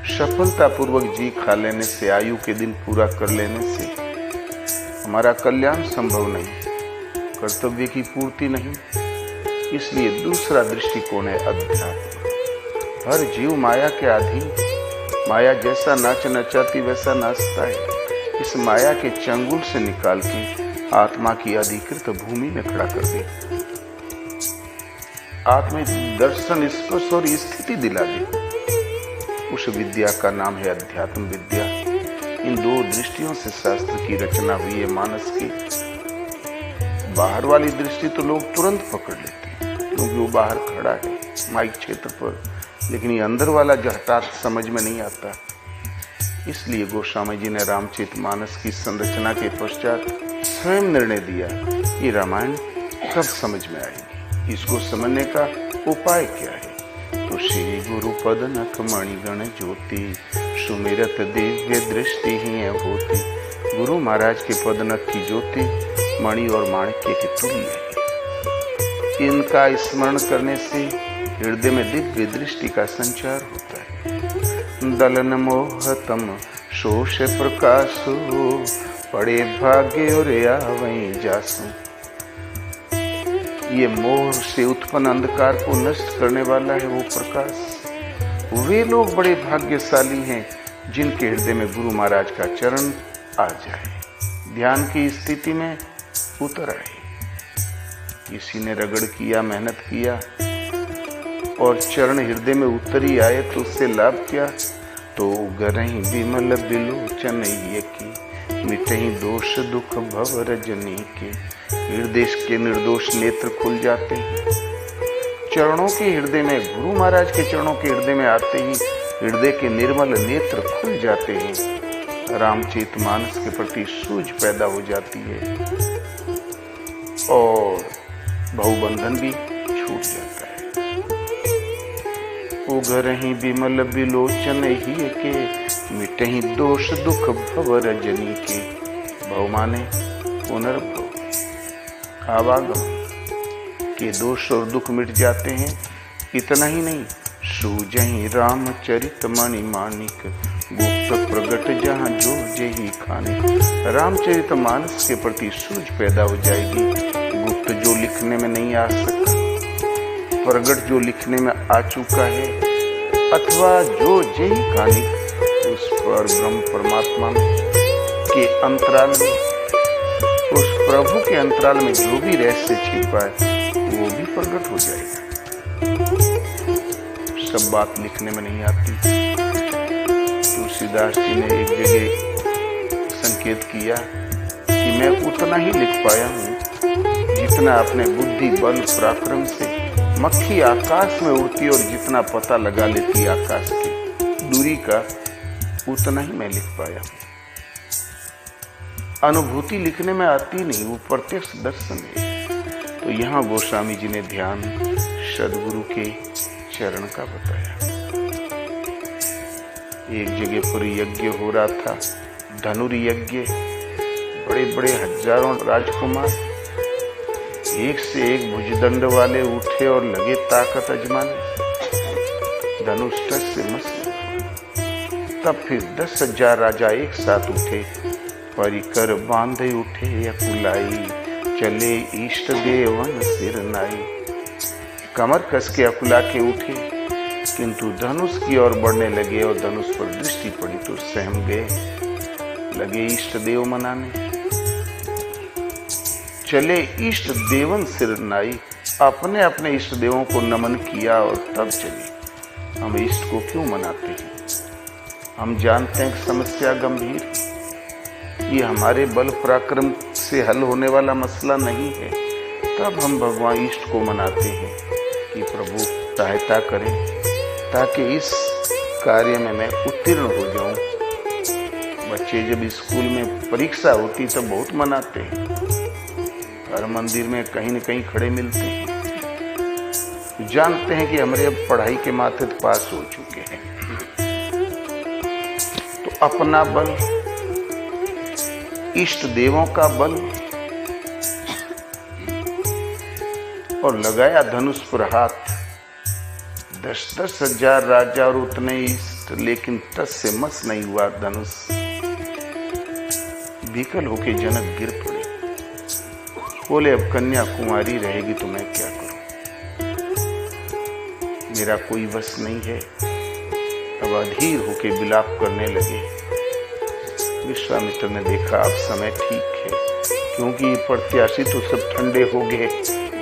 सफलतापूर्वक जी खा लेने से, आयु के दिन पूरा कर लेने से हमारा कल्याण संभव नहीं, कर्तव्य की पूर्ति नहीं। इसलिए दूसरा दृष्टिकोण है अध्यात्म। हर जीव माया के अधीन, माया जैसा नाच नचाती वैसा नाचता है। इस माया के चंगुल से निकाल के आत्मा की अधिकृत भूमि में खड़ा कर दे, आत्म दर्शन, स्पर्श और स्थिति दिला दे। उस विद्या का नाम है अध्यात्म विद्या। इन दो दृष्टियों से शास्त्र की रचना हुई है मानस की। बाहर वाली दृष्टि तो लोग तुरंत पकड़ लेते हैं, क्योंकि वो बाहर खड़ा है माइक क्षेत्र पर, लेकिन ये अंदर वाला जो हठात समझ में नहीं आता। इसलिए गोस्वामी जी ने रामचरितमानस की संरचना के पश्चात स्वयं निर्णय दिया कि रामायण कब समझ में आएगी, इसको समझने का उपाय क्या है। तो श्री गुरु पद नख मणिगण ज्योति, सुमिरत दिव्य दृष्टि ही होती। गुरु महाराज के पद नख की ज्योति मणि और माणिक्य के तुल्य है। इनका स्मरण करने से हृदय में दिव्य दृष्टि का संचार होता है। दलन मोहतम शोष प्रकाशो, पड़े भाग्य और आवई जासु। ये मोह से उत्पन्न अंधकार को नष्ट करने वाला है वो प्रकाश। वे लोग बड़े भाग्यशाली हैं जिनके हृदय में गुरु महाराज का चरण आ जाए, ध्यान की स्थिति में उतर आए। किसी ने रगड़ किया, मेहनत किया और चरण हृदय में उतर ही आए तो उससे लाभ क्या। तो गरही विमल बिलोचन ये की, मिटही दोष दुख भव रजनी के। हृदय के निर्दोष नेत्र खुल जाते हैं, चरणों के हृदय में, गुरु महाराज के चरणों के हृदय में आते ही हृदय के निर्मल नेत्र खुल जाते हैं, रामचरितमानस के प्रति सूझ पैदा हो जाती है और भवबंधन भी छूट जाता है। उगरहि बिमल बिलोचन ही के, मिटहि दोष दुख भव रजनी के। भव माने पुनर्भव, आवागम के दोष और दुख मिट जाते हैं। इतना ही नहीं, सूझहि रामचरित मणि मानिक, गुप्त प्रगट जहाँ जो जेहि खानिक। रामचरित मानस के प्रति सूझ पैदा हो जाएगी। गुप्त जो लिखने में नहीं आ सका, प्रगट जो लिखने में आ चुका है, अथवा जो जेहि खानिक, उस पर ब्रह्म परमात्मा के अंतराल में, उस प्रभु के अंतराल में जो भी रहस्य छिपा है वो भी प्रकट हो जाएगा। सब बात लिखने में नहीं आती। तुलसीदास जी ने एक जगह संकेत किया कि मैं उतना ही लिख पाया हूँ जितना अपने बुद्धि बल पराक्रम से मक्खी आकाश में उड़ती और जितना पता लगा लेती आकाश की दूरी का, उतना ही मैं लिख पाया हूँ। अनुभूति लिखने में आती नहीं, वो प्रत्यक्ष दर्शन है। तो यहाँ गोस्वामी जी ने ध्यान सदगुरु के चरण का बताया। एक जगह पर यज्ञ हो रहा था, धनुर्यज्ञ। बड़े बड़े हजारों राजकुमार एक से एक भुजदंड वाले उठे और लगे ताकत अजमाने। धनुष से मस्त। तब फिर 10,000 राजा एक साथ उठे, परिकर बांधे उठे अकुलाई, चले इष्ट देवन सिर नाई। कमर कस के अकुला के उठे, किंतु धनुष की ओर बढ़ने लगे और धनुष पर दृष्टि पड़ी तो सहम गए, लगे इष्ट देव मनाने। चले इष्ट देवन सिर नाई, अपने अपने इष्ट देवों को नमन किया और तब चले। हम इष्ट को क्यों मनाते हैं? हम जानते हैं कि समस्या गंभीर, ये हमारे बल पराक्रम से हल होने वाला मसला नहीं है। तब हम भगवान इष्ट को मनाते हैं कि प्रभु सहायता करें ताकि इस कार्य में मैं उत्तीर्ण हो जाऊं। बच्चे जब स्कूल में परीक्षा होती तब बहुत मनाते हैं, हर मंदिर में कहीं न कहीं खड़े मिलते हैं, जानते हैं कि हमारे अब पढ़ाई के माथे पास हो चुके हैं। तो अपना बल, इष्ट देवों का बल, और लगाया धनुष पर हाथ। 10,000 राजा और उतने इष्ट, लेकिन टस से मस नहीं हुआ धनुष। विकल होके जनक गिर पड़े, बोले अब कन्या कुमारी रहेगी तो मैं क्या करूं, मेरा कोई वश नहीं है। अब अधीर होके विलाप करने लगे। विश्वामित्र ने देखा अब समय ठीक है, क्योंकि प्रत्याशी तो सब ठंडे हो गए,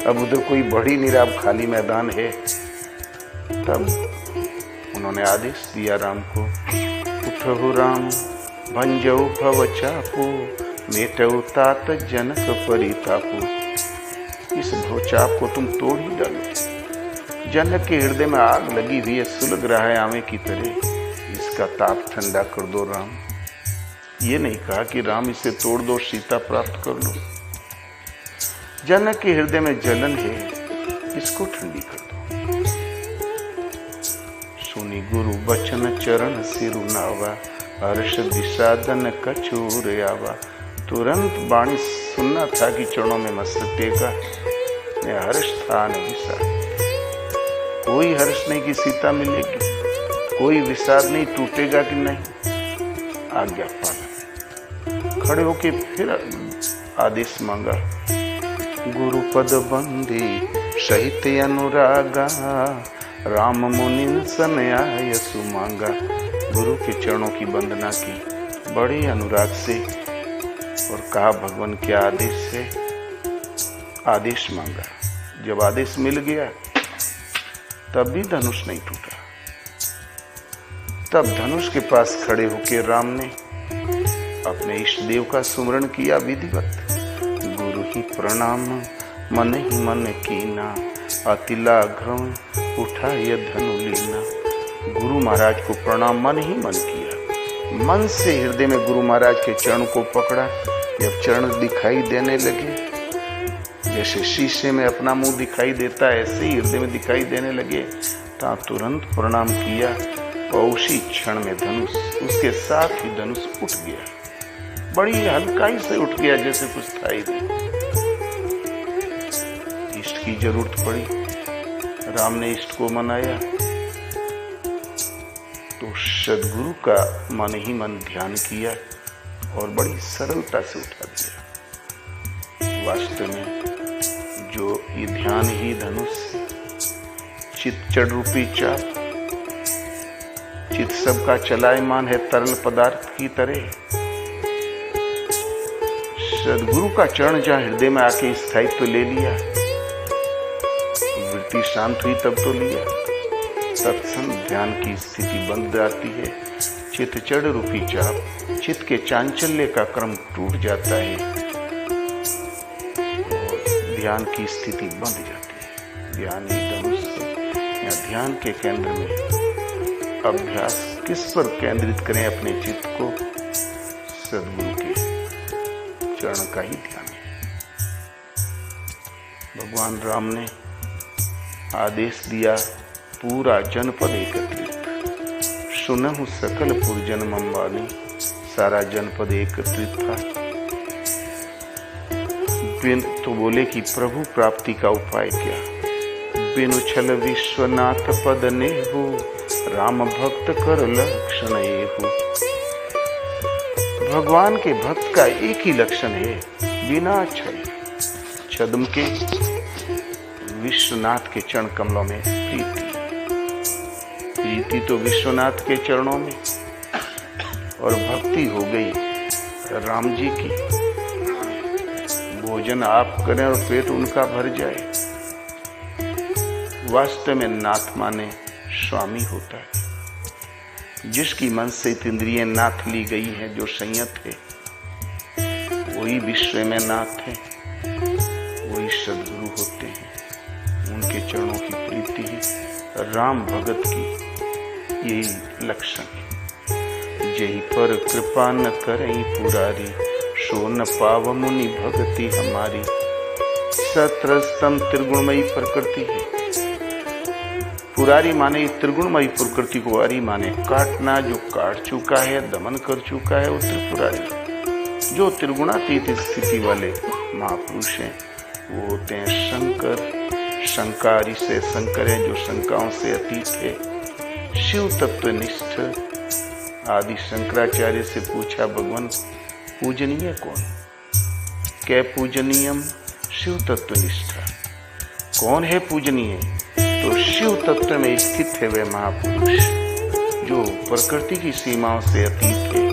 अब उधर कोई बड़ी निराब खाली मैदान है। तब उन्होंने आदेश दिया राम को, उठो राम भंजो भव चापो, मेटो तात जनक परितापो। इस भवचाप को तुम तोड़ ही डालो। जनक के हृदय में आग लगी हुई है, सुलग रहा है आमे की तरह, इसका ताप ठंडा कर दो राम। ये नहीं कहा कि राम इसे तोड़ दो, सीता प्राप्त कर लो। जनक के हृदय में जलन है, इसको ठंडी कर दो। सुनी गुरु बचन चरण सिरु नावा, हर्ष विषादन कछूर आवा। तुरंत वाणी सुनना था कि चरणों में मस्तक टेका, मैं हर्ष था न विषाद। कोई हर्ष नहीं कि सीता मिलेगी, कोई विषाद नहीं टूटेगा कि नहीं। आज्ञा पालन। खड़े होके फिर आदेश मांगा, गुरु पद बंदे सहित अनुरागा, राम मुनि सन आय सुमांगा। गुरु के चरणों की वंदना की बड़े अनुराग से और कहा भगवान के आदेश से। आदेश मांगा, जब आदेश मिल गया तब भी धनुष नहीं टूटा। तब धनुष के पास खड़े होकर राम ने अपने इष्ट देव का सुमरण किया विधिवत। गुरु ही प्रणाम मन ही मन कीना, अतिला घ्रम उठा ये धनु लीना। गुरु महाराज को प्रणाम मन ही मन किया। मन से हृदय में गुरु महाराज के चरण को पकड़ा। जब चरण दिखाई देने लगे, जैसे शीशे में अपना मुंह दिखाई देता है, ऐसे ही हृदय में दिखाई देने लगे, तो तुरंत प्रणाम किया और उसी क्षण में धनुष, उसके साथ ही धनुष उठ गया। बड़ी हल्काई से उठ गया, जैसे कुछ था ही नहीं। इष्ट की जरूरत पड़ी, राम ने इष्ट को मनाया तो सदगुरु का मन ही मन ध्यान किया और बड़ी सरलता से उठा दिया। वास्तव में जो ये ध्यान ही धनुष, चित रूपी चाप, चित सबका चलायमान है तरल पदार्थ की तरह। सदगुरु का चरण जहां हृदय में आके स्थायित्व ले लिया, वृत्ति शांत हुई तब तो लिया, तत्सम ध्यान की स्थिति बन जाती है। चित चढ़ रूपी चाप, चित के चांचल्य का क्रम टूट जाता है और ध्यान की स्थिति बंध जाती है। ध्यान ही धनुष या ध्यान के केंद्र में अभ्यास किस पर केंद्रित करें अपने चित्त को? सदगुरु के चरण का ही ध्यान है। भगवान राम ने आदेश दिया, पूरा जनपद एकत्रित, सुनहु सकल पुरजन मंबानी। सारा जनपद एकत्रित था। तो बोले कि प्रभु प्राप्ति का उपाय क्या? बिनु छल विश्वनाथ पद नेहु, राम भक्त कर लक्षण एहु। भगवान के भक्त का एक ही लक्षण है, बिना छल छद्म के विश्वनाथ के चरण कमलों में प्रीति। प्रीति तो विश्वनाथ के चरणों में, और भक्ति हो गई राम जी की। भोजन आप करें और पेट उनका भर जाए। वास्तव में नाथ माने स्वामी होता है। जिसकी मन से इंद्रियां नाथ ली गई हैं, जो संयत है, वही विश्व में नाथ है, वही सदगुरु होते हैं। उनके चरणों की प्रीति ही राम भगत की यही लक्षण है। जही पर कृपा न करई पुरारी, सो न पाव मुनि भगति हमारी। सत्रस्तम त्रिगुणमयी प्रकृति है। पुरारी माने त्रिगुणमयी प्रकृति को, अरी माने काटना। जो काट चुका है, दमन कर चुका है, वो त्रिपुरारी। जो त्रिगुणातीत स्थिति वाले महापुरुष हैं, वो होते हैं शंकर। शंकारी से शंकर है, जो शंकाओं से अतीत है। शिव तत्वनिष्ठ आदि शंकराचार्य से पूछा, भगवान पूजनीय कौन? कै पूजनीयम? शिव तत्वनिष्ठा। कौन है पूजनीय? तो शिव तत्व में स्थित है वे महापुरुष, जो प्रकृति की सीमाओं से अतीत है,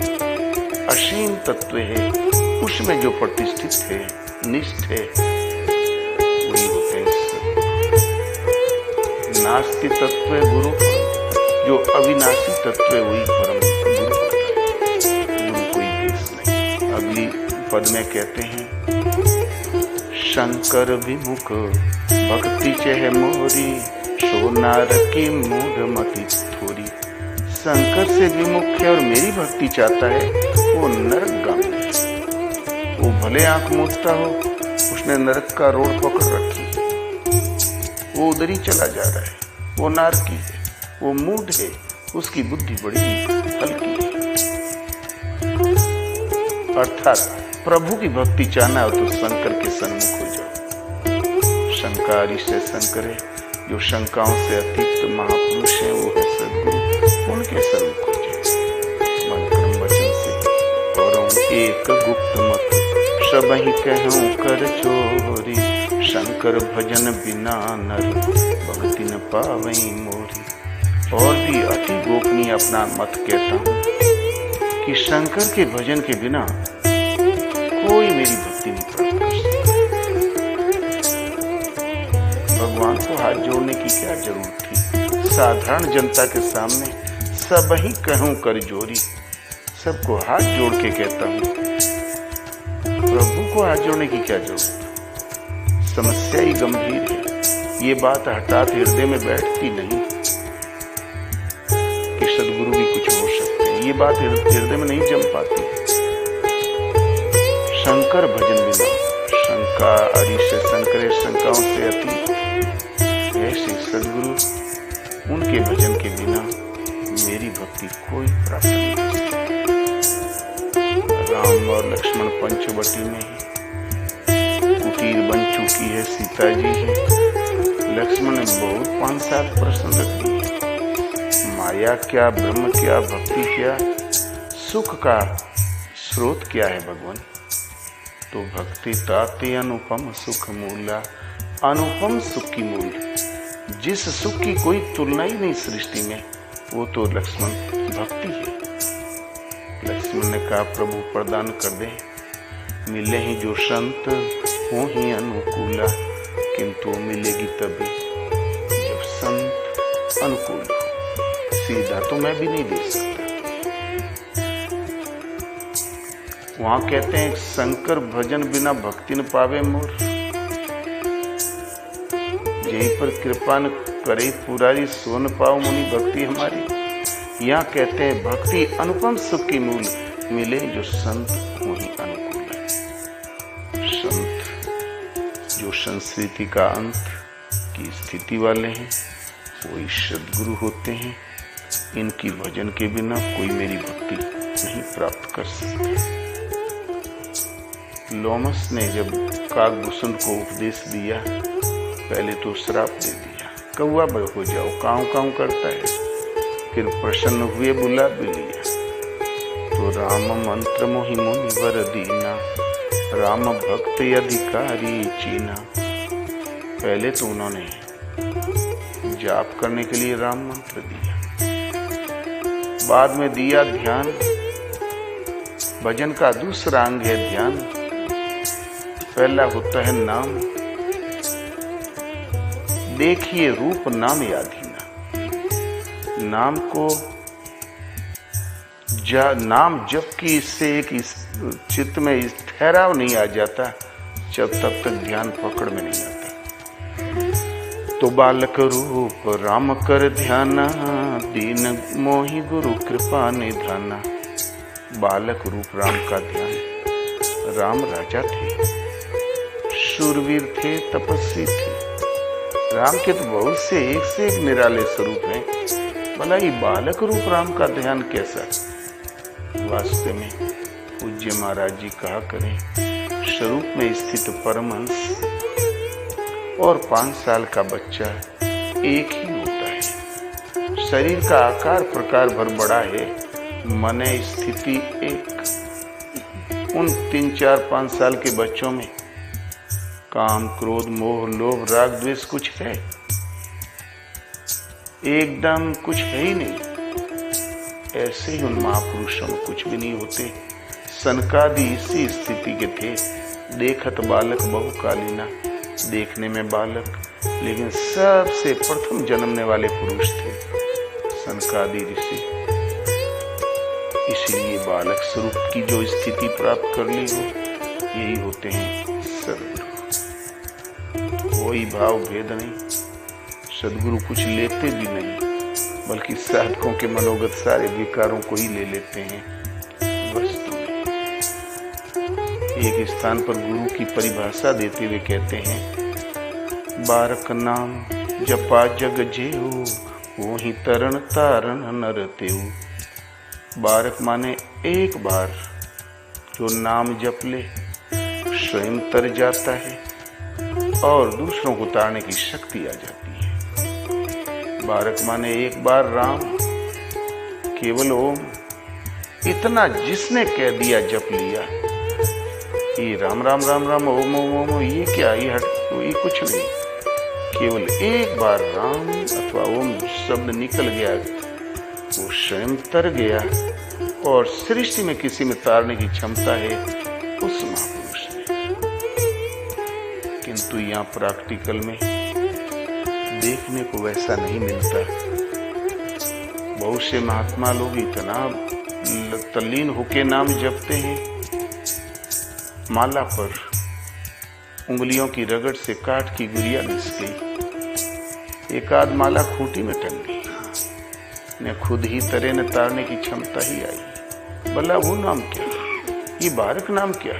असीम तत्व है, उसमें जो प्रतिष्ठित है, निष्ठ है, वही होते हैं। नास्ति तत्व है गुरु, जो अविनाशी तत्व है, वही परम गुरु होता है। गुरु कोई भेष नहीं। अगली पद में कहते हैं, शंकर विमुख भक्ति चह मोरी, सो नारकी मूढ़ मति थोरी। शंकर से विमुख है और मेरी भक्ति चाहता है, वो नरकगामी है। वो भले आंख मूंदता हो, उसने नरक का रोड पकड़ रखी है, वो उधर ही चला जा रहा है। वो नारकी है, वो मूढ़ है, उसकी बुद्धि बड़ी हल्की है। अर्थात प्रभु की भक्ति चाहना हो तो शंकर के सन्मुख हो जाओ। शंकारी से शंकर है, जो शंकाओं से अतीत महापुरुष हैं, वो है सदगुरु, उनके सन्मुख हो जाए। मन कर्म वचन से और एक गुप्त मत, सब ही कहूं कर चोरी। शंकर भजन बिना नर, भक्ति न पावई मोरी। और भी अति गोपनीय अपना मत कहता हूं कि शंकर के भजन के बिना कोई मेरी भक्ति नहीं प्राप्त कर सकता। भगवान को हाथ जोड़ने की क्या जरूरत थी? साधारण जनता के सामने सब ही कहूं कर जोरी। सबको हाथ जोड़ के कहता हूं, प्रभु को हाथ जोड़ने की क्या जरूरत? समस्या ही गंभीर है। ये बात हठात हृदय में बैठती नहीं कि सदगुरु भी कुछ हो सकते हैं। ये बात हृदय में नहीं जम पाती। शंकर भजन बिना शंका आदि से संकरे शंकाओं से अति ऐसे सदगुरु उनके भजन के बिना मेरी भक्ति कोई प्राप्त नहीं कर सकती। राम और लक्ष्मण पंचवटी में कुटीर बन चुकी है, सीता जी है। लक्ष्मण ने बहुत 5-7 प्रश्न रख दिए। माया क्या, ब्रह्म क्या, भक्ति क्या, सुख का स्रोत क्या है भगवान? तो भक्ति ताते अनुपम सुख मूला, अनुपम सुख की मूल। जिस सुख की कोई तुलना ही नहीं सृष्टि में, वो तो लक्ष्मण भक्ति है। लक्ष्मण ने कहा प्रभु प्रदान कर दे, मिले ही जो संत हो ही अनुकूला, किंतु मिलेगी तभी जब संत अनुकूल हो। सीधा तो मैं भी नहीं दे सकता। वहां कहते हैं शंकर भजन बिना भक्ति न पावे मोर, यही पर कृपा न करे पुरारी, सोन पाओ मुनि भक्ति हमारी। यहाँ कहते हैं भक्ति अनुपम सुख की मूल, मिले जो संत हो ही अनुकूल है। संत जो संस्कृति का अंत की स्थिति वाले हैं, वही सद्गुरु होते हैं। इनकी भजन के बिना कोई मेरी भक्ति नहीं प्राप्त कर सकता। लोमस ने जब काकभूषण को उपदेश दिया, पहले तो श्राप दे दिया, कौआ हो जाओ, काऊ काऊ करता है। फिर प्रसन्न हुए, बुला भी लिया। तो राम मंत्र मोहि मुनि वर दीना, राम भक्त अधिकारी चीना। पहले तो उन्होंने जाप करने के लिए राम मंत्र दिया, बाद में दिया ध्यान। भजन का दूसरा अंग है ध्यान। पहला होता है नाम। देखिए रूप नाम यादीना। नाम को नाम जब कि इससे एक चित्त में ठहराव नहीं आ जाता, जब तब तक ध्यान पकड़ में नहीं आता। तो बालक रूप राम कर ध्याना, दीन मोहि गुरु कृपा निधाना। बालक रूप राम का ध्यान। राम राजा थे, शूरवीर थे, तपस्वी थे। राम के तो बहुत से एक निराले स्वरूप हैं, भला ये बालक रूप राम का ध्यान कैसा? वास्तव में पूज्य महाराज जी कहा करें, स्वरूप में स्थित परमहंस और 5 साल का बच्चा एक ही होता है। शरीर का आकार प्रकार भर बड़ा है, मन स्थिति एक। उन 3, 4, 5 साल के बच्चों में काम, क्रोध, मोह, लोभ, राग, द्वेष कुछ है? एकदम कुछ है ही नहीं। ऐसे ही उन महापुरुषों में कुछ भी नहीं होते। सनकादि इसी स्थिति के थे। देखत बालक बहुकालीना, देखने में बालक, लेकिन सबसे प्रथम जन्मने वाले पुरुष थे सनकादि ऋषि। इसीलिए बालक स्वरूप की जो स्थिति प्राप्त कर ली हो, यही होते हैं सद्गुरु। कोई भाव भेद नहीं, सद्गुरु कुछ लेते भी नहीं, बल्कि साधकों के मनोगत सारे विकारों को ही ले लेते हैं। वस्तु एक स्थान पर गुरु की परिभाषा देते हुए कहते हैं, बारक नाम जपा जग जेऊ, वो ही तरन तारण नर तेऊ। बारक माने एक बार जो नाम जप ले, स्वयं तर जाता है और दूसरों को तारने की शक्ति आ जाती है। बारक माने एक बार राम, केवल ओम, इतना जिसने कह दिया, जप लिया, ये राम राम राम राम ओम ओम ओम, ये क्या, ये कुछ नहीं। केवल एक बार राम अथवा ओम शब्द निकल गया, वो स्वयं तर गया और सृष्टि में किसी में तारने की क्षमता है उस महापुरुष में। किंतु यहाँ प्रैक्टिकल में देखने को वैसा नहीं मिलता। बहुत से महात्मा लोग इतना तल्लीन होके नाम जपते हैं, माला पर उंगलियों की रगड़ से काठ की गुड़िया घिस गई, एक आध माला खूंटी में टंग गई, ने खुद ही तरे न तारने की क्षमता ही आई। भला वो नाम क्या, ये बारक नाम क्या?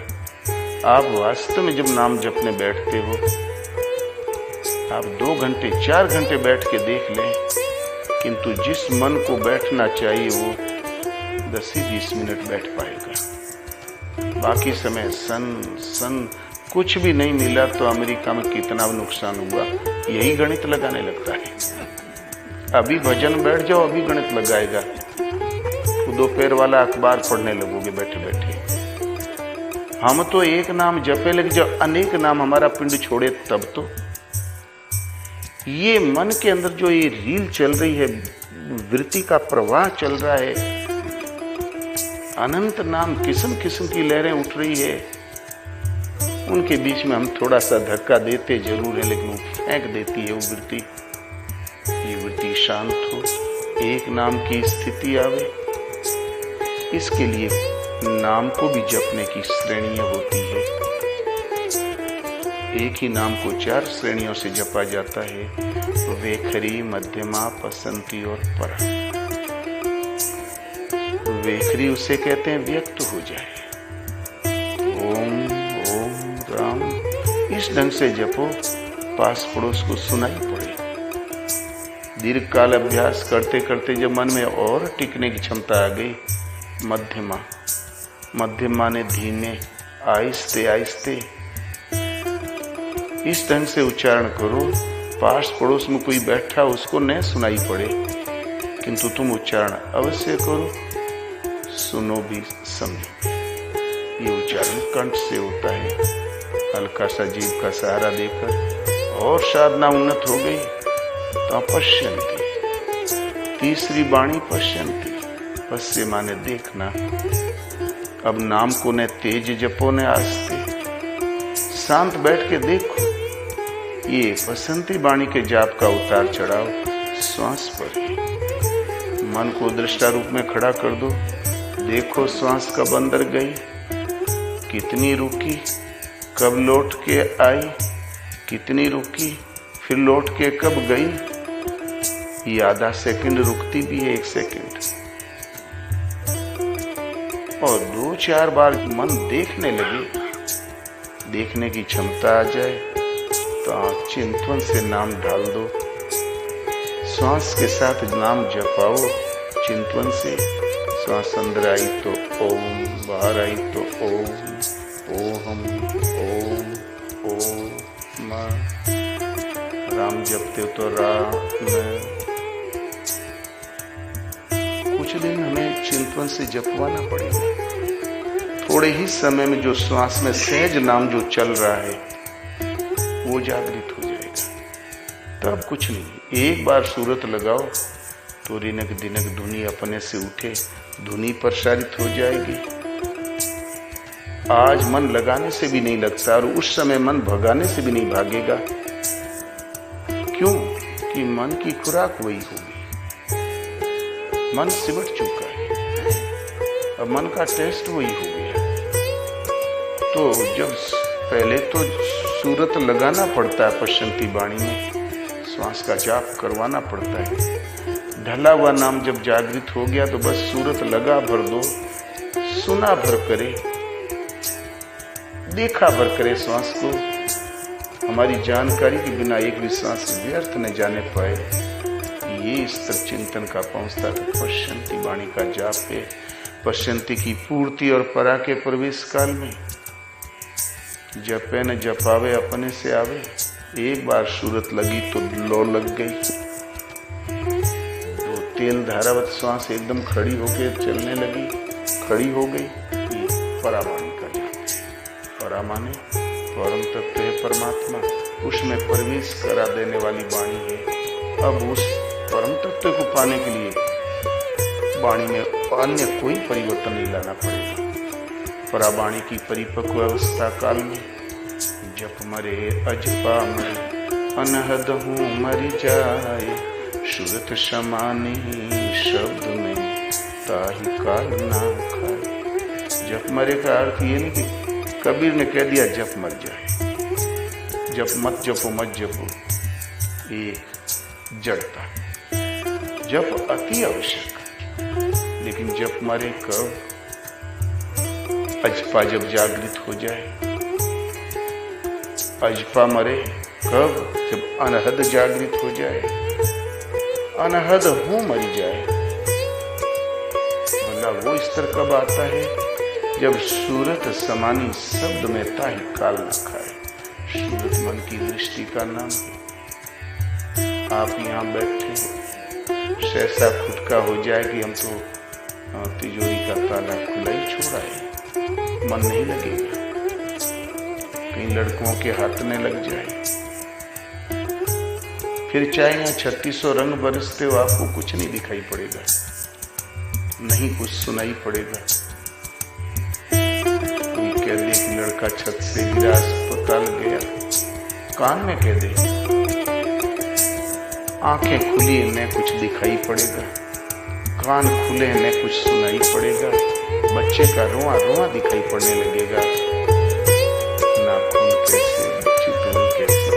आप वास्तव में जब नाम जपने बैठते हो, आप 2 घंटे 4 घंटे बैठ के देख लें, किंतु जिस मन को बैठना चाहिए वो 10 ही 20 मिनट बैठ पाएगा। बाकी समय सन कुछ भी नहीं मिला तो अमेरिका में कितना नुकसान हुआ, यही गणित लगाने लगता है। अभी भजन बैठ जाओ, अभी गणित लगाएगा, तो दोपहर वाला अखबार पढ़ने लगोगे बैठे बैठे। हम तो एक नाम जपे, लेकिन जब अनेक नाम हमारा पिंड छोड़े तब तो ये मन के अंदर जो ये रील चल रही है, वृत्ति का प्रवाह चल रहा है, अनंत नाम किस्म किस्म की लहरें उठ रही है, उनके बीच में हम थोड़ा सा धक्का देते जरूर है, लेकिन वो फेंक देती है वो वृत्ति। ये वृत्ति शांत हो, एक नाम की स्थिति आवे। इसके लिए नाम को भी जपने की श्रेणियां होती है। एक ही नाम को 4 श्रेणियों से जपा जाता है, वेखरी, मध्यमा, पसंती और परा। वेखरी उसे कहते हैं व्यक्त हो जाए, ओम ओम राम, इस ढंग से जपो पास पड़ोस को सुनाई पड़े। दीर्घ काल अभ्यास करते करते जब मन में और टिकने की क्षमता आ गई, मध्यमा ने धीमे, आहिस्ते आहिस्ते इस ढंग से उच्चारण करो, पास पड़ोस में कोई बैठा उसको न सुनाई पड़े, किंतु तुम उच्चारण अवश्य करो, सुनो भी समझो। ये उच्चारण कंठ से होता है। हल्का सा जीभ का सहारा देकर और साधना उन्नत हो गई तो पश्यन्ति, तीसरी वाणी पश्यन्ति, पश्य माने देखना। अब नाम को ने तेज जपो ने आस्ते, शांत बैठ के देखो। ये पसंती वाणी के जाप का उतार चढ़ाव श्वास पर है। मन को दृष्टा रूप में खड़ा कर दो, देखो श्वास कब अंदर गई, कितनी रुकी, कब लौट के आई, कितनी रुकी, फिर लौट के कब गई। ये आधा सेकंड रुकती भी है, 1 सेकंड। और 2-4 बार मन देखने लगे, देखने की क्षमता आ जाए तो आप चिंतन से नाम डाल दो, श्वास के साथ नाम जपाओ चिंतन से। श्वास अंदर आई तो ओम, बाहर आई तो ओम, ओम ओम ओम। राम जपते हो तो राम। कुछ दिन हमें चिंतन से जपवाना पड़ेगा। थोड़े ही समय में जो श्वास में सहज नाम जो चल रहा है वो जागृत हो जाएगा। तब कुछ नहीं, एक बार सूरत लगाओ तो रिनक दिनक धुनी अपने से उठे, धुनी प्रसारित हो जाएगी। आज मन लगाने से भी नहीं लगता और उस समय मन भगाने से भी नहीं भागेगा। क्यों? कि मन की खुराक वही होगी, मन सिमट चुका है, अब मन का टेस्ट वही हो गया। तो जब पहले तो सूरत लगाना पड़ता है, पश्चंती वाणी में श्वास का जाप करवाना पड़ता है। ढला हुआ नाम जब जागृत हो गया तो बस सूरत लगा भर दो, सुना भर करे, देखा भर करे श्वास को। हमारी जानकारी के बिना एक भी श्वास व्यर्थ न जाने पाए, ये स्तर चिंतन का पहुंचता है। पश्चंती वाणी का जाप है। पश्चंती की पूर्ति और परा के प्रवेश काल में जपे न जपावे अपने से आवे। एक बार सूरत लगी तो लो लग गई, तो तेल धारावत श्वास एकदम खड़ी होकर चलने लगी, खड़ी हो गई। ये परावाणी का जाप। परा माने परम तत्व है परमात्मा, उसमें प्रवेश करा देने वाली वाणी है। अब उस परम तत्व को पाने के लिए वाणी में अन्य कोई परिवर्तन नहीं लाना पड़ेगा। परावाणी की परिपक्व अवस्था काल में जप मरे अजपा मरे, अनहद हूँ मरी जाए, सूरत समानी शब्द में ताही काल ना खाए। जप मरे का अर्थ ये नहीं कि कबीर ने कह दिया जप मर जाए। जप मत जपो, मत जपो। एक जड़ता। जप अति आवश्यक, लेकिन जप मरे कब? अजपा जब जागृत हो जाए। अजपा मरे कब? जब अनहद जागृत हो जाए। अनहद हो मर जाए। भला वो स्तर कब आता है? जब सूरत समानी शब्द में ताहि काल न खाए। सूरत मन की दृष्टि का नाम है। आप यहाँ बैठे हो, सहसा खुटका हो जाए कि हम तो तिजोरी का ताला खुला ही छोड़ा है, मन नहीं लगेगा। कहीं लड़कों के हाथ में लग जाए, फिर चाहे यहाँ 3600 रंग बरसते हो, आपको कुछ नहीं दिखाई पड़ेगा, नहीं कुछ सुनाई पड़ेगा। कोई कह दे कि लड़का छत से गिरा, अस्पताल गया, कान में कह दे, आंखें खुली न कुछ दिखाई पड़ेगा, कान खुले न कुछ सुनाई पड़ेगा, बच्चे का रोआ रोआ दिखाई पड़ने लगेगा, नाखून कैसे, चितवन कैसे।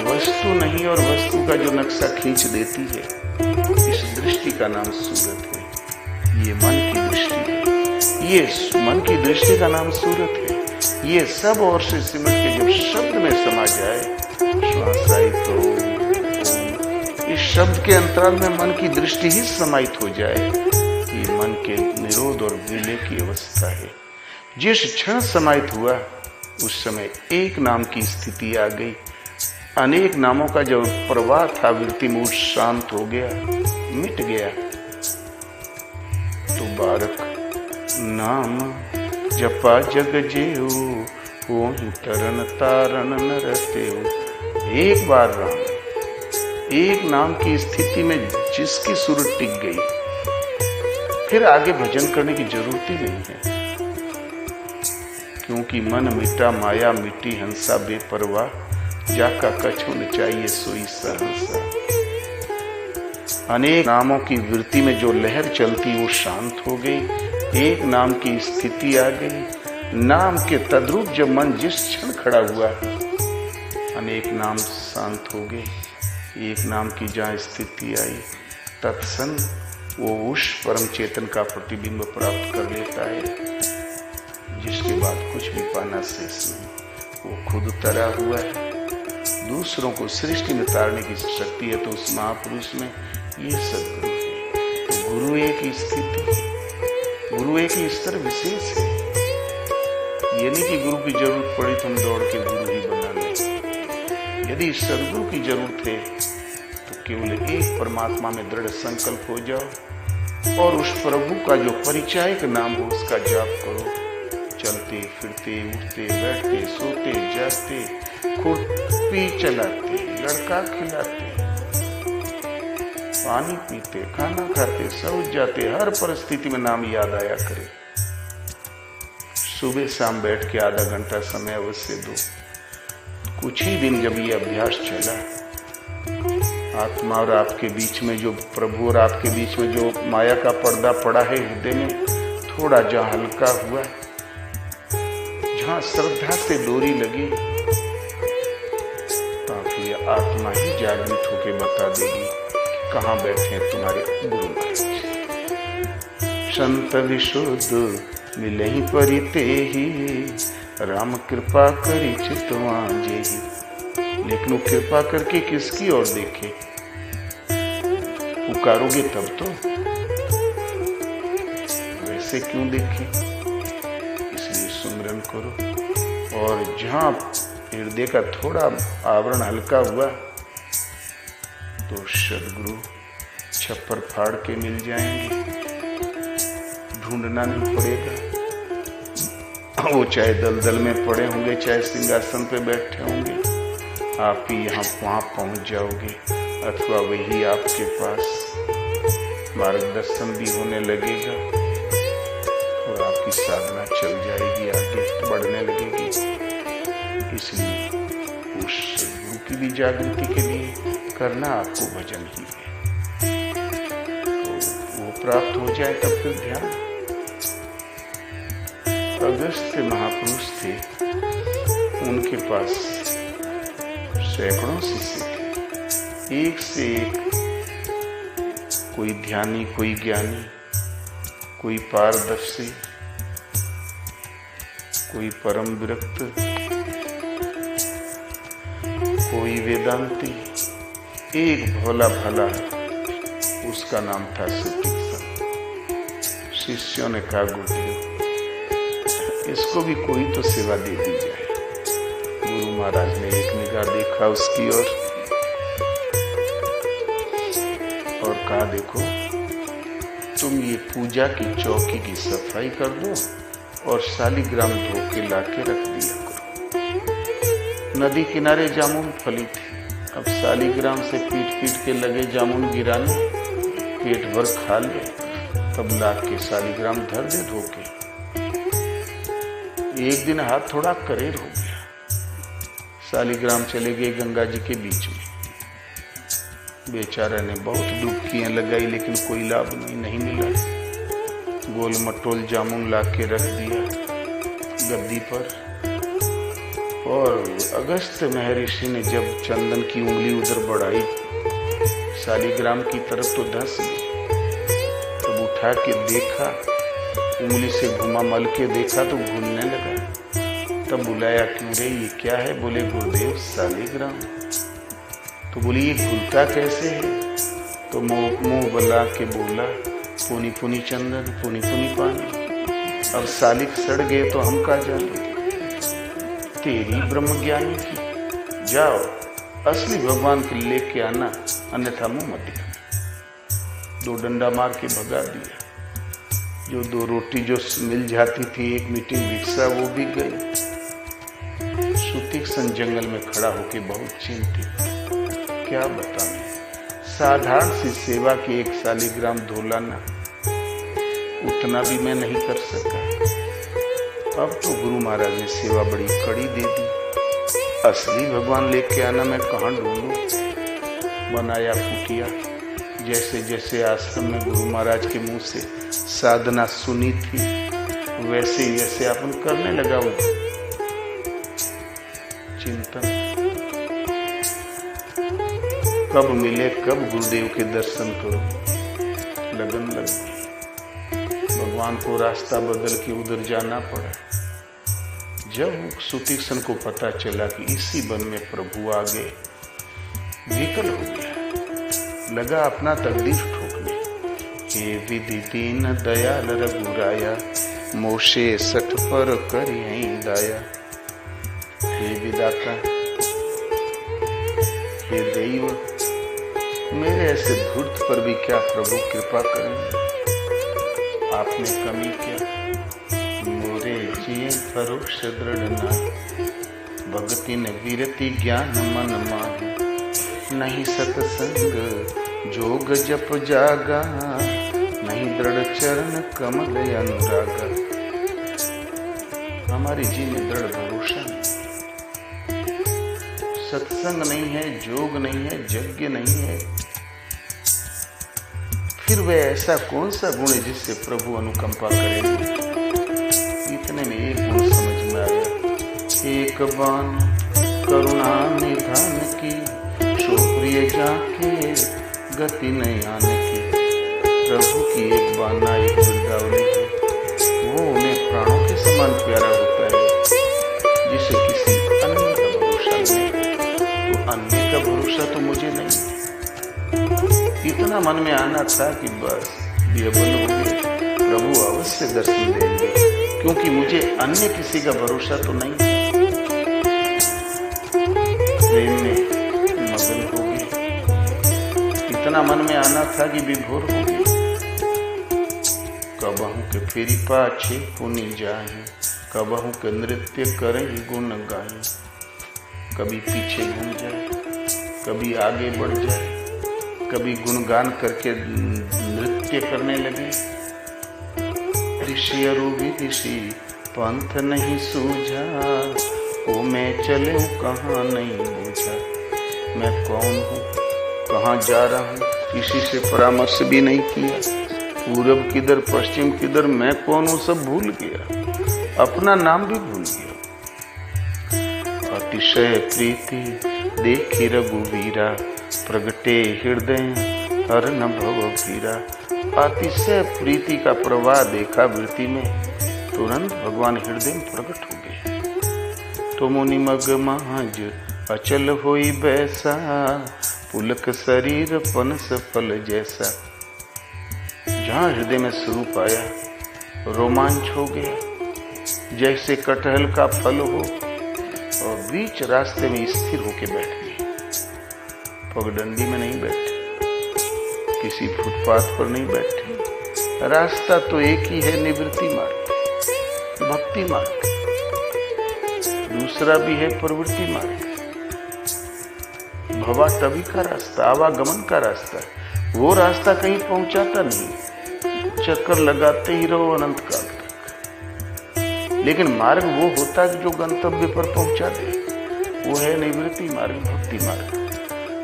वस्तु नहीं और वस्तु का जो नक्शा खींच देती है, इस दृष्टि का नाम सूरत है। ये मन की दृष्टि है, ये मन की दृष्टि का नाम सूरत है। ये सब और से सिमट के जब शब्द में समा जाए, श्वास आई तो इस शब्द के अंतराल में मन की दृष्टि ही समाहित हो जाए। ये मन के निरोध और विलय की अवस्था है। जिस क्षण समाहित हुआ, उस समय एक नाम की स्थिति आ गई। अनेक नामों का जो प्रवाह था वृत्ति मूड शांत हो गया, मिट गया। तो बारक नाम जपा जग जेऊ, वो ही तरन तारण न रहते हो। एक बार राम, एक नाम की स्थिति में जिसकी सूरत टिक गई, फिर आगे भजन करने की जरूरत ही नहीं है। क्योंकि मन मिटा माया मिटी हंसा बेपरवाह, जाका कछु न चाहिए सोई सहसा। अनेक नामों की वृत्ति में जो लहर चलती वो शांत हो गई। एक नाम की स्थिति आ गई। नाम के तद्रूप जब मन जिस क्षण खड़ा हुआ, अनेक नाम शांत हो गए। एक नाम की जहाँ स्थिति आई, तत्क्षण वो उस परम चेतन का प्रतिबिंब प्राप्त कर लेता है, जिसके बाद कुछ भी पाना शेष नहीं। वो खुद तरा हुआ है, दूसरों को सृष्टि में तारने की शक्ति है। तो उस महापुरुष में ये सद्गुरु है। तो गुरु एक ही स्थिति है, गुरु एक ही स्तर विशेष है। ये नहीं कि गुरु की जरूरत पड़ी तो हम दौड़ के गुरु ही बना लें। यदि सद्गुरु की जरूरत है तो केवल एक परमात्मा में दृढ़ संकल्प हो जाओ और उस प्रभु का जो परिचायक नाम हो उसका जाप करो। चलते फिरते उठते बैठते सोते जागते, खुरपी चलाते, लड़का खिलाते, पानी पीते, खाना खाते, सो जाते, हर परिस्थिति में नाम याद आया करे। सुबह शाम बैठ के आधा घंटा समय अवश्य दो। कुछ ही दिन जब ये अभ्यास चला, आत्मा और आपके बीच में जो प्रभु और आपके बीच में जो माया का पर्दा पड़ा है हृदय में, थोड़ा जहाँ हल्का हुआ, जहाँ श्रद्धा से डोरी लगी, तो आत्मा ही जागृत होके बता देगी कि कहाँ बैठे हैं तुम्हारे गुरु महाराज। संत विशुद्ध मिले ही परिते ही, राम कृपा करी चितवा जेहि। लेकिन वो कृपा करके किसकी ओर देखे? पुकारोगे तब तो, वैसे क्यों देखे? इसलिए सुमिरन करो। और जहां हृदय का थोड़ा आवरण हल्का हुआ तो सद्गुरु छप्पर फाड़ के मिल जाएंगे, ढूंढना नहीं पड़ेगा। वो चाहे दलदल में पड़े होंगे, चाहे सिंहासन पे बैठे होंगे, आप ही यहाँ वहाँ पहुँच जाओगे, अथवा वही आपके पास मार्गदर्शन भी होने लगेगा और आपकी साधना चल जाएगी, आगे बढ़ने लगेगी। इसलिए उस गुरु की भी जागृति के लिए करना आपको भजन ही है। तो वो प्राप्त हो जाए तब फिर ध्यान। अगस्त्य महापुरुष थे, उनके पास सैकड़ों शिष्य थे। एक से एक, कोई ध्यानी, कोई ज्ञानी, कोई पारदर्शी, कोई परम विरक्त, कोई वेदांती, एक भोला भला, उसका नाम था सुतीक्ष्ण। शिष्यों ने कहा, गुरुदेव इसको भी कोई तो सेवा दे दी जाए। गुरु महाराज ने एक निगाह देखा उसकी ओर और कहा, देखो तुम ये पूजा की चौकी की सफाई कर दो और शालिग्राम धो के लाके रख दिया करो। नदी किनारे जामुन फली थी, अब शालिग्राम से पीट पीट के लगे जामुन गिराने, पेट भर खा ले, तब लाके शालिग्राम धर दे धो के। एक दिन हाथ थोड़ा करेर हो गया, शालिग्राम चले गए गंगा जी के बीच में। बेचारा ने बहुत डुबकियां लगाई लेकिन कोई लाभ नहीं मिला। गोल मटोल जामुन लाके रख दिया गद्दी पर, और अगस्त महर्षि ने जब चंदन की उंगली उधर बढ़ाई शालिग्राम की तरफ तो धंस गई। तब उठा के देखा, उंगली से घुमा मल के देखा तो घुलने लगा। तब बुलाया, क्यों रे ये क्या है? बोले गुरुदेव शालिग्राम। तो बोली ये घुलता कैसे है? तो मुंह बला के बोला, पुनी पुनी चंदन पुनी पुनी पानी। अब शालिक सड़ गए तो हम का जाने, तेरी ब्रह्म ज्ञानी की। जाओ असली भगवान के लेके आना, अन्यथा मुंह मत दिखाना। दो डंडा मार के भगा दिया। जो दो रोटी जो मिल जाती थी, एक मीठी भिक्षा, वो भी गई। सुतीक्ष्ण जंगल में खड़ा होके बहुत चिंतित, क्या बताऊं, साधारण सी सेवा की एक शालिग्राम धोलाना, उतना भी मैं नहीं कर सका। अब तो गुरु महाराज ने सेवा बड़ी कड़ी दे दी। असली भगवान लेके आना मैं कहाँ ढूंढूं? बनाया कुटिया। जैसे जैसे आश्रम में गुरु महाराज के मुंह से साधना सुनी थी, वैसे ही वैसे अपन करने लगा वो चिंतन। कब मिले, कब गुरुदेव के दर्शन करो, लगन लग गई। भगवान को रास्ता बदल के उधर जाना पड़ा। जब सुतीक्ष्ण को पता चला कि इसी वन में प्रभु आ गए, विकल हो गया, लगा अपना तकदीर ठोकने। हे विधि दीन दयाल रघुराया, मोशे सठ पर करियहि दाया। हे विदाता, हे दैव, मेरे ऐसे धूर्त पर भी क्या प्रभु कृपा करेंगे? आपने कमी क्या? मोरे जिये परोक्ष दृढ़ नाहि, भगति न वीरति ज्ञान मन माहि। नहीं सतसंग जोग जप जागा, नहीं दृढ़ चरण कमल अनुरागा। हमारे जी में दृढ़ भरोसा नहीं, सत्संग नहीं है, जोग नहीं है, यज्ञ नहीं है, फिर वह ऐसा कौन सा गुण है जिससे प्रभु अनुकंपा करेंगे? इतने में एक गुण समझ में आया, एक बान करुणा निधान की, प्रिय जाके गति नहीं आने की। प्रभु की एक बाना, एक बिरदावली है, वो उन्हें प्राणों के समान प्यारा होता है। जिसे किसी अन्य का भरोसा नहीं, तो अन्य का भरोसा तो मुझे नहीं। इतना मन में आना था कि बस बेबल हो गए, प्रभु अवश्य दर्शन देंगे, क्योंकि मुझे अन्य किसी का भरोसा तो नहीं। प्रेम में मगन हो गए, इतना मन में आना था कि विभोर हो गए। कबहू के फेरी पाछे पुनि जाए, कबहू के नृत्य करें गुण गाए। कभी पीछे घूम जाए, कभी आगे बढ़ जाए, कभी गुणगान करके नृत्य करने लगे। ऋषि अरूपी ऋषि पंथ नहीं सूझा, ओ मैं चले कहाँ नहीं बूझा। मैं कौन हूँ, कहाँ जा रहा हूँ, किसी से परामर्श भी नहीं किया। पूरब किधर पश्चिम किधर, मैं कौन हूँ सब भूल गया, अपना नाम भी भूल गया। अतिशय प्रीति देखी रघुवीरा, प्रगटे हृदय हर न भव पीरा। अतिशय प्रीति का प्रवाह देखा वृत्ति में, तुरंत भगवान हृदय में प्रकट हो गए। तो मुनि मग महज अचल होई बैसा, पुलक शरीर पनस फल जैसा। जहां हृदय में स्वरूप आया, रोमांच हो गया, जैसे कटहल का फल हो, और बीच रास्ते में स्थिर होके बैठ गए। पगडंडी में नहीं बैठे, किसी फुटपाथ पर नहीं बैठे। रास्ता तो एक ही है, निवृत्ति मार्ग, भक्ति मार्ग। दूसरा भी है प्रवृत्ति मार्ग, भवाटवी का रास्ता, आवागमन का रास्ता। वो रास्ता कहीं पहुंचाता नहीं, चक्कर लगाते ही रहो अनंत काल तक। लेकिन मार्ग वो होता है जो गंतव्य पर पहुंचा दे, वो है निवृत्ति मार्ग, भक्ति मार्ग।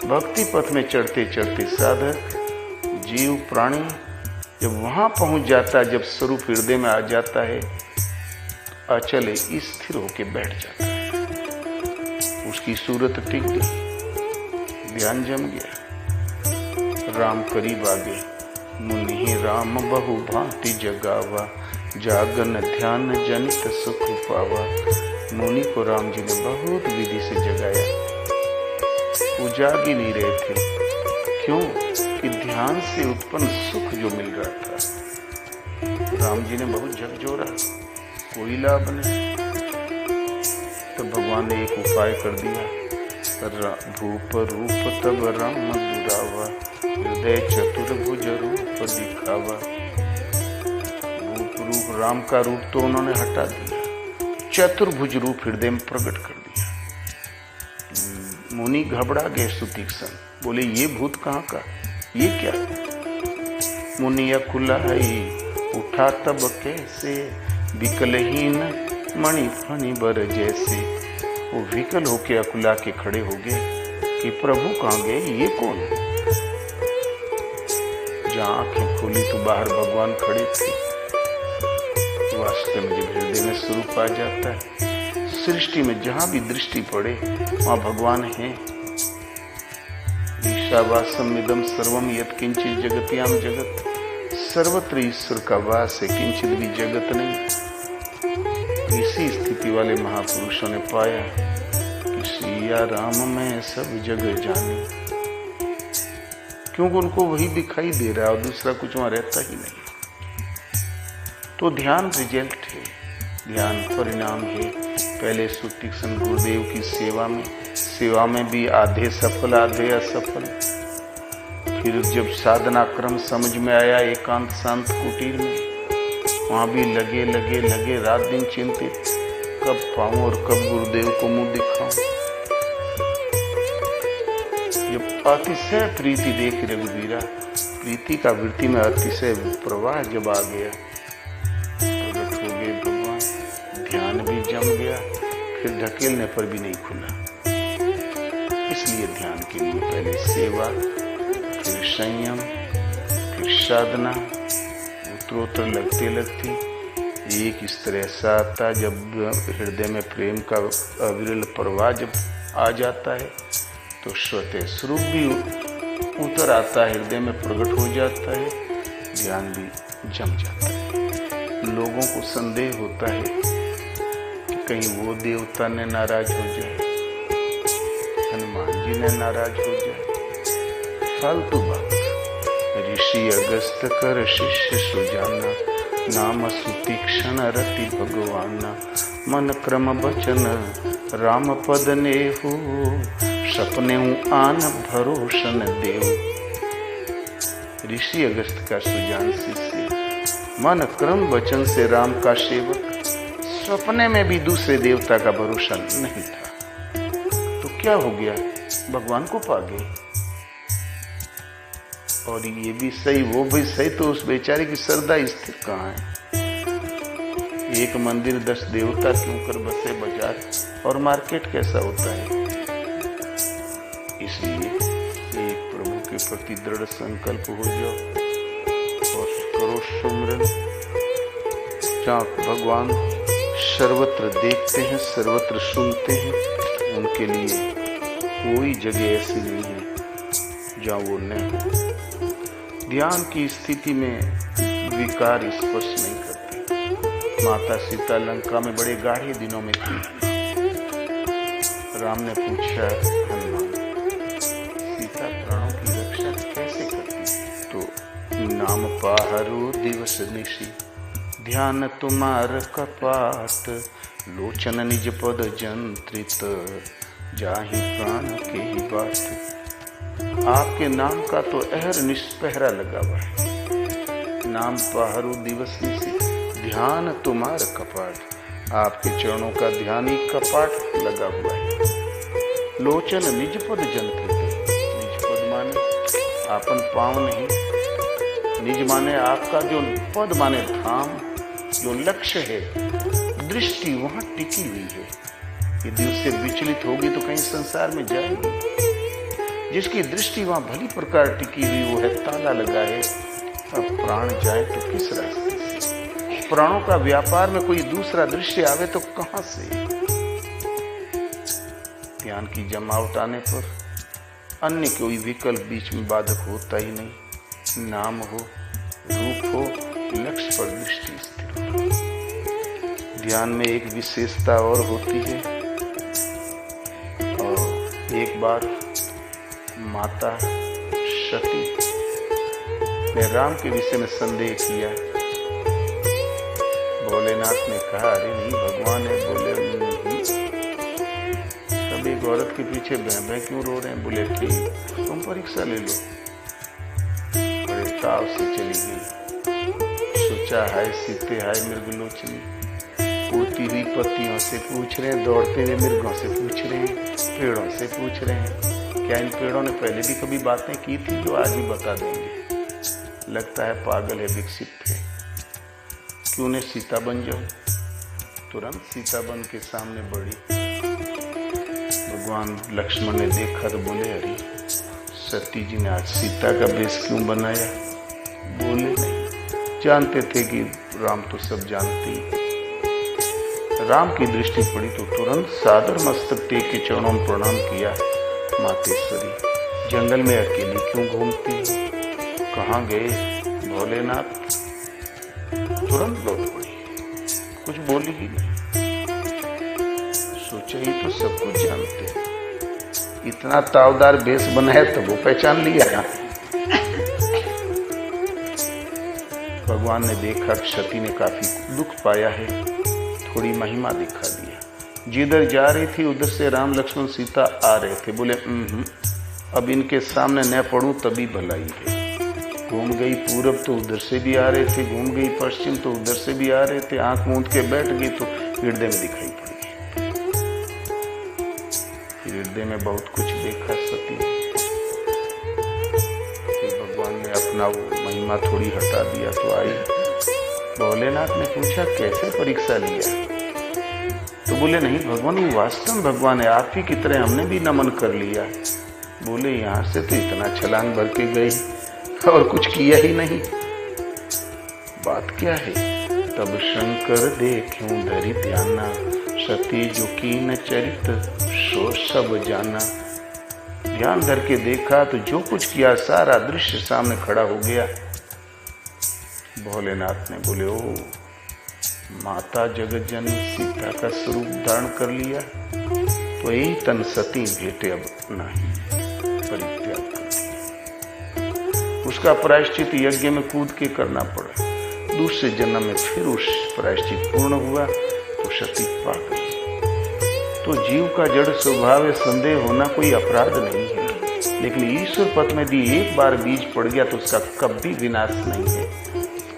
भक्ति पथ में चढ़ते चढ़ते साधक जीव प्राणी जब वहां पहुंच जाता है, जब स्वरूप हृदय में आ जाता है, अचल स्थिर होके बैठ जाता है। उसकी सूरत टिक गई, ध्यान जम गया। राम करीब आ गए, मुनि राम बहु भांति जगावा, जागन ध्यान जनित सुख पावा। मुनि को राम जी ने बहुत विधि से जगाया, वो जाग ही नहीं रहे थे। क्यों? कि ध्यान से उत्पन्न सुख जो मिल रहा था। राम जी ने बहुत झकझोरा, कोई लाभ नहीं। तो भगवान ने एक उपाय कर दिया, भूप रूप तब राम दुरावा, हृदय चतुर्भुज रूप दिखावा। रूप राम का रूप तो उन्होंने हटा दिया, चतुर्भुज रूप हृदय में प्रकट कर दिया। मुनि घबरा गए सुतीक्ष्ण, बोले ये भूत कहाँ का, ये क्या? मुनिया खुला है उठा तब कैसे, विकलहीन मणि फणि बर जैसे। वो विकल होके अकुला के खड़े हो गए कि प्रभु कहाँ गए, ये कौन? जहाँ आंखें खोली तो बाहर भगवान खड़े थे। वास्तव में जब हृदय में स्वरूप आ जाता है, सृष्टि में जहां भी दृष्टि पड़े वहां भगवान है। ईशावासम इदम सर्वम यत् किंचित जगत्याम जगत, सर्वत्र ईश्वर का वास है, किंचित भी जगत नहीं। इसी स्थिति वाले महापुरुषों ने पाया कि सिया राम में सब जगह जानी, क्योंकि उनको वही दिखाई दे रहा है और दूसरा कुछ वहां रहता ही नहीं। तो ध्यान रिजल्ट है, ध्यान परिणाम है। पहले सुतीक्ष्ण गुरुदेव की सेवा में भी आधे सफल आधे असफल। फिर जब साधना क्रम समझ में आया एकांत शांत कुटीर में, वहां भी लगे रात दिन चिंतित, कब पाऊं और कब गुरुदेव को मुंह दिखाऊं। जब अतिशय प्रीति देख रघुवीरा, प्रीति का वृत्ति में अतिशय प्रवाह जब आ गया, प्रकट हो गए भगवान, ध्यान भी जम गया, फिर ढकेलने पर भी नहीं खुला। इसलिए ध्यान के लिए पहले सेवा, फिर संयम, फिर साधना, उत्तरोत्तर लगते एक इस तरह ऐसा आता, जब हृदय में प्रेम का अविरल प्रवाह जब आ जाता है तो स्वतः स्वरूप भी उतर आता है, हृदय में प्रकट हो जाता है, ध्यान भी जम जाता है। लोगों को संदेह होता है कि कहीं वो देवता ने नाराज हो जाए, हनुमान जी ने नाराज हो जाए, फालतू बात। ऋषि अगस्त कर शिष्य सुजाना, नाम सुतीक्ष्ण रति भगवाना। मन क्रम बचन राम पद नेहु, सपने आन भरोसन देव। ऋषि अगस्त का सुजान शिष्य, मन क्रम वचन से राम का सेवक, सपने में भी दूसरे देवता का भरोसा नहीं था। तो क्या हो गया, भगवान को पा गए। और ये भी सही वो भी सही, तो उस बेचारे की श्रद्धा स्थिर कहाँ है? एक मंदिर 10 देवता क्यों कर बसे बाजार, और मार्केट कैसा होता है? इसलिए एक प्रभु के प्रति दृढ़ संकल्प हो जाओ और करो सुमिरन। जहाँ भगवान सर्वत्र देखते हैं, सर्वत्र सुनते हैं, उनके लिए कोई जगह ऐसी नहीं है जहाँ वो न हो। ध्यान की स्थिति में विकार स्पर्श नहीं करते। माता सीता लंका में बड़े गाढ़े दिनों में थी। राम ने पूछा, हनुमान, सीता प्राणों की रक्षा कैसे करती? तो नाम पाहरो दिवस निशि, ध्यान तुम्हार कपाट, लोचन निज पद जंत्रित, जाहि प्राण के ही बात। आपके नाम का तो अहर निष्पहरा लगा हुआ है। नाम पाहरो दिवस निशि, ध्यान तुम्हार कपाट। आपके चरणों का ध्यान ही कपाट लगा हुआ है। लोचन निज पद जंत्रित, निज पद माने आपन पाँव नहीं, निज माने आपका जो पद माने धाम, जो लक्ष्य है, दृष्टि वहां टिकी हुई है। यदि उससे विचलित होगी तो कहीं संसार में जाएगी। जिसकी दृष्टि वहां भली प्रकार टिकी हुई वो है ताला लगा है। अब प्राण जाए तो किस रास्ते से? प्राणों का व्यापार में कोई दूसरा दृश्य आवे तो कहां से? ध्यान की जमावट आने पर अन्य कोई विकल्प बीच में बाधक होता ही नहीं। नाम हो, रूप हो, लक्ष्य पर दृष्टि स्थिर हो। ध्यान में एक विशेषता और होती है। और एक बार माता सती ने राम के विषय में संदेह किया। भोलेनाथ ने कहा, अरे नहीं, भगवान है। बोले नहीं, सब एक औरत के पीछे भैं क्यों रो रहे हैं? बोले ठीक, तुम परीक्षा ले लो। बड़े ताव से चली गई। सोचा, हाय सीते, हाय मृगलोचनी, उड़ती हुई पत्तियों से पूछ रहे हैं, दौड़ते हुए मृगों से पूछ रहे हैं, पेड़ों से पूछ रहे हैं। क्या इन पेड़ों ने पहले भी कभी बातें की थी जो आज ही बता देंगे? लगता है पागल है, विकसित है। क्यों ने सीता बन जाऊं? तुरंत सीता बन के सामने बढ़ी। भगवान लक्ष्मण ने देखा तो बोले, अरे सती जी ने आज सीता का वेश क्यों बनाया? बोले नहीं, जानते थे कि राम तो सब जानते ही। राम की दृष्टि पड़ी तो तुरंत सादर मस्तक टेक के चरणों में प्रणाम किया। मातेश्वरी, जंगल में अकेली क्यों घूमती हो? कहाँ गए भोलेनाथ? तुरंत लौट पड़ी, कुछ बोली ही नहीं। सोचा ही तो सब कुछ जानते। इतना तावदार भेष बना है तब वो पहचान लिया ना। भगवान ने देखा कि सती ने काफी दुख पाया है, थोड़ी महिमा दिखा दिया। जिधर जा रही थी उधर से राम लक्ष्मण सीता आ रहे थे। बोले अब इनके सामने न पड़ूं तभी भलाई है। घूम गई पूरब तो उधर से भी आ रहे थे, घूम गई पश्चिम तो उधर से भी आ रहे थे। आंख मूंद के बैठ गई तो हृदय में दिखाई पड़ गई। हृदय में बहुत कुछ देखा सती। फिर भगवान ने अपना वो महिमा थोड़ी हटा दिया तो आई। भोलेनाथ ने पूछा, कैसे परीक्षा लिया? तो बोले नहीं भगवान, वो वास्तव में भगवान है, आप ही की तरह हमने भी नमन कर लिया। बोले यहाँ से तो इतना छलांग भर के गई और कुछ किया ही नहीं। बात क्या है? तब शंकर देखूं धरि ध्याना, सती जो कीन चरित सो सब जाना। ध्यान धर के देखा तो जो कुछ किया सारा दृश्य सामने खड़ा हो गया। भोलेनाथ ने बोले, ओ माता जगत जननी सीता का स्वरूप धारण कर लिया तो यही तन सती भेटे अब नहीं, परित्याग कर दिया। उसका प्रायश्चित यज्ञ में कूद के करना पड़ा। दूसरे जन्म में फिर उस प्रायश्चित पूर्ण हुआ तो सती पा गई। तो जीव का जड़ स्वभाव है, संदेह होना कोई अपराध नहीं है। लेकिन ईश्वर पथ में भी एक बार बीज पड़ गया तो उसका कभी विनाश नहीं है,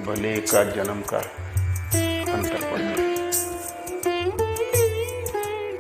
भले का जन्म का अंतर पड़ गया।